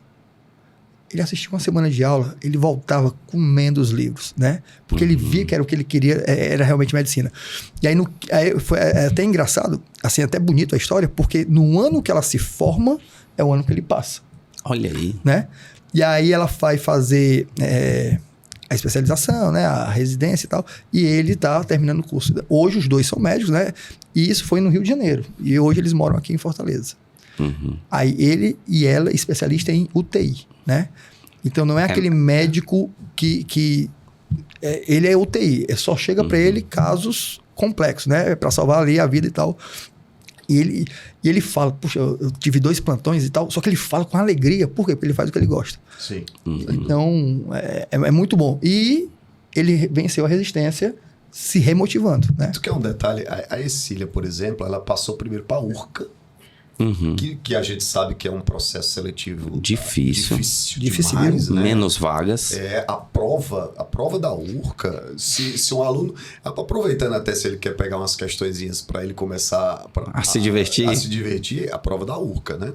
Ele assistia uma semana de aula, ele voltava comendo os livros, né? Porque ele via que era o que ele queria, era realmente medicina. E aí foi até engraçado, assim, até bonito a história, porque no ano que ela se forma, é o ano que ele passa. Olha aí. Né? E aí ela vai fazer a especialização, né? A residência e tal, e ele tá terminando o curso. Hoje os 2 são médicos, né? E isso foi no Rio de Janeiro. E hoje eles moram aqui em Fortaleza. Aí ele e ela, especialista em UTI, né? Então não é aquele médico que ele é UTI, só chega para ele casos complexos, né? Para salvar ali a vida e tal. E ele fala, puxa, eu tive 2 plantões e tal, só que ele fala com alegria. Por quê? Porque ele faz o que ele gosta. Sim. Então é muito bom. E ele venceu a resistência se remotivando, né? Tu quer um detalhe? A Ercília, por exemplo, ela passou primeiro para a URCA, que a gente sabe que é um processo seletivo Difícil demais, né? Menos vagas. A prova da URCA, se um aluno... Aproveitando até se ele quer pegar umas questõezinhas para ele começar... A se divertir. A se divertir, a prova da URCA, né?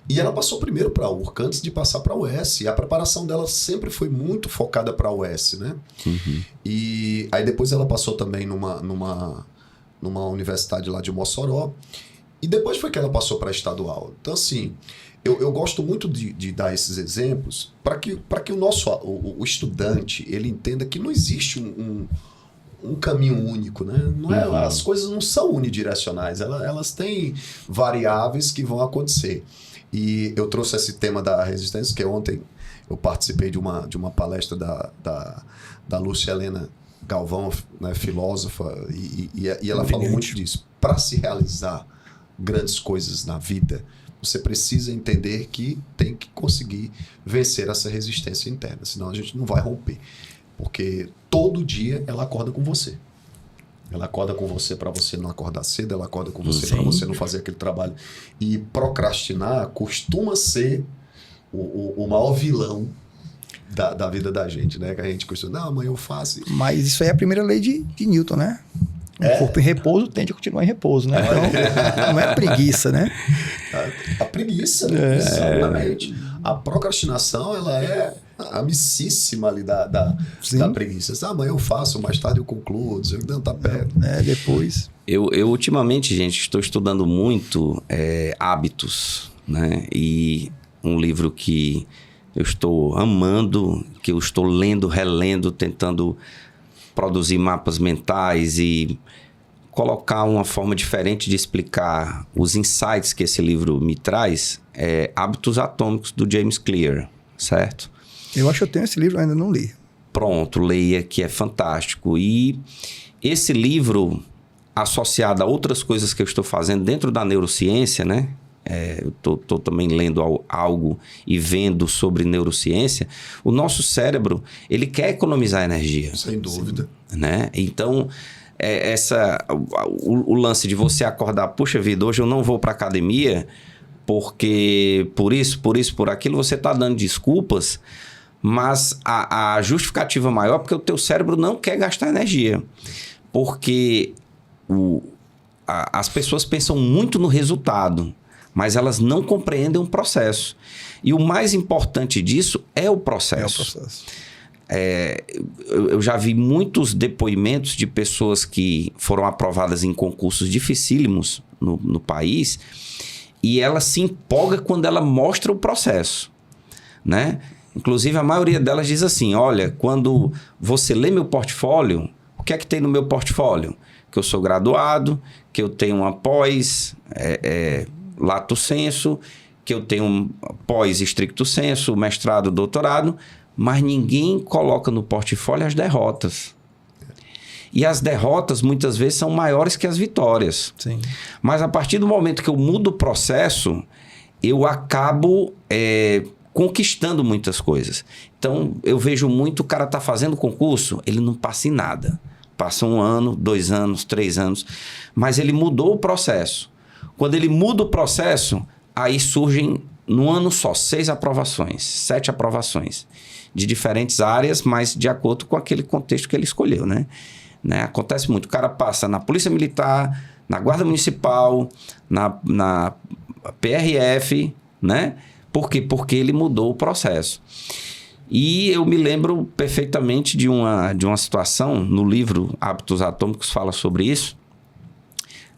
E ela passou primeiro para a URCA antes de passar para a UES. E a preparação dela sempre foi muito focada para a UES, né? E aí depois ela passou também numa universidade lá de Mossoró. E depois foi que ela passou para a estadual. Então, assim, eu gosto muito de dar esses exemplos para que o estudante ele entenda que não existe um caminho único, né? As coisas não são unidirecionais, elas têm variáveis que vão acontecer. E eu trouxe esse tema da resistência, que ontem eu participei de uma palestra da Lúcia Helena Galvão, né, filósofa, e ela falou muito disso. Para se realizar grandes coisas na vida, você precisa entender que tem que conseguir vencer essa resistência interna, senão a gente não vai romper. Porque todo dia ela acorda com você. Ela acorda com você para você não acordar cedo, ela acorda com você para você não fazer aquele trabalho. E procrastinar costuma ser o maior vilão da vida da gente, né? Que a gente costuma, não, amanhã eu faço. Mas isso aí é a primeira lei de Newton, né? O corpo em repouso tende a continuar em repouso, né? Então, não é preguiça, né? A preguiça, né? Exatamente. A procrastinação, ela é amicíssima ali da preguiça. Amanhã eu faço, mais tarde eu concluo, não tá perto. Depois. Eu ultimamente, gente, estou estudando muito hábitos, né? E um livro que eu estou amando, que eu estou lendo, relendo, tentando produzir mapas mentais e colocar uma forma diferente de explicar os insights que esse livro me traz, Hábitos Atômicos, do James Clear, certo? Eu acho que eu tenho esse livro, ainda não li. Pronto, leia, que é fantástico. E esse livro, associado a outras coisas que eu estou fazendo dentro da neurociência, né? Eu estou também lendo algo e vendo sobre neurociência. O nosso cérebro, ele quer economizar energia. Sem dúvida. Né? Então, o lance de você acordar, puxa vida, hoje eu não vou para academia porque por aquilo, você está dando desculpas, mas a justificativa maior é porque o teu cérebro não quer gastar energia. Porque as pessoas pensam muito no resultado, mas elas não compreendem o processo. E o mais importante disso é o processo. Eu já vi muitos depoimentos de pessoas que foram aprovadas em concursos dificílimos no país, e ela se empolga quando ela mostra o processo, né? Inclusive, a maioria delas diz assim, olha, quando você lê meu portfólio, o que é que tem no meu portfólio? Que eu sou graduado, que eu tenho uma pós... lato sensu, que eu tenho um pós stricto sensu, mestrado, doutorado, mas ninguém coloca no portfólio as derrotas. E as derrotas muitas vezes são maiores que as vitórias. Sim. Mas a partir do momento que eu mudo o processo, eu acabo conquistando muitas coisas. Então, eu vejo muito o cara tá fazendo concurso, ele não passa em nada. Passa 1 ano, 2 anos, 3 anos, mas ele mudou o processo. Quando ele muda o processo, aí surgem, no ano só, 6 aprovações, 7 aprovações, de diferentes áreas, mas de acordo com aquele contexto que ele escolheu, né? Acontece muito. O cara passa na Polícia Militar, na Guarda Municipal, na PRF, né? Por quê? Porque ele mudou o processo. E eu me lembro perfeitamente de uma situação, no livro Hábitos Atômicos fala sobre isso,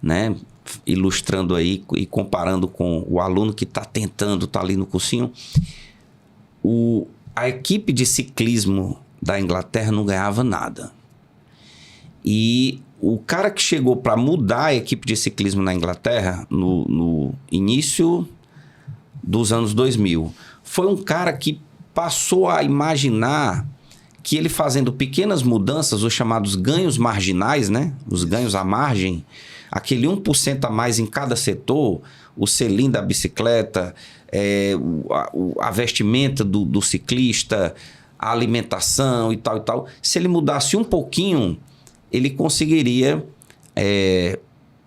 né? Ilustrando aí e comparando com o aluno que está tentando, está ali no cursinho. A equipe de ciclismo da Inglaterra não ganhava nada. E o cara que chegou para mudar a equipe de ciclismo na Inglaterra, no início dos anos 2000, foi um cara que passou a imaginar que ele fazendo pequenas mudanças, os chamados ganhos marginais, né? Os ganhos à margem, aquele 1% a mais em cada setor, o selim da bicicleta, a vestimenta do ciclista, a alimentação e tal. Se ele mudasse um pouquinho, ele conseguiria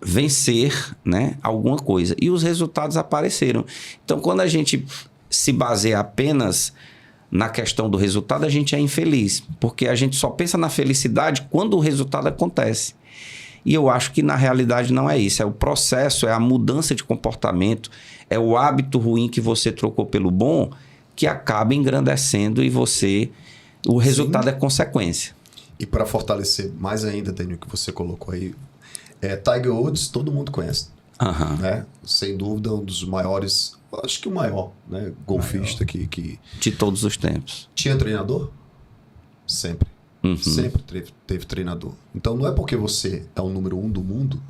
vencer, né, alguma coisa. E os resultados apareceram. Então, quando a gente se baseia apenas na questão do resultado, a gente é infeliz, porque a gente só pensa na felicidade quando o resultado acontece. E eu acho que na realidade não é isso, é o processo, é a mudança de comportamento, é o hábito ruim que você trocou pelo bom que acaba engrandecendo e o resultado é consequência. E para fortalecer mais ainda, Daniel, que você colocou aí, Tiger Woods todo mundo conhece, né? Sem dúvida um dos maiores, acho que o maior, né? Golfista que... De todos os tempos. Tinha treinador? Sempre. Sempre teve treinador. Então não é porque você é o número 1 do mundo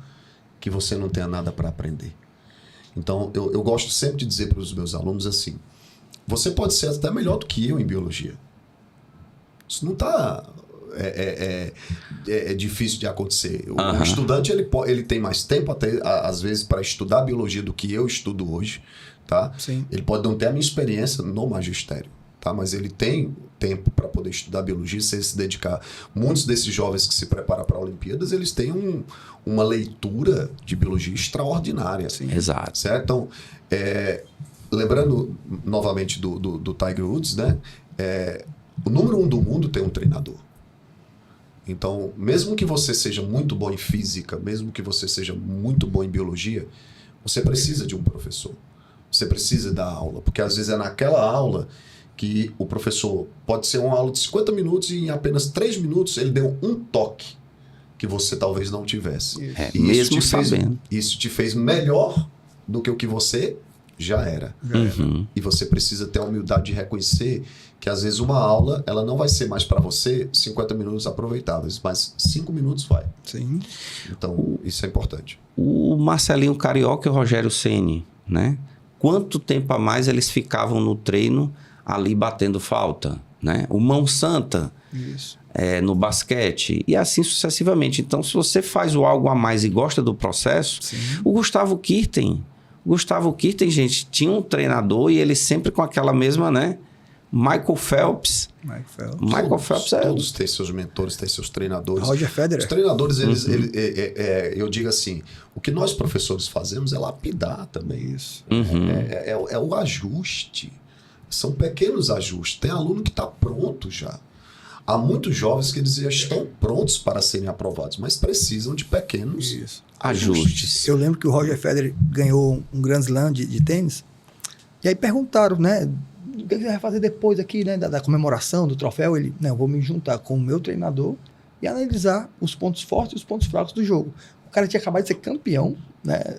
que você não tenha nada para aprender. Então, eu gosto sempre de dizer para os meus alunos assim, você pode ser até melhor do que eu em biologia. Isso não está... É difícil de acontecer. O estudante ele tem mais tempo, até, às vezes, para estudar biologia do que eu estudo hoje. Tá? Sim. Ele pode não ter a minha experiência no magistério. Tá? Mas ele tem tempo para poder estudar biologia, se dedicar. Muitos desses jovens que se preparam para Olimpíadas, eles têm uma leitura de biologia extraordinária. Sim. Exato. Certo? Então, lembrando novamente do Tiger Woods, né? O número 1 do mundo tem um treinador. Então, mesmo que você seja muito bom em física, mesmo que você seja muito bom em biologia, você precisa de um professor. Você precisa dar aula, porque às vezes é naquela aula que o professor pode ser uma aula de 50 minutos e em apenas 3 minutos ele deu um toque que você talvez não tivesse. E mesmo sabendo. Isso te fez melhor do que o que você já era. E você precisa ter a humildade de reconhecer que às vezes uma aula ela não vai ser mais para você 50 minutos aproveitáveis, mas 5 minutos vai. Sim. Então, isso é importante. O Marcelinho Carioca e o Rogério Ceni, né? Quanto tempo a mais eles ficavam no treino ali batendo falta, né? O Mão Santa no basquete e assim sucessivamente. Então, se você faz o algo a mais e gosta do processo, o Gustavo Kirten, gente, tinha um treinador e ele sempre com aquela mesma, né? Michael Phelps. Todos têm seus mentores, têm seus treinadores. Roger Federer. Os treinadores, eu digo assim, o que nós professores fazemos é lapidar também. Isso. É o ajuste. São pequenos ajustes. Tem aluno que está pronto já. Há muitos jovens que eles já estão prontos para serem aprovados, mas precisam de pequenos ajustes. Eu lembro que o Roger Federer ganhou um Grand Slam de tênis, e aí perguntaram, né? O que você vai fazer depois aqui, né, da comemoração, do troféu? Ele, não, eu vou me juntar com o meu treinador e analisar os pontos fortes e os pontos fracos do jogo. O cara tinha acabado de ser campeão, né?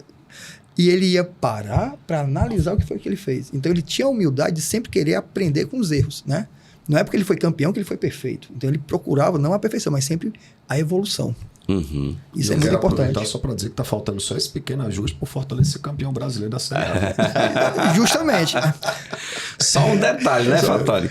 E ele ia parar para analisar o que foi que ele fez. Então, ele tinha a humildade de sempre querer aprender com os erros, né? Não é porque ele foi campeão que ele foi perfeito. Então, ele procurava não a perfeição, mas sempre a evolução. Isso é muito importante. Só para dizer que está faltando só esse pequeno ajuste para o Fortaleza ser campeão brasileiro da Série A. Justamente. Só um detalhe, né, Fattori?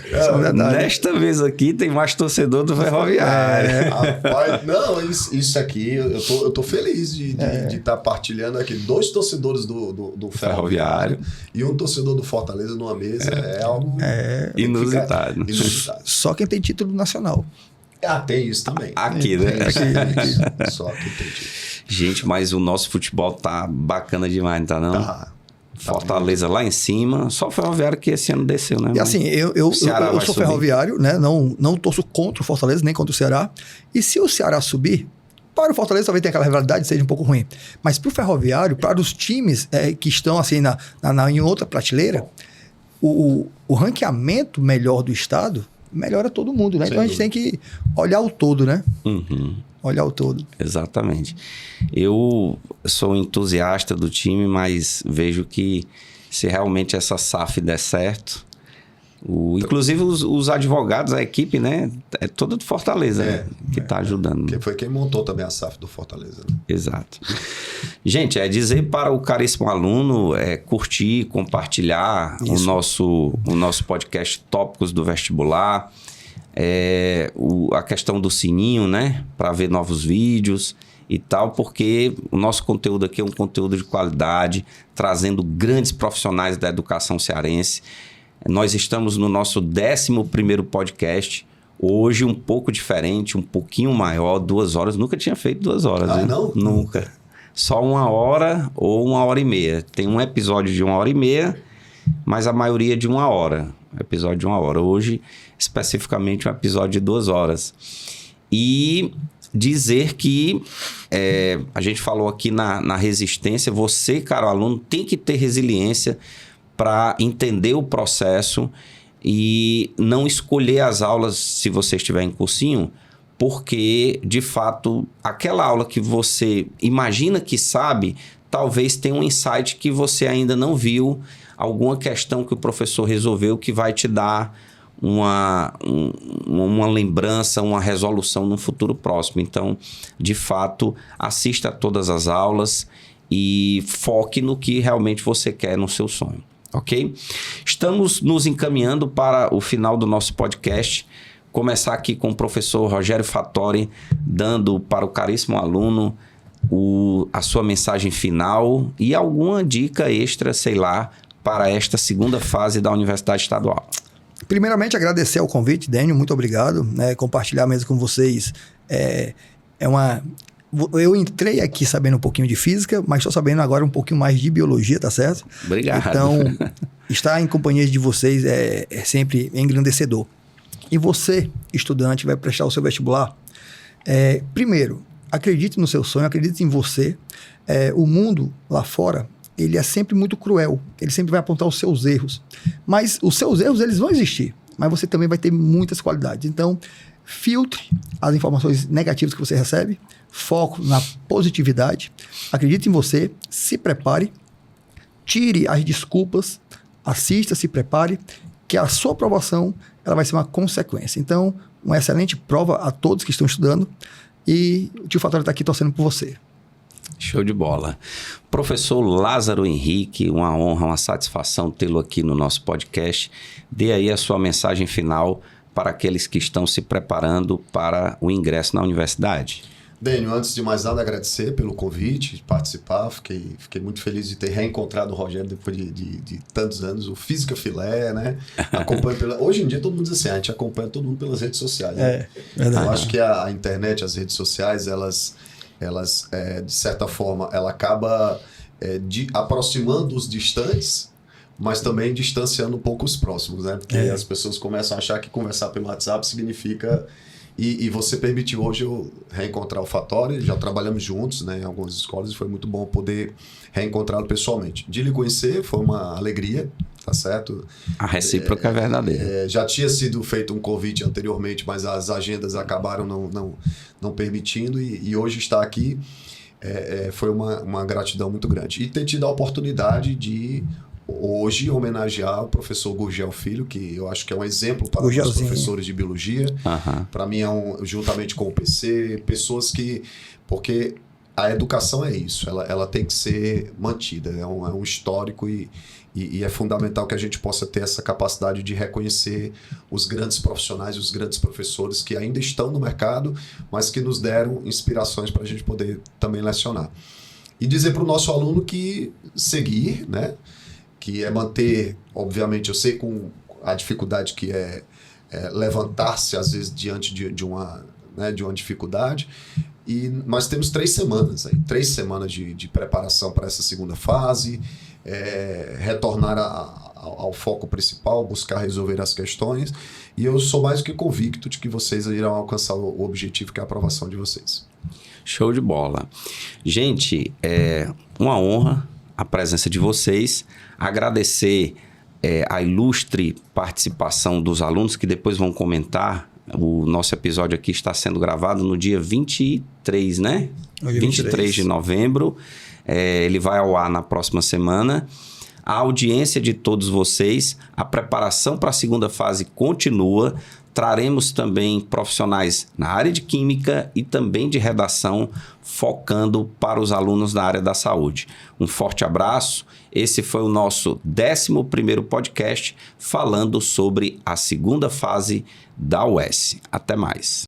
Nesta vez aqui tem mais torcedor do Ferroviário. Rapaz, não, isso aqui, eu tô feliz de estar partilhando aqui 2 torcedores do Ferroviário e um torcedor do Fortaleza numa mesa. É algo inusitado. Só quem tem título nacional. Tem isso também. Aqui, né? Só aqui tem título. Gente, mas o nosso futebol tá bacana demais, não tá não? Tá. Fortaleza lá em cima, só o Ferroviário que esse ano desceu, né? E assim, eu sou ferroviário, né? Não torço contra o Fortaleza, nem contra o Ceará. E se o Ceará subir, para o Fortaleza talvez tenha aquela rivalidade, seja um pouco ruim. Mas para o Ferroviário, para os times que estão assim em outra prateleira, o ranqueamento melhor do estado melhora todo mundo, né? Então a gente tem que olhar o todo, né? Olhar o todo. Exatamente. Eu sou entusiasta do time, mas vejo que se realmente essa SAF der certo, inclusive os advogados, a equipe, né? É toda de Fortaleza que está ajudando. Que foi quem montou também a SAF do Fortaleza. Né? Exato. Gente, dizer para o caríssimo aluno curtir, compartilhar o nosso podcast Tópicos do Vestibular, a questão do sininho, né? Para ver novos vídeos e tal, porque o nosso conteúdo aqui é um conteúdo de qualidade, trazendo grandes profissionais da educação cearense. Nós estamos no nosso 11º podcast, hoje um pouco diferente, um pouquinho maior, 2 horas. Nunca tinha feito 2 horas. Não? Nunca. Só 1 hora ou 1h30. Tem um episódio de 1h30, mas a maioria de 1 hora. Episódio de 1 hora. Hoje, especificamente, um episódio de 2 horas. E dizer que a gente falou aqui na resistência, você, caro aluno, tem que ter resiliência para entender o processo e não escolher as aulas se você estiver em cursinho, porque, de fato, aquela aula que você imagina que sabe, talvez tenha um insight que você ainda não viu, alguma questão que o professor resolveu que vai te dar uma lembrança, uma resolução no futuro próximo. Então, de fato, assista a todas as aulas e foque no que realmente você quer no seu sonho, ok? Estamos nos encaminhando para o final do nosso podcast. Começar aqui com o professor Rogério Fattori, dando para o caríssimo aluno a sua mensagem final e alguma dica extra, sei lá, para esta segunda fase da Universidade Estadual. Primeiramente, agradecer ao convite, Dênio, muito obrigado. Compartilhar mesmo com vocês Eu entrei aqui sabendo um pouquinho de física, mas estou sabendo agora um pouquinho mais de biologia, tá certo? Obrigado. Então, estar em companhia de vocês é sempre engrandecedor. E você, estudante, vai prestar o seu vestibular. Primeiro, acredite no seu sonho, acredite em você. O mundo lá fora, ele é sempre muito cruel. Ele sempre vai apontar os seus erros. Mas os seus erros, eles vão existir. Mas você também vai ter muitas qualidades. Então, filtre as informações negativas que você recebe. Foco na positividade. Acredite em você. Se prepare. Tire as desculpas. Assista, se prepare. Que a sua aprovação ela vai ser uma consequência. Então, uma excelente prova a todos que estão estudando. E o tio Fattori está aqui torcendo por você. Show de bola. Professor Lázaro Henrique, uma honra, uma satisfação tê-lo aqui no nosso podcast. Dê aí a sua mensagem final para aqueles que estão se preparando para o ingresso na universidade. Dênio, antes de mais nada, agradecer pelo convite, de participar. Fiquei muito feliz de ter reencontrado o Rogério depois de tantos anos. O Física Filé, né? Hoje em dia, todo mundo diz assim, a gente acompanha todo mundo pelas redes sociais. Né? Verdade. Eu acho que a internet, as redes sociais, elas de certa forma, ela acaba aproximando os distantes, mas também distanciando um pouco os próximos, né? Porque as pessoas começam a achar que conversar pelo WhatsApp significa... E você permitiu hoje eu reencontrar o Fattori, já trabalhamos juntos, né, em algumas escolas e foi muito bom poder reencontrá-lo pessoalmente. De lhe conhecer foi uma alegria, tá certo? A recíproca é verdadeira. Já tinha sido feito um convite anteriormente, mas as agendas acabaram não permitindo e hoje estar aqui foi uma gratidão muito grande. E ter tido a oportunidade de... hoje homenagear o professor Gurgel Filho, que eu acho que é um exemplo para os professores de biologia. Para mim, juntamente com o PC, pessoas que... Porque a educação é isso, ela tem que ser mantida, é um histórico e é fundamental que a gente possa ter essa capacidade de reconhecer os grandes profissionais, os grandes professores que ainda estão no mercado, mas que nos deram inspirações para a gente poder também lecionar. E dizer para o nosso aluno que seguir, né? Que é manter, obviamente, eu sei com a dificuldade que é levantar-se, às vezes, diante de uma dificuldade, mas temos 3 semanas, 3 semanas de preparação para essa segunda fase, retornar ao foco principal, buscar resolver as questões, e eu sou mais do que convicto de que vocês irão alcançar o objetivo, que é a aprovação de vocês. Show de bola. Gente, é uma honra a presença de vocês, agradecer a ilustre participação dos alunos que depois vão comentar. O nosso episódio aqui está sendo gravado no dia 23, né? 23 de novembro. Ele vai ao ar na próxima semana. A audiência de todos vocês, a preparação para a segunda fase continua. Traremos também profissionais na área de química e também de redação, focando para os alunos da área da saúde. Um forte abraço. Esse foi o nosso 11º podcast falando sobre a segunda fase da UES. Até mais.